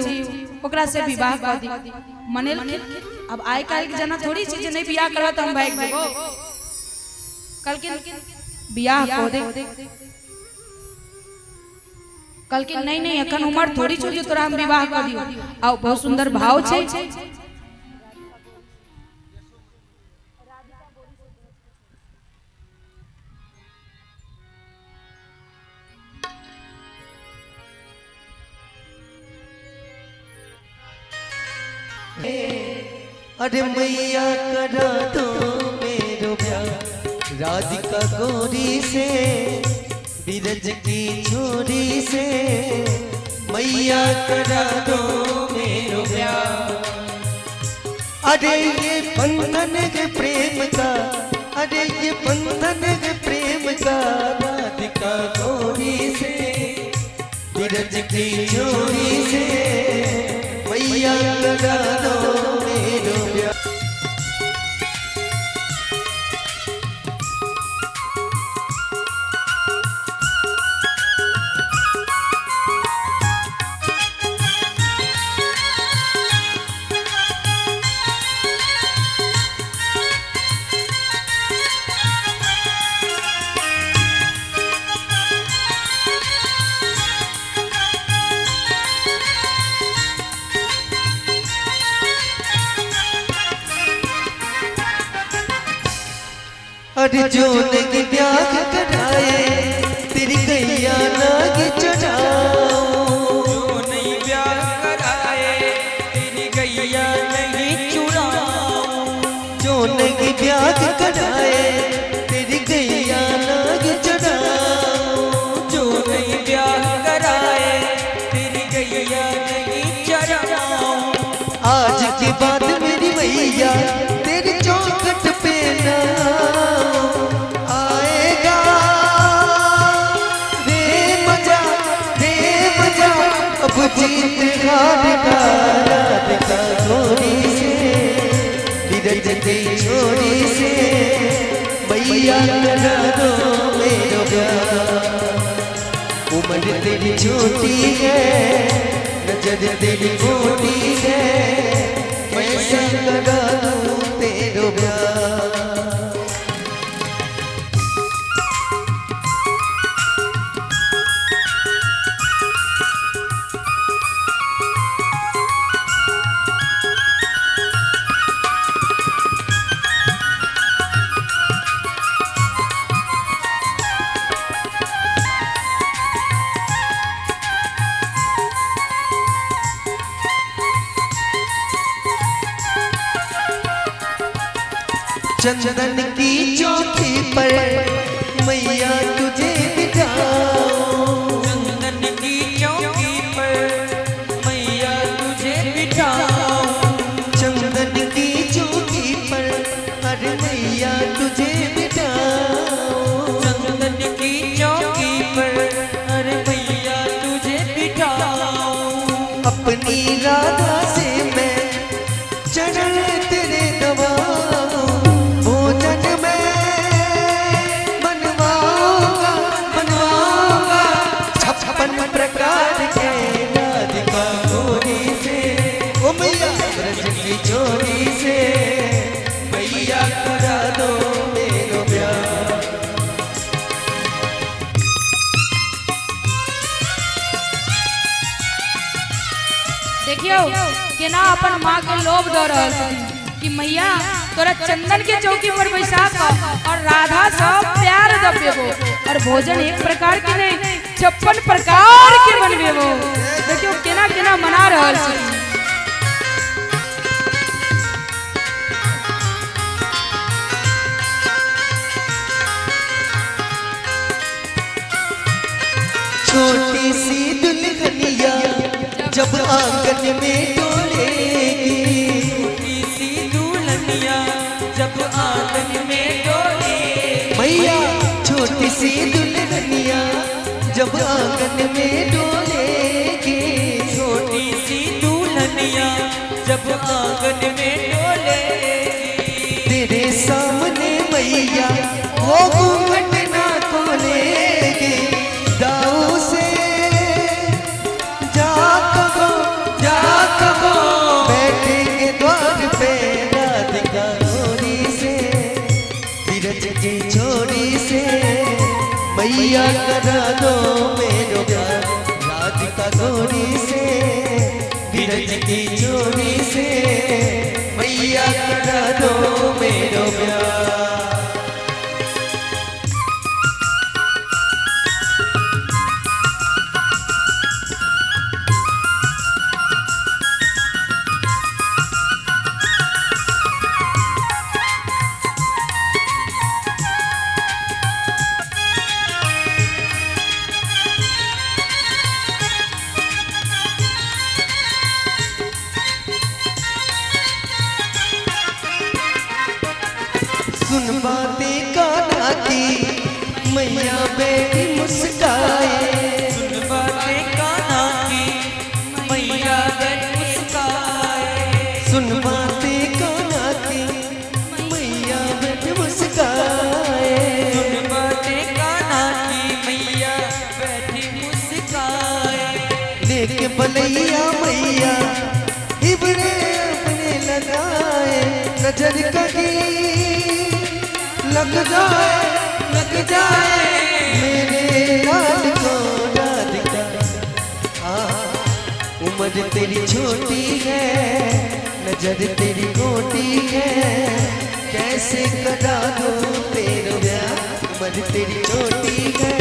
ओकरा से विवाह कर दी मनेलखिन अब आय काल के जना थोड़ी चीज नहीं बियाह करा तो हम भाग देबो कल के बियाह को दे कल के नहीं अखन उम्र थोड़ी छो जो तोरा हम विवाह कर दियो आ बहुत सुंदर भाव छे अरे मैया करा दो मेरो प्यार राधिका गोरी से बिरज की छोरी से मैया करा दो मेरो प्यार। अरे ये बंधन है प्रेम का अरे ये बंधन है प्रेम का राधिका गोरी से बिरज की छोरी से मैया करा दो मेरो प्यार। अरे जो नहीं ब्याह कराए तेरी गैया नाग चढ़ाओ जो नहीं ब्याह कराए तेरी गैया नहीं चुराओ जो नहीं ब्याह कराए तेरी गैया नाग चढ़ाओ जो नहीं ब्याह कराए तेरी गैया नहीं चुराओ आज के बाद मेरी मैया तेरी चौखट पे ना अब जीत हार का राधिका गोरी से बिरज की छोरी से मैया करा दो मेरो प्यार। उम्र तेरी छोटी है नजर तेरी मोटी है मैं करा दूं तेरो प्यार। चंदन की चौकी पर मैया तुझे बिठाओ चंदन की चौकी पर मैया तुझे बिठाओ चंदन की चौकी पर अरे मैया तुझे बिठाओ चंदन की चौकी पर अरे मैया तुझे बिठाओ अपनी राधा से मैं चरण तेरे दबाऊं भोजन में बनवाऊंगा बनवाऊंगा 56 प्रकार के राधिका गोरी से ओ मैया ब्रज की छोरी से मैया करा दो मेरो प्यार। देखियो केना अपन माँ के लोभ दे रहल छथिन कि मैया तोरा चंदन के चौकी पर बैसा और राधा सब प्यार दबेबो और भोजन एक प्रकार के नहीं 56 प्रकार के बनबेबो। देखियो केना केना मना रहल छथिन। छोटी सी दुल्हनिया जब आंगन में डोलेगी छोटी सी दुल्हनिया जब आंगन में डोलेगी मैया छोटी सी दुल्हनिया जब आंगन में डोलेगी छोटी सी दुल्हनिया जब आंगन में डोलेगी तेरे सामने मैया वो घूंघट ना खोलेगी दाऊ से जा कहो बैठेंगे द्वार पे मैया करा दो मेरो प्यार राधिका गोरी से बिरज की चोरी से मैया करा दो मेरो प्यार। सुन बातें कान्हा की मैया बेटी मुस्काए, सुन बातें कान्हा की मैया बेटी मुस्काए, सुन बातें कान्हा की मैया बेटी मुस्काए, सुन बातें कान्हा की मैया बेटी मुस्काए। लेके बलैया मैया इबरे अपने लगाए, नजर कभी लग जाए मेरे लाल को राधिका। उम्र तेरी छोटी है नजर तेरी गोटी है, कैसे करा दो तेरा ब्याह। उम्र तेरी छोटी है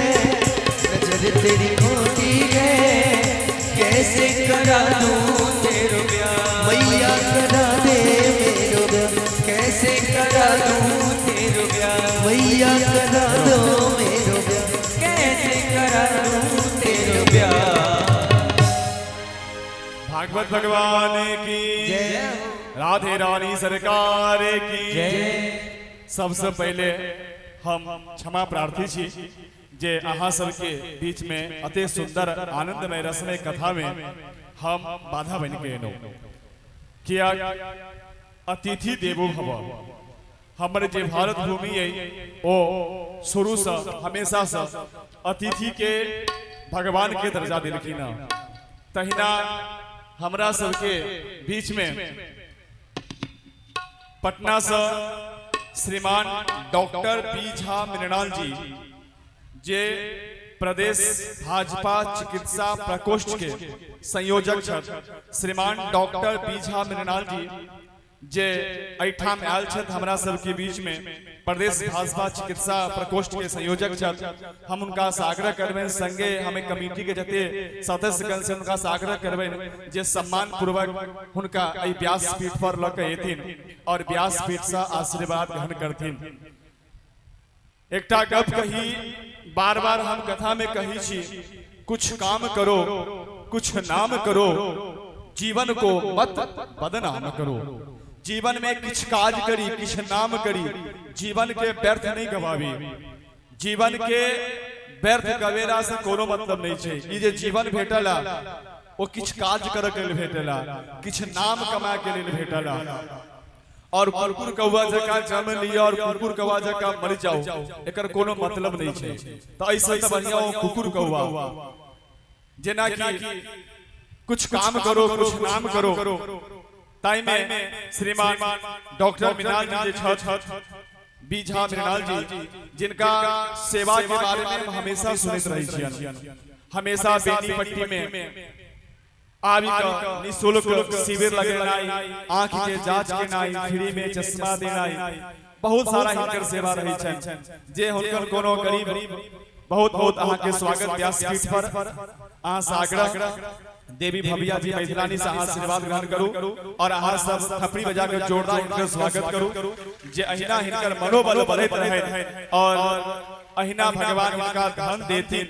नजर तेरी गोटी है, कैसे करा दो तेरा ब्याह। मैया करा दे मेरो ब्याह, कैसे करा दो तेरा ब्याह। मैया करा दो मेरो ब्याह, कैसे करा दूं तेरा प्यार। भागवत भगवान की जय। राधे रानी सरकार की सबसे पहले हम क्षमा प्रार्थी छी जे अहाँ सबके बीच में अति सुंदर आनंदमय रसमय कथा में हम बाधा बन के एलहुँ। किया अतिथि देवो भव। हमर जे भारत भूमि है ओ शुरू से हमेशा से अतिथि के भगवान के दर्जा दिलखिन। तहिना हमरा सबके बीच में पटना से श्रीमान डॉक्टर पी झा मृणाल जी जे प्रदेश भाजपा चिकित्सा प्रकोष्ठ के संयोजक छथि, श्रीमान डॉक्टर पी झा मृणाल जी जे एठाम आयल छथि हमरा सबके बीच में प्रदेश भाजपा चिकित्सा प्रकोष्ठ के संयोजक छथि। हम उनका से आग्रह करबेन, संगे हमें कमेटी के जते सदस्यगण से उनका से आग्रह करबेन जे सम्मान पूर्वक हुनका एहि व्यासपीठ पर लऽ कऽ एथिन और व्यासपीठ से आशीर्वाद ग्रहण करथिन। एकटा गप कही बार बार हम कथा में कही छी, कुछ काम करो कुछ नाम करो, जीवन को मत बदनाम करो। जीवन में किछ काज करी किछ नाम करी, जीवन के व्यर्थ नहीं गवावी। जीवन के व्यर्थ गवेला से कोनो मतलब नहीं छै। ई जे जीवन भेटला ओ किछ काज करऽ के लेल भेटला, किछ नाम कमा के लेल भेटला। और कुकुर कौवा जका जन्म लिया और कुकुर कौवा जका मर जाओ, एकर कोनो मतलब नहीं छै। तो ऐसे तो बढ़िया कुकुर कौवा जेना कि कुछ काम करो कुछ नाम करो। ताई में श्रीमान डॉक्टर मृणाल जी बी झा मृणाल जी जिनका सेवा के बारे में हम हमेशा सुनते रही छियन। हमेशा बेनीपट्टी में आबि कऽ निःशुल्क शिविर लगेनाइ, आँख के जांच केनाइ, फ्री में चश्मा देनाइ, बहुत सारा हिनकर सेवा रही छन। जे हुनकर कोनो गरीब बहुत बहुत अहाँ के स्वागत व्यासपीठ पर। अहाँ से आग्रह देवी भबिया जी मैथिलानी से अहाँ आशीर्वाद ग्रहण करू और अहाँ सब थपड़ी बजा के जोरदार हिनकर स्वागत करू जे अहिना हिनकर मनोबल बढ़ैत रहे और अहिना भगवान हिनका धन देथिन,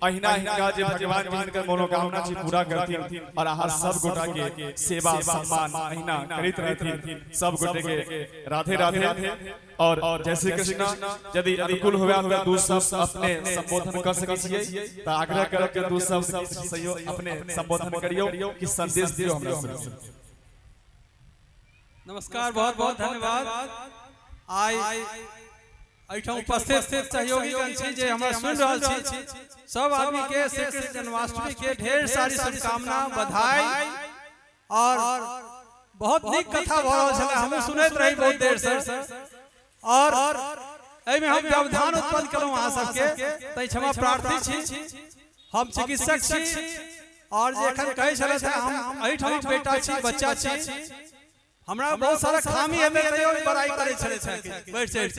अहिना हिनका जे भगवान जी हिनकर मनोकामना छी पूरा करथिन और अहाँ सब गोटा के सेवा सम्मान अहिना करैत रहथिन। सब गोटे के राधे राधे और जय श्री कृष्ण। यदि अनुकूल हुआ तो दू शब्द अपने संबोधन कर सकै छियै तो आग्रह करब के दू शब्द अपने संबोधन करियो कि संदेश दियो हमरा सब। नमस्कार, बहुत बहुत धन्यवाद। आई एठाम उपस्थित सहयोगी गण छी जे हमरा सुन रहल छी, सब आदमी के श्री कृष्ण जन्माष्टमी के ढेर सारी शुभकामना, बधाई और बहुत नीक कथा भ रहल छले, हम सुनैत रही बहुत देर से। और एहि में हम व्यवधान उत्पन्न करूं अहाँ सबके तै क्षमा प्रार्थी छी। हम चिकित्सक छी और जे एखन कहै छले हम एहि ठाम बेटा छी, बच्चा छी, हमरा बहुत सारा खामी है में तैयो बड़ाई करे छले बैठ चढ़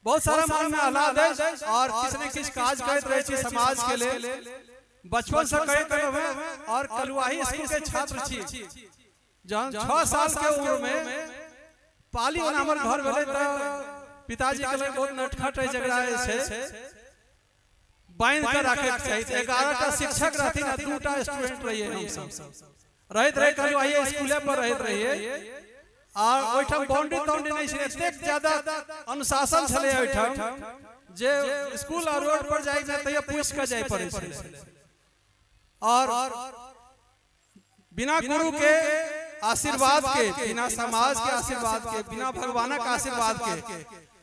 बहुत सारा मन में आह्लाद है और किसी न किसी काज करते रहे छी समाज के लिए। बचपन से करते रहे और कलुआही स्कूल के छात्र छी। जब 6 साल के उम्र में पाली हमर घर भेले त पिताजी के बहुत नटखट है, झगड़ा है, बांध कर रखे चाहिए। 11टा शिक्षक रहथिन, 2टा स्टूडेंट रहिए हम सब रहत रहे कलुआही स्कूल पर रहत रहिए और ओइठम बाउंड्री नहीं छे, एतेक ज्यादा अनुशासन छले ओइठम जे स्कूल और रोड पर जाई छै तय पूछ के जाय पड़े छै। और बिना गुरु के आशीर्वाद के, बिना समाज के आशीर्वाद के, बिना भगवान के आशीर्वाद के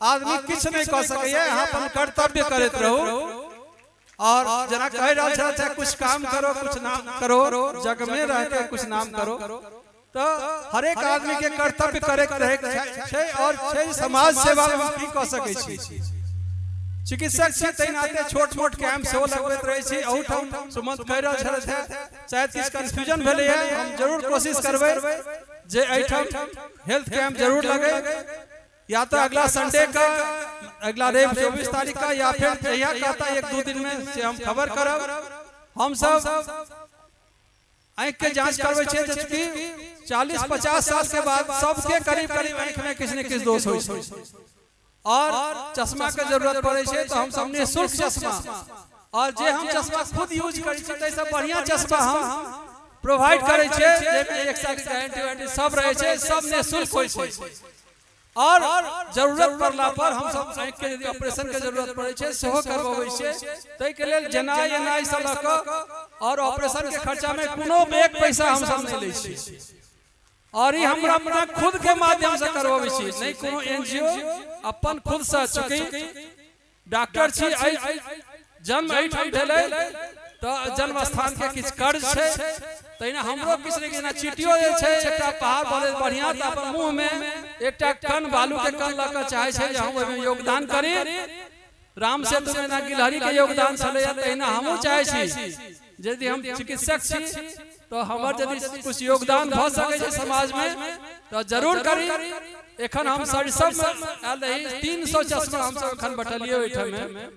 आदमी कुछ नहीं कर सके। यहाँ अपन कर्तव्य करते रहो और जना कह रहा था कुछ काम करो, कुछ नाम करो, जग में रह के कुछ नाम करो। तो हर एक आदमी के कर्तव्य करे रहे और समाज सेवा में की कर सके छी। चिकित्सक छी तै नाते छोट मोट कैंप सेहो लगबैत रहे छी। ओठम सुमंत कह रहा छले शायद किछ कंफ्यूजन भेले है, हम जरूर कोशिश करबै जे एठम हेल्थ कैंप जरूर लगे, या तो अगला संडे का, अगला रेव 24 तारीख का, या फिर जहिया कहता 1-2 दिन में से हम खबर करब। हम सब आंख के जांच करबै छै जबकि 40-50 साल के बाद सबके करीब आंख में किछ न किछ दोष होय छै और चश्मा के जरूरत पड़े छै। तो हम सब निःशुल्क चश्मा और जे हम चश्मा खुद यूज करै छी तै से बढ़िया चश्मा हम प्रोवाइड करै छै, जेमे 1 साल के गारंटी सब रहै छै, सब निःशुल्क होय छै। और जरूरत पड़ला पर हम सब आंख के यदि ऑपरेशन के जरूरत पड़े छै सेहो करबबै छै। तै के लेल जनाई एनाई से लक और ऑपरेशन के खर्चा में कोनो एक पैसा हम सब नहीं लै छी और ई हमरा अपना खुद के माध्यम से करबबै छी, नहीं कोनो एनजीओ, अपन खुद से। चूंकि डॉक्टर छी, जन्म एठाम भेलै तो जन्म स्थान के किछ कर्ज छै, तैना हमरो किछ ने किछ चीटियो जे छै एकटा पहाड़ बोले बढ़िया त अपन मुंह में एकटा कण बालू के कण ल के चाहे छै जे हम ओइ में योगदान करी। राम सेतु में ना गिलहरी के योगदान छले, तैना हमहु चाहे छी यदि हम चिकित्सक छी तो हमर यदि कुछ योगदान भ सके छै समाज में तो जरूर करी। एखन हम सब में आल रही 300 चश्मा हम सब एखन बटलिए ओइठम में,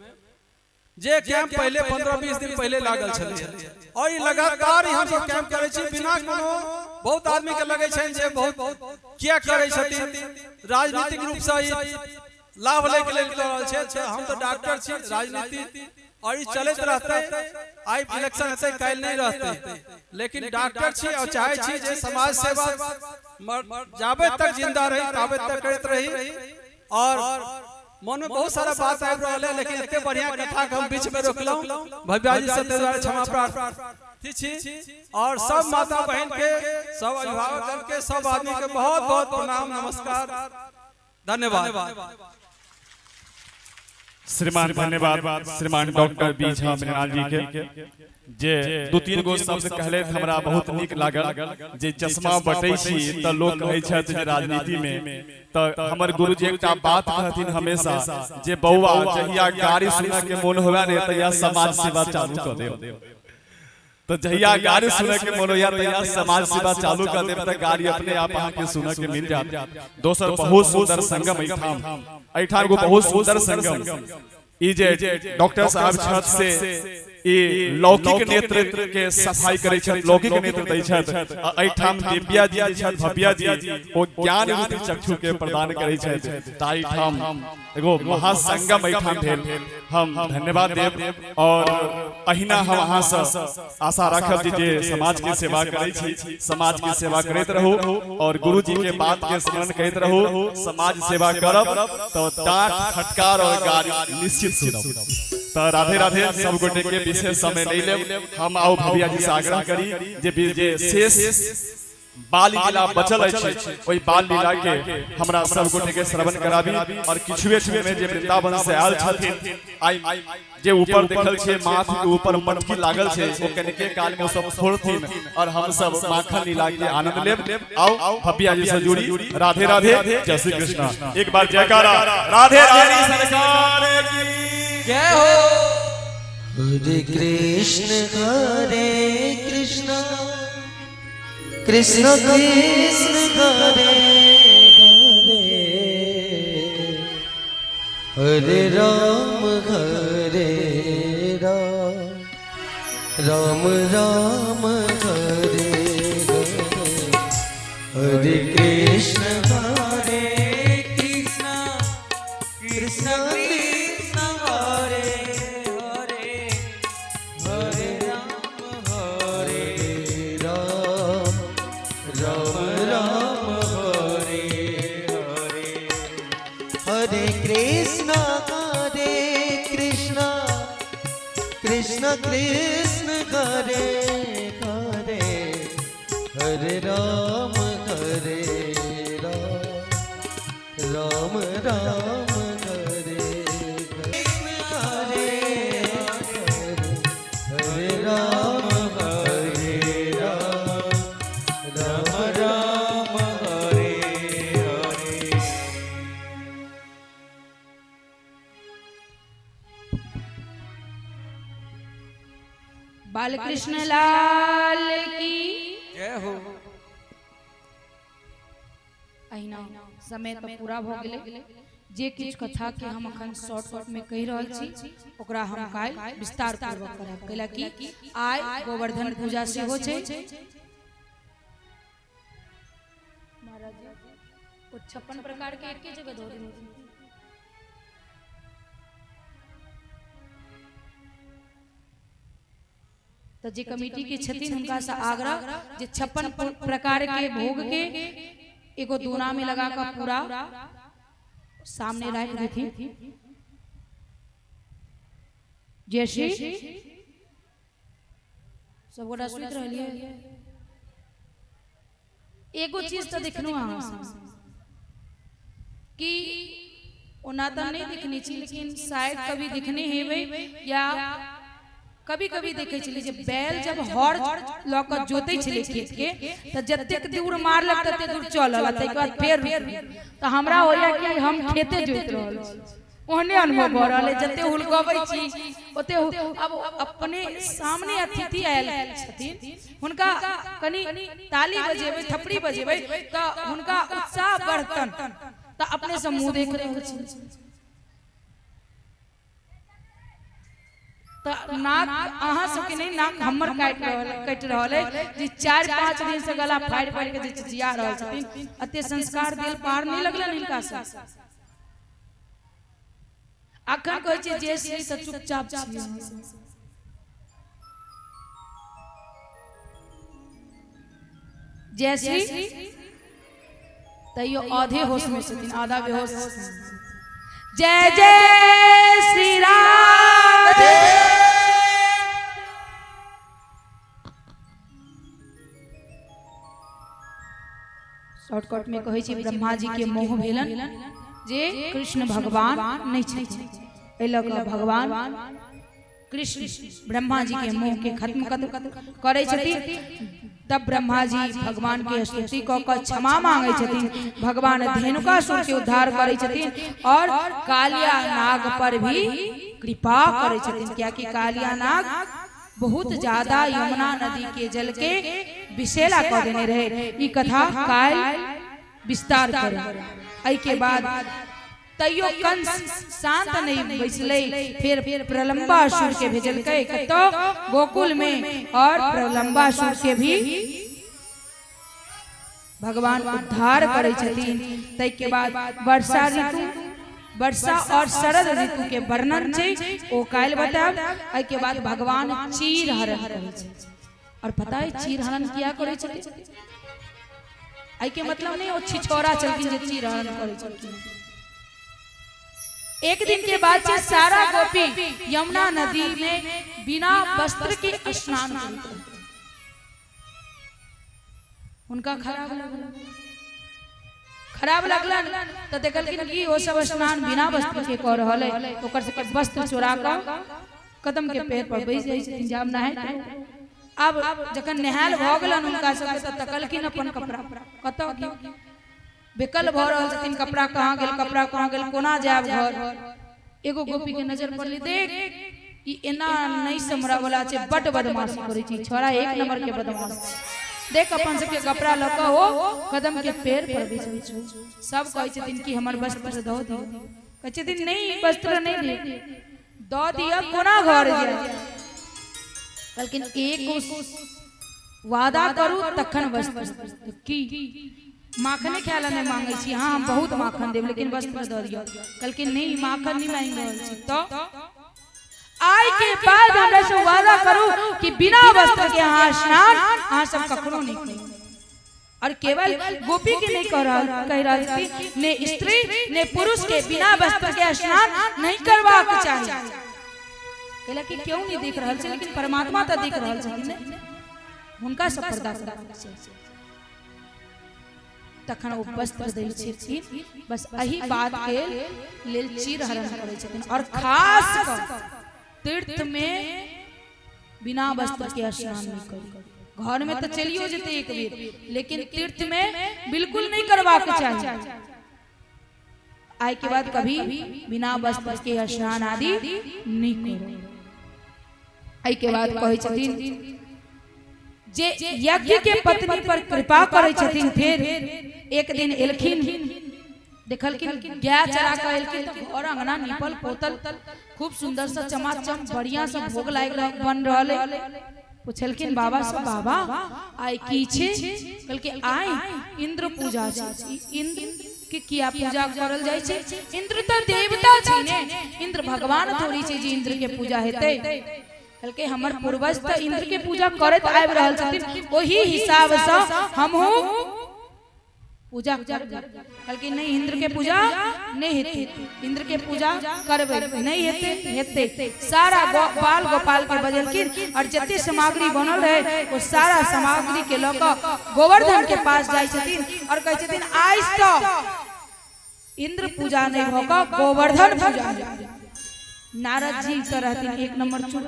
जे कैंप पहले 15-20 दिन पहले लागल छले और ई लगातार हम सब कैंप करे छी बिना कोनो। बहुत आदमी के लगे छै जे बहुत किया करे छथिन, राजनीतिक रूप से ई लाभ ले के लेल कर रहल छै। हम तो डॉक्टर छी, राजनीति और ई चलत रहते, आई इलेक्शन हेतै काल नहीं रहते, लेकिन डॉक्टर छी और चाहे छी जे समाज सेवा जाबे तक जिंदा रही ताबे तक करत रही। और मन में बहुत सारा बात आबि रहल है, लेकिन इतने बढ़िया कथा के हम बीच में रोकलौ। भव्या जी से द्वारा क्षमा प्रार्थी छी और सब माता बहन के, सब अभिभावक के, सब आदमी के बहुत बहुत प्रणाम, नमस्कार, धन्यवाद। श्रीमान धन्यवाद श्रीमान डॉक्टर बी झा मृणाल जी के जे 2-3 गो शब्द कहले हमरा बहुत नीक लागल। जे चश्मा बटै छी त लोग कहै छथि जे राजनीति में त हमर गुरुजी एकटा बात कहथिन हमेशा जे बौआ जहिया गाड़ी सुने के मोन होवे ने तहिया समाज सेवा चालू कर देव। तो जहिया गाड़ी सुने के मन होया तहिया समाज सेवा चालू कर देव त गाड़ी अपने आप अहाँ के सुने के मिल जात। दोसर बहुत सुंदर संगम एठाम को बहुत सुंदर संगम ई जे डॉक्टर साहब छत से ई लौकिक नेतृत्व के सफाई करे छथि, लौकिक नेतृत्व दै छथि। एठाम दिव्या जी छथि, भव्या जी ओ ज्ञान रूपी चक्षु के प्रदान करे छथि। ताई ठाम एगो महासंगम एठाम भेल, हम धन्यवाद देव। और अहिना हम अहाँ से आशा रखब जे समाज के सेवा करे छी, समाज के सेवा करैत रहू और गुरुजी के बात के स्मरण करैत रहू। समाज सेवा करब तो डांट फटकार और गाली निश्चित सुनब। तो राधे राधे सब गोटे के विशेष समय नहीं ले, हम आओ भव्या जी से आग्रह करी जे शेष बाल लीला बचल अछि ओई बाल लीला के हमरा सब गोटे के श्रवण कराबी और किछुए में जे वृंदावन से आयल छथिन आई जे ऊपर देखल छे माथ के ऊपर मटकी लागल छे ओ कनिके काल में सब फोड़थिन और हम सब माखन लीला के आनंद लेब। आओ भव्या जी से जुड़ी राधे राधे जय श्री कृष्ण। एक बार जयकारा राधे रानी सरकार की जय हो। हरे कृष्ण कृष्ण कृष्ण हरे हरे हरे राम राम राम हरे हरे हरे कृष्ण कृष्ण कृष्ण कृष्ण हरे हरे हरे राम राम राम हरे हरे हरे कृष्ण कृष्ण कृष्ण हरे हरे हरे राम राम राम हरे कृष्ण हरे हरे राम राम हरे हरे। बालकृष्ण लाल की जय हो। अहिना समय तो पूरा भ गेले जे किछ कथा के हम अखन शॉर्टकट में कहि रहल छी ओकरा हम काल विस्तार पूर्वक करब कैला कि आइ गोवर्धन पूजा से हो छै। महाराज जी ओ 56 प्रकार के एके जगह दो दिन तो जे कमेटी के छथिन हुनका से आग्रह जे 56 प्रकार के भोग के एगो दोना में लगा कर पूरा सामने रख देती। जैसे सब गोटा सुत रहलिए एगो चीज तो देखनु अहाँ कि ओना तो नहीं दिखनी चाहिए लेकिन शायद कभी दिखने हेबे या कभी कभी देखे चले जब बैल जब हर लक जोते चले खेत के त जतेक दूर मारलक तते दूर चलल तक बाद फेर त हमरा होया कि हम खेते जोत रहल ओहने अनुभव भ रहल जते हुलकबै छी ओते अब अपने सामने अतिथि आयल छथिन हुनका कनी ताली बजेबै थपड़ी बजेबै त हुनका उत्साह बढ़तन त अपने से मुंह देख रहे छी तो नाक अहाँ सबके नहीं नाक हमर कट रहल है जे 4-5 दिन से गला फाड़ फाड़ के जे जिया रहल छथिन अते संस्कार दिल पार नहीं लगलन हिनका से अखन कहै छै जे श्री से चुपचाप छियै जय श्री तैयो आधे होश में छथिन आधा बेहोश जय जय श्री राम शॉर्टकट में कहै छी ब्रह्मा जी के मोह भेलन जे कृष्ण भगवान नहीं छथिन एहि लऽ कऽ भगवान कृष्ण ब्रह्मा जी के मोह के खत्म करे छथिन तब ब्रह्मा जी भगवान के स्तुति कऽ कऽ क्षमा मांगे छथिन भगवान धेनुकासुर के उद्धार करे छथिन और कालिया नाग पर भी कृपा करे छथिन क्योंकि कालिया नाग बहुत ज्यादा यमुना नदी के जल के विषैला कर देने रहे ई कथा काल विस्तार करे एहि के बाद तैयो कंस शांत नहीं बैसले फिर प्रलंबासुर के भेजलकै कतो गोकुल में और प्रलंबासुर के भी भगवान उद्धार करे छथिन तै के बाद वर्षा ऋतु वर्षा और शरद ऋतु के वर्णन छै ओ काल बताब एहि के बाद भगवान चीर हरण करे छै और पता है चीर हरण किया करे छै एहि के मतलब नहीं ओ छिछोरा चलकिन जे चीर हरण करे छथिन एक दिन के बाद से सारा गोपी यमुना नदी में बिना वस्त्र के स्नान करते उनका खराब लगला तो देखलखिन कि वो सब स्नान बिना वस्त्र के कर रहल है, ओकर से वस्त्र चोरा कर कदम के पैर पर बैस जाई छथिन जाम नहाय। अब जखन नहायल भ गेलन उनका सब त तकलखिन अपन कपड़ा कतौ बेकल भ रहल छथिन, कपड़ा कहाँ गेल कोना जाब घर। एगो गोपी के नजर पड़ली, देख ई एना नहीं समरा वाला छे, बड बदमाश करै छी छोरा, एक नंबर के बदमाश छै। देख अपन सबके कपड़ा लक हो कदम के पैर पर बिछै छै। सब कहै छथिन कि हमर वस्त्र दो दियो, कहै छथिन नहीं वस्त्र नहीं दे दो दिया कोना घर जाय। लेकिन एक वादा करू तखन वस्त्र की माखने ख्याल नहीं मांगे छी, हाँ हम बहुत माखन देव लेकिन वस्त्र दो दियो। कल के नहीं माखन नहीं मांग रहल छी, तो आय के बाद हमरा से वादा करू कि बिना वस्त्र के यहाँ स्नान अहाँ सब कखनो नहीं करू। और केवल गोपी के नहीं कह रहा थी, ने स्त्री ने पुरुष के बिना वस्त्र के स्नान नहीं करवाक चाहिए। कहला कि क्यों नहीं देख रहल छै, लेकिन परमात्मा तो देख रहल छथिन, हुनका सब पर्दा करबाक छै। तखन ओ वस्त्र दै छथिन, बस एही बात के लेल चीर हरण करै छथिन। और खास कर तीर्थ में बिना वस्त्र के स्नान नहीं करी। घर में तो चलियो जेते एक बेर, लेकिन तीर्थ में बिल्कुल नहीं करवाक चाहिए। आय के बाद कभी बिना वस्त्र के स्नान आदि नहीं करो। आय के बाद कहै छथिन जे यज्ञ के पत्नी पर कृपा करै छथिन, फिर एक दिन एलखिन, देखलखिन गाय चरा के एलखिन तो घर अंगना निपल पोतल खूब सुंदर सा चमाचम बढ़िया सा भोग लाग बन रहले। पूछलखिन बाबा से, बाबा आय की छे? कहलके आय इंद्र पूजा छै। इंद्र के किया पूजा करल जाय छै? इंद्र तो देवता छै ने, इंद्र भगवान थोड़ी छै जे इंद्र के पूजा हेतै। कहलके हमर पूर्वज तो इंद्र के पूजा करत आब रहल छथिन, ओही हिसाब से हमहु पूजा करब। कहलके नहीं इंद्र के पूजा नहीं हेते, इंद्र के पूजा करबे नहीं हेते। सारा गोपाल के बजलखिन और जते सामग्री बनल रहे वो सारा सामग्री के लक गोवर्धन के पास जाय छथिन और कहै छथिन आज तो इंद्र पूजा नहीं होगा, गोवर्धन पूजा। नारद जी तो रहथिन एक नंबर चुप,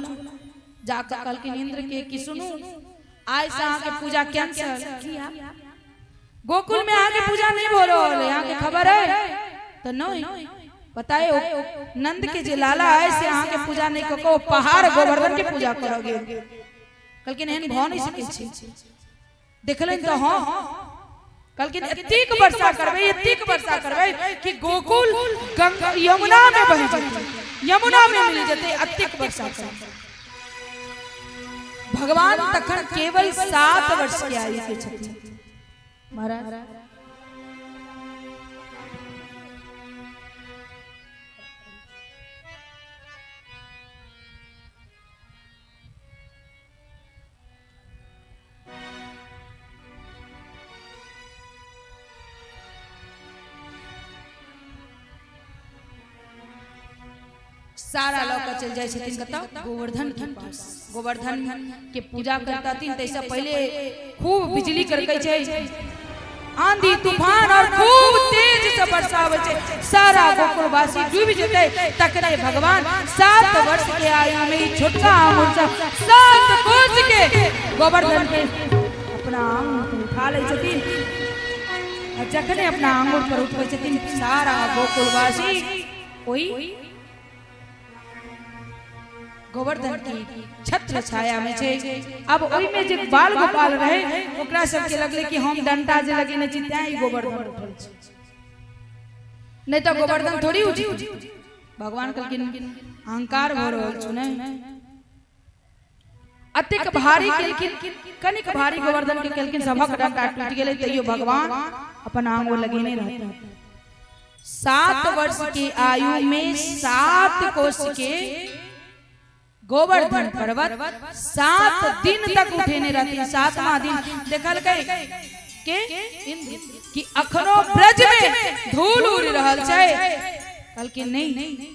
जाकर कहलखिन इंद्र के कि सुनू आज से अहाँ के पूजा कैंसिल किया, गोकुल में अहाँ के पूजा नहीं हो रहा है, यहाँ के खबर है तो नहीं बताए नंद के जे लाला है से अहाँ के पूजा नहीं कको, पहाड़ गोवर्धन के पूजा करोगे। कहलखिन एहन भ नहीं सकै छै। देखलन तो हाँ, कहलखिन एतेक वर्षा करबै कि गोकुल यमुना में बह जेतै, यमुना में मिल जेतै, एतेक वर्षा करबै। भगवान तखन केवल 7 वर्ष के आयु के छथिन महाराज। सारा लौका चल जाए छथिन कतौ गोवर्धन के पास। गोवर्धन के पूजा करताथिन तैसे पहले खूब बिजली करकै छै, आंधी तूफान और खूब तेज से वर्षा होय छै, सारा गोकुलवासी डूब जेतै। तकरे भगवान 7 वर्ष के आयु में छोटका आंगुर से 7 कोस के गोवर्धन के अपना आंगुर पर उठा लै छथिन। और जखने अपना आंगुर पर उठबै छथिन सारा गोकुलवासी ओई गोवर्धन की छत्र छाया में छे। अब ओई में जे बाल गोपाल रहे ओकरा सब के लगले कि हम डंटा जे लगेने छी ताई गोवर्धन उठल छै, नहीं तो गोवर्धन थोड़ी उठी। भगवान कहलखिन अहंकार भ रहल छ ने, अतेक भारी केलखिन, कनिक भारी गोवर्धन के केलखिन, सभक डंटा टूट गेलै, तैयो भगवान अपन आंगुर लगेने रहथिन। 7 वर्ष के आयु में 7 कोस के गोवर्धन पर्वत 7 दिन तक उठेने रहती। 7वां दिन देखल के कि अखनो ब्रज में धूल उड़ रहल छै। कहलखिन नहीं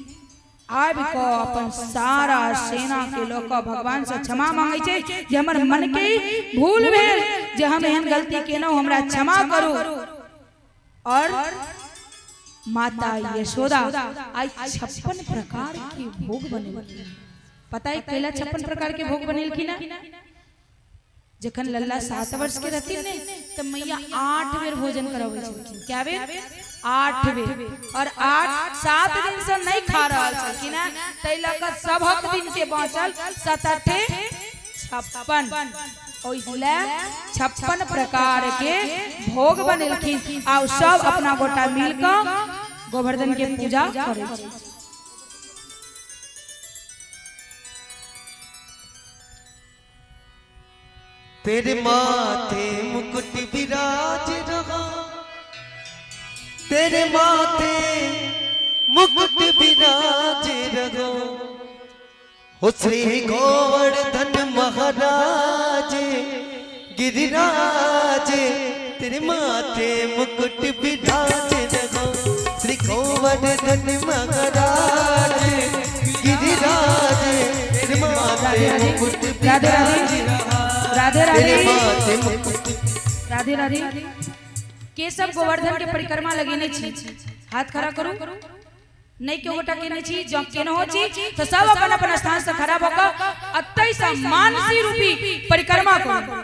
आब को अपन सारा सेना के लोग भगवान से क्षमा मांगे छै जे हमर मन के भूल भेल, जे हम एहन गलती केनो हमरा क्षमा करू। और माता यशोदा आई 56 प्रकार के भोग बनेलखिन। पता है कैला 56 प्रकार के भोग बनेलखिन? जखन लल्ला 7 वर्ष के रहती ने तो मैया 8 बेर भोजन करावे छलखिन। क्या बेर? 8 बेर। और 7 दिन से नहीं खा रहल छलखिन, तै लक सबक दिन के बाँचल 7 8 56। ओइले 56 प्रकार के भोग बनेलखिन आ सब अपना गोटा मिलकर गोवर्धन के पूजा करे छै। तेरे माथे मुकुट विराज रहा, तेरे माथे मुकुट विराज रहा, हो श्री गोवर्धन महाराज गिरिराज। तेरे माथे मुकुट विराज रहा, श्री गोवर्धन महाराज गिरिराज। तेरे माथे मुकुट विराज रहा, राधे राधे राधे राधे। केशव गोवर्धन के परिक्रमा लगेने छी, हाथ खड़ा करू। नहीं क्यों गोटा केने छी, जब केनो हो छी तो सब अपन अपन स्थान से खड़ा होकर अत्तई सा मानसी रूपी परिक्रमा करू।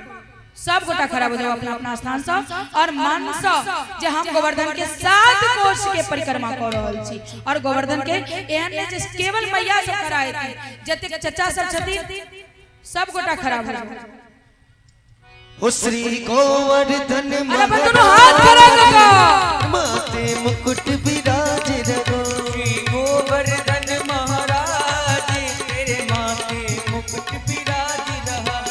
सब गोटा खड़ा हो जाओ अपना अपना स्थान से और मन से जे हम गोवर्धन के 7 कोष के परिक्रमा कर रहल छी। और गोवर्धन के एहन नहीं जे केवल मैया से कराए थी, जते चचा सब छथि सब गोटा खड़ा हो जाओ। हो श्री गोवर्धन हाथ खड़ा करो, माथे मुकुट विराज रहो, श्री गोवर्धन महाराज तेरे माथे मुकुट विराज रहा।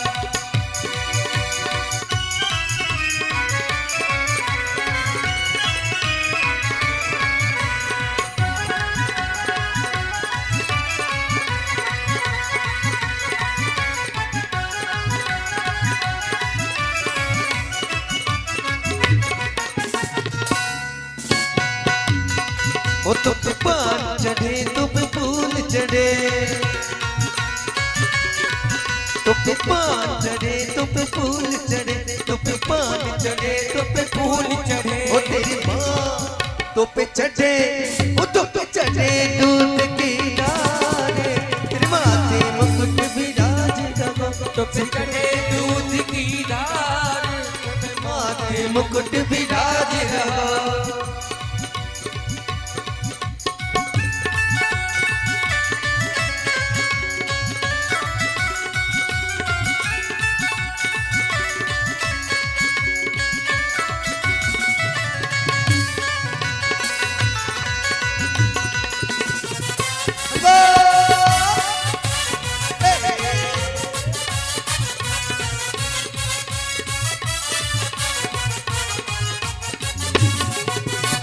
ओ तुम पान चढ़े तुम फूल चढ़े, तुम पान चढ़े तुम फूल चढ़े, तुम पान चढ़े तुम फूल चढ़े। ओ तेरी माँ तो पे चढ़े, ओ तो पे चढ़े दूध की धारे, तेरे माथे मुकुट विराज रहा, तो पे चढ़े दूध की धार, तेरे माथे मुकुट विराज रहा।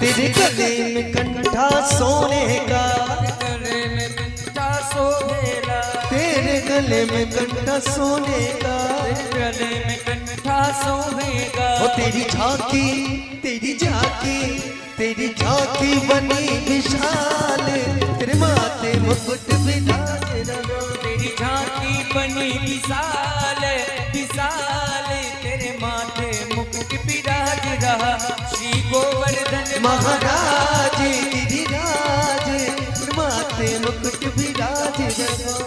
तेरे गले में कंठा सोने का, गले में कंठा सोहेला, तेरे गले में कंठा सोने का, गले में कंठा सोहेगा। ओ तेरी झांकी तेरी झांकी तेरी झांकी बनी विशाल, तेरे माथे मुकुट विराज रहा, तेरी झांकी बनी विशाल विशाल, तेरे माथे मुकुट विराज रहा। श्री गोवर्धन महाराज गिरिराज, तेरे माथे मुकुट विराज रहा।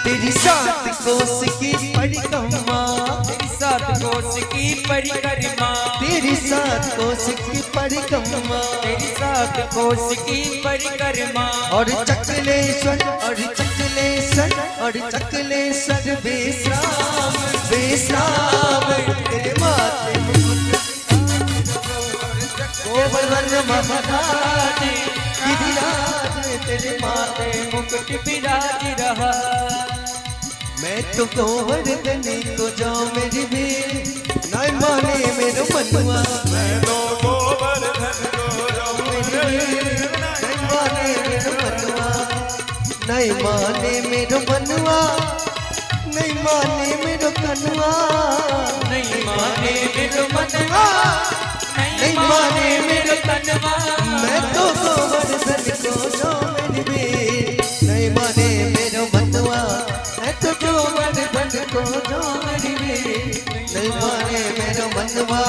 तेरी 7 कोस की परिक्रमा, तेरी 7 कोस की परिक्रमा, तेरी 7 कोस की परिक्रमा, तेरी 7 कोस की परिक्रमा। और चकलेश्वर और चकलेश्वर और चकलेश्वर बेसराम बेसराम, तेरे माथे गोवर्धन महाराज गिरिराज, तेरे माथे मुकुट विराज रहा। मैं तो गोवर्धन को जाऊं मेरी बेटी, मनवा नहीं माने मेरो कनुआ नहीं माने मेरो मनवा नहीं माने मेरो तनवा मैं तो गोवर्धन को जो मेरी बेर नहीं माने मेरो मनवा मैं तो गोवर्धन को जो मेरी बेर नहीं माने मेरो मनवा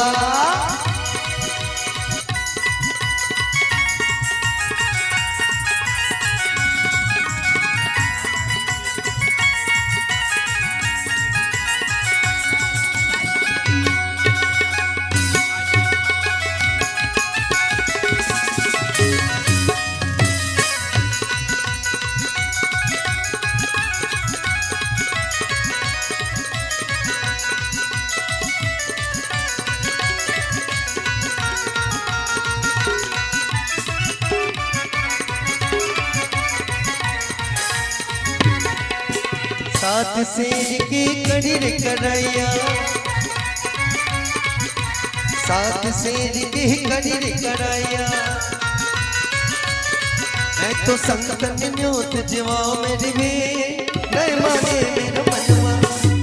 सात शेर की कड़ी रे करैया सात शेर की कड़ी रे करैया मैं तो संतन न्योत जीवा मेरी वे नहीं माने मेरो मनवा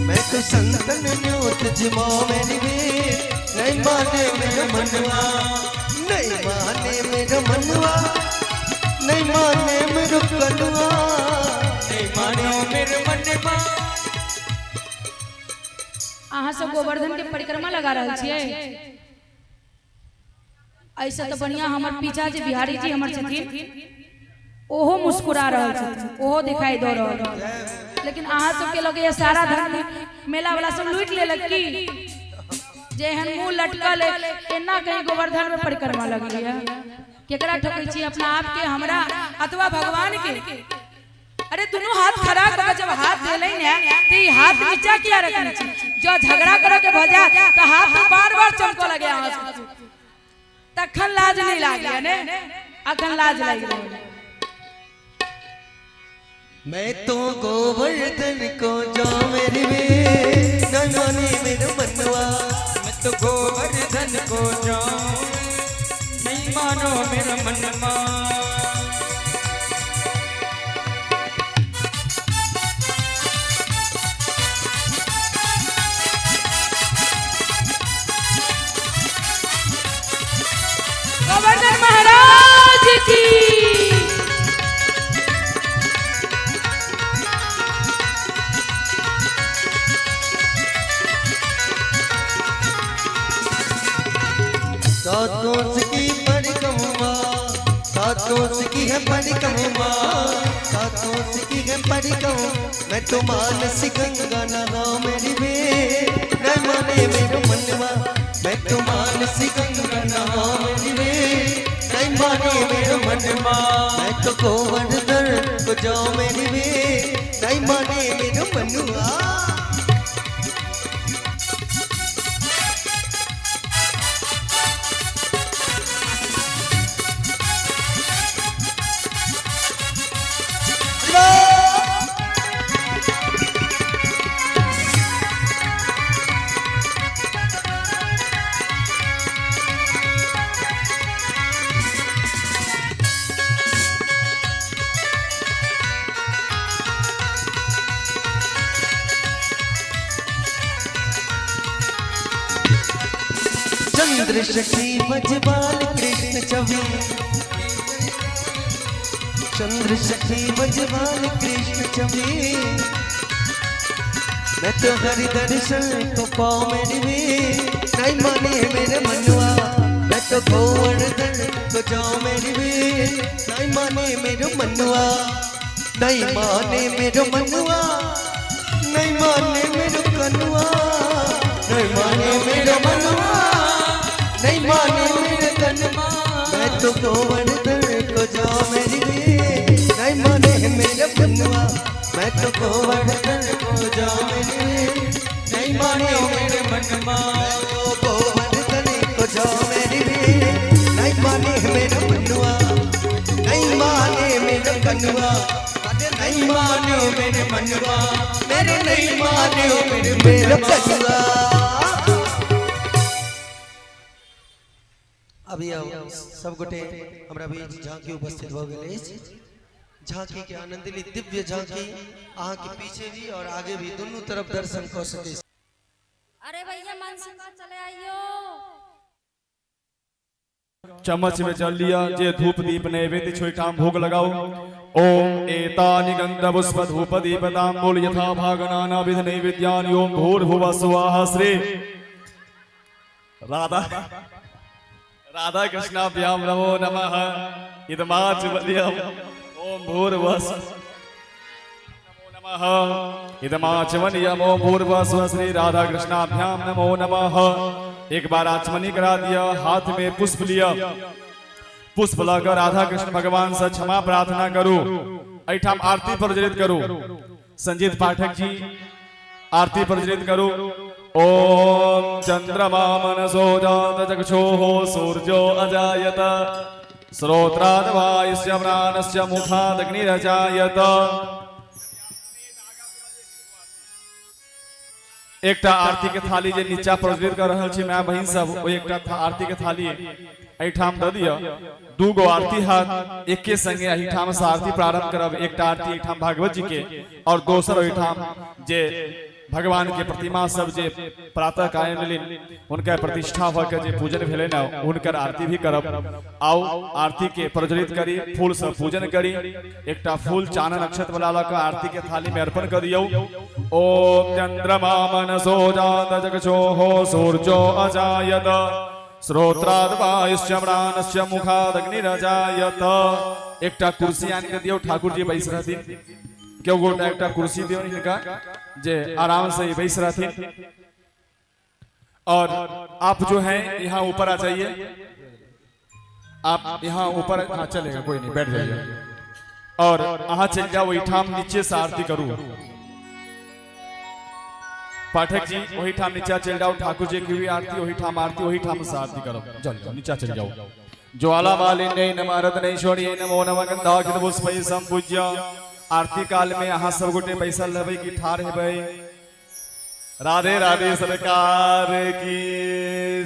मैं तो संतन न्योत जीवा मेरी वे नहीं माने मेरो मनवा नहीं माने मेरो मनवा नहीं माने मेरो कनुआ मानो मेरे मनवा अहाँ सब गोवर्धन के परिक्रमा लगा रहल छियै ऐसा तो बढ़िया हमर पीछा जे बिहारी जी हमर छथिन ओहो मुस्कुरा रहल छथिन ओहो दिखाई दो रहल लेकिन अहाँ सब के लोग ये सारा धर्म मेला वाला सब लूट लेलक की जे हन मुंह लटकल एना कहीं गोवर्धन में परिक्रमा लगल है केकरा ठकै छी अपना आप के हमरा अथवा भगवान के अरे दोनों हाथ खड़ा करके जब हाथ देले ने तो ये हाथ नीचा किया रखना चाहिए जो झगड़ा करे के भजा तो हाथ बार-बार चमको लगे आवाज तखन लाज नहीं लागे ने अखन लाज लागे मैं तो गोवर्धन को जो मेरी वे न माने मेरो मनवा मैं तो गोवर्धन को जाऊं नहीं मानो मेरा मनवा गोवर्धन महाराज की सातों की परिक्रमा सातों की है परिक्रमा सातों की है परिक्रमा मैं तो मानसी गंगा नहा मेरी वे न माने मेरो मनवा मैं तो मानसी गंगा नहा मेरी वे नहीं माने मेरो मनवा मैं तो गोवर्धन को जाओ मेरी वे नहीं माने मेरो मनवा चंद्र शक्ति बजवाल कृष्ण छवि चंद्र शक्ति बजवाल कृष्ण छवि मैं तो हरि दर्शन को पाऊं मेरी वे नहीं माने मेरे मनवा मैं तो गोवर्धन को जाऊं मेरी वे नहीं माने मेरे मनवा नहीं माने मेरे मनवा नहीं माने मेरे कनुआ नहीं माने मेरे मनवा नहीं माने मेरे कनुआ मैं तो गोवर्धन को जाऊं मेरी वे नहीं माने मेरे कनुआ मैं तो गोवर्धन को जाऊं मेरी वे नहीं माने मेरे मनवा मैं तो गोवर्धन को जाऊं मेरी वे नहीं माने मेरे मनवा नहीं माने मेरे कनुआ नहीं माने मेरे मनवा मेरे नहीं माने मेरे कनुआ। अभी सब गोटे हमरा बीच झांकी उपस्थित हो गए झांकी के आनंद ली दिव्य झांकी आहाँ के पीछे भी और आगे भी दोनों तरफ दर्शन कर सके। अरे भैया मानसिंह चले आइयो। चम्मच में जल लिया जे धूप दीप नैवेद्य छोई काम भोग लगाओ। ओम एतानि गंध पुष्प धूप दीप तांबूल यथा भाग नाना विध नैवेद्यानि ओम भूर्भुवः स्वः श्री राधा कृष्णाभ्यां नमो नमः इदमाचमनियम ओम भूर्भुवः नमो नमः इदमाचमनियम ओम भूर्भुवः स्वः श्री राधा कृष्णाभ्यां नमो नमः। एक बार आचमनी करा दिया, हाथ में पुष्प लिया, पुष्प लाकर राधा कृष्ण भगवान से क्षमा प्रार्थना करो। ऐठाम आरती प्रज्वलित करो। संजीत पाठक जी आरती प्रज्वलित करो। ओम चंद्रमा मनसो जात चक्षुः सूर्यो अजायत श्रोत्राद् वायुस्य प्राणस्य मुखाद् अग्निरजायत। एकटा आरती के थाली जे नीचा प्रज्वलित कर रहल छी माय बहिन सब, ओ एकटा आरती के थाली एठाम द दिया। दू गो आरती हाथ एके संगे एठाम से आरती प्रारंभ करब। एकटा आरती एठाम भागवत जी के और दोसर एठाम जे भगवान के प्रतिमा सब जे प्रातः काल में उनका प्रतिष्ठा भ के जे पूजन भेले न उनकर आरती भी करब। आओ आरती के प्रज्वलित करी, फूल से पूजन करी। एकटा फूल चानन नक्षत्र वाला ला आरती के थाली में अर्पण कर दियो। ओम चंद्रमा मनसो जात चक्षुः सूर्यो अजायत श्रोत्राद् वायुस्य प्राणस्य मुखाद् अग्निरजायत। एकटा कुर्सी आन के दियो, ठाकुर जी बैस रहथिन। क्यों गोटा एकटा कुर्सी दियो इनका जे आराम से बैस रहथिन। और आप जो हैं यहाँ ऊपर आ जाइए। आप यहाँ ऊपर, हाँ चलेगा कोई नहीं, बैठ जाइए। और यहाँ चल जाओ, ठाम नीचे से आरती करूँ। पाठक जी वही ठाम नीचा चल जाओ, ठाकुर जी की भी आरती वही ठाम आरती वही ठाम से आरती करो। चल नीचा चल जाओ। ज्वाला मालिन्यै नमः रत्नैश्वर्यै नमो नमः गंधाक्षत पुष्पैः संपूज्य। आरती काल में यहाँ सब गोटे पैसा लेबै की ठार हेबै। राधे राधे सरकार की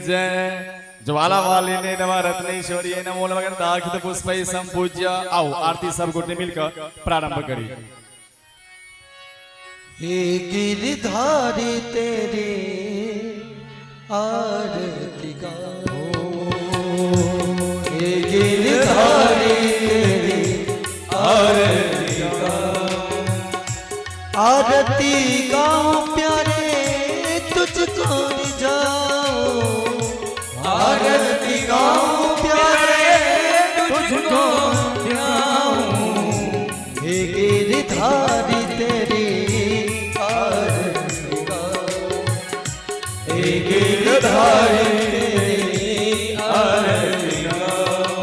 जय। ज्वाला मालिन्यै नमः रत्नैश्वर्यै नमो नमः गंधाक्षत पुष्पैः संपूज्य। आओ आरती सब गोटे मिलकर प्रारंभ करी। हे गिरधारी तेरे आरती गाओ, हे गिरधारी तेरी आरती गाओ, आरती गाओ प्यारे तुझको जाओ, आरती गाओ प्यारे तुझको जाओ। हे गिरधारी तेरी गिरधारी तेरी आरती गाओ।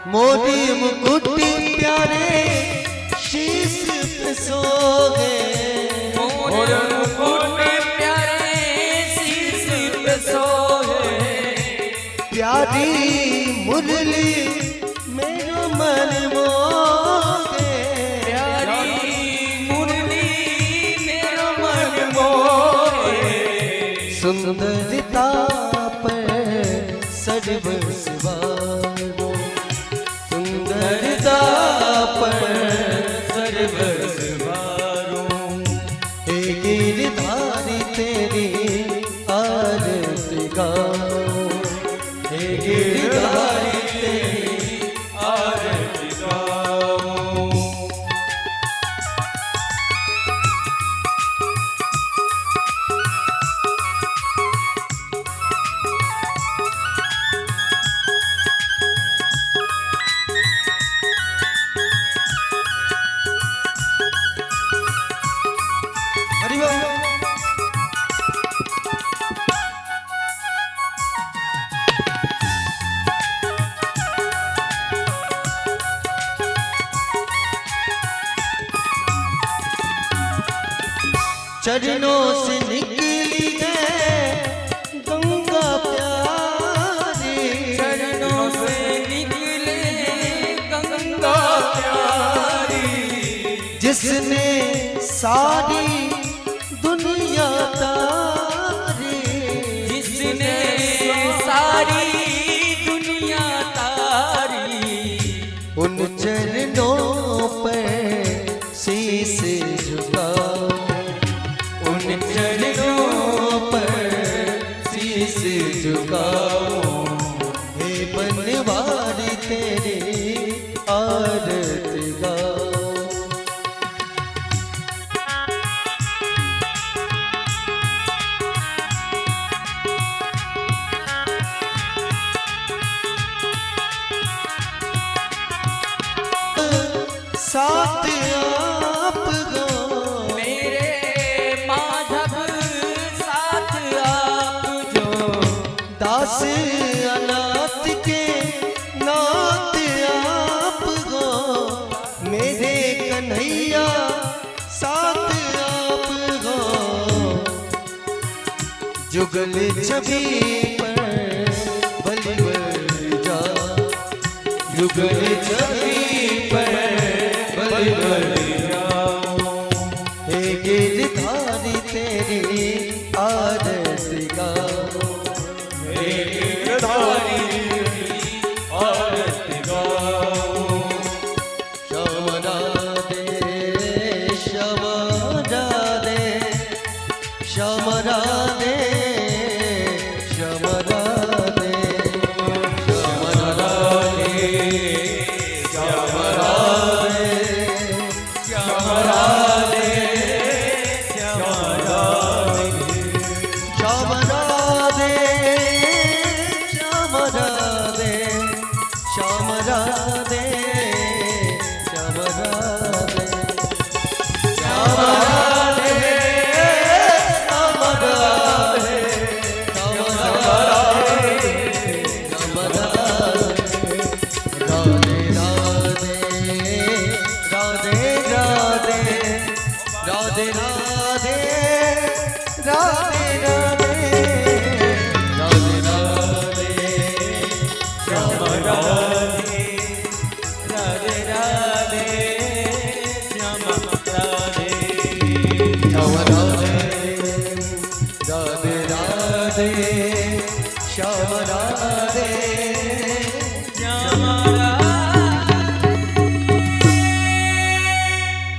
मोदी मुकुटी प्यारे शीश पे सोगे, मोर मुकुट प्यारे शीश पे सोए। प्यारी मुरली मेरो मन मोगे, प्यारी मुरली मेरो मन मोहे। सुंदरता पर सर्व सवारो, सुंदरता पर सर्व सवारो। हे गिरधारी तेरी आरती गाओ, हे गिरधारी तेरी आरती गाओ। चरणों से निकली है गंगा प्यारी, चरणों से निकले गंगा प्यारी, जिसने सारी दुनिया तारी, जिसने सारी दुनिया तारी, उन चरणों पर शीश झुकाओ, उन चरणों पर शीश झुकाओ, हे बनवारी तेरी आरती गाओ। साथ आप गो मेरे माधव साथ आप जो, दास अनाथ के नाथ आप गो, मेरे कन्हैया साथ आप गो, जुगल छवि पर बलि बल जा, जुगल छवि पर बलि बल जाओ, हे गिरधारी तेरी आरती गाओ, हे गिरधारी आरती गाओ। श्याम राधे श्याम राधे श्याम राधे श्याम राधे श्याम राधे श्याम राधे श्याम राधे श्याम राधे श्याम राधे श्याम राधे श्याम राधे श्याम राधे श्याम राधे श्याम राधे श्याम राधे श्याम राधे राधे राधे राधे राधे राधे राधे राधे राधे राधे श्याम राधे राधे राधे श्याम राधे, श्याम राधे राधे राधे श्याम राधे श्याम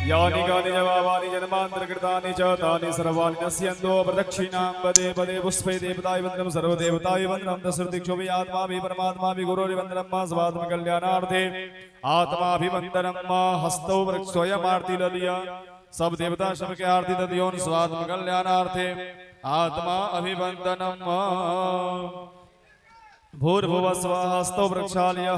यानि कानि जवानि जन्मान्तरकृतानि च तानि सर्वाणि नश्यन्तो प्रदक्षिणां पदे पदे पुष्पे देवताय वन्दनं सर्वदेवताय वन्दनं तस्सृतिक्षोभि आत्माभि परमात्माभि गुरोर्वन्दनं मा स्वात्मकल्याणार्थे आत्माभिवन्दनं मा हस्तौ वृक्षोऽयमार्ति ददीय सब देवता सबके आरती ददियोन स्वात्मकल्याणार्थे आत्मा अभिवन्दनं मा भूर्भुवः स्वः हस्तौ वृक्षालयः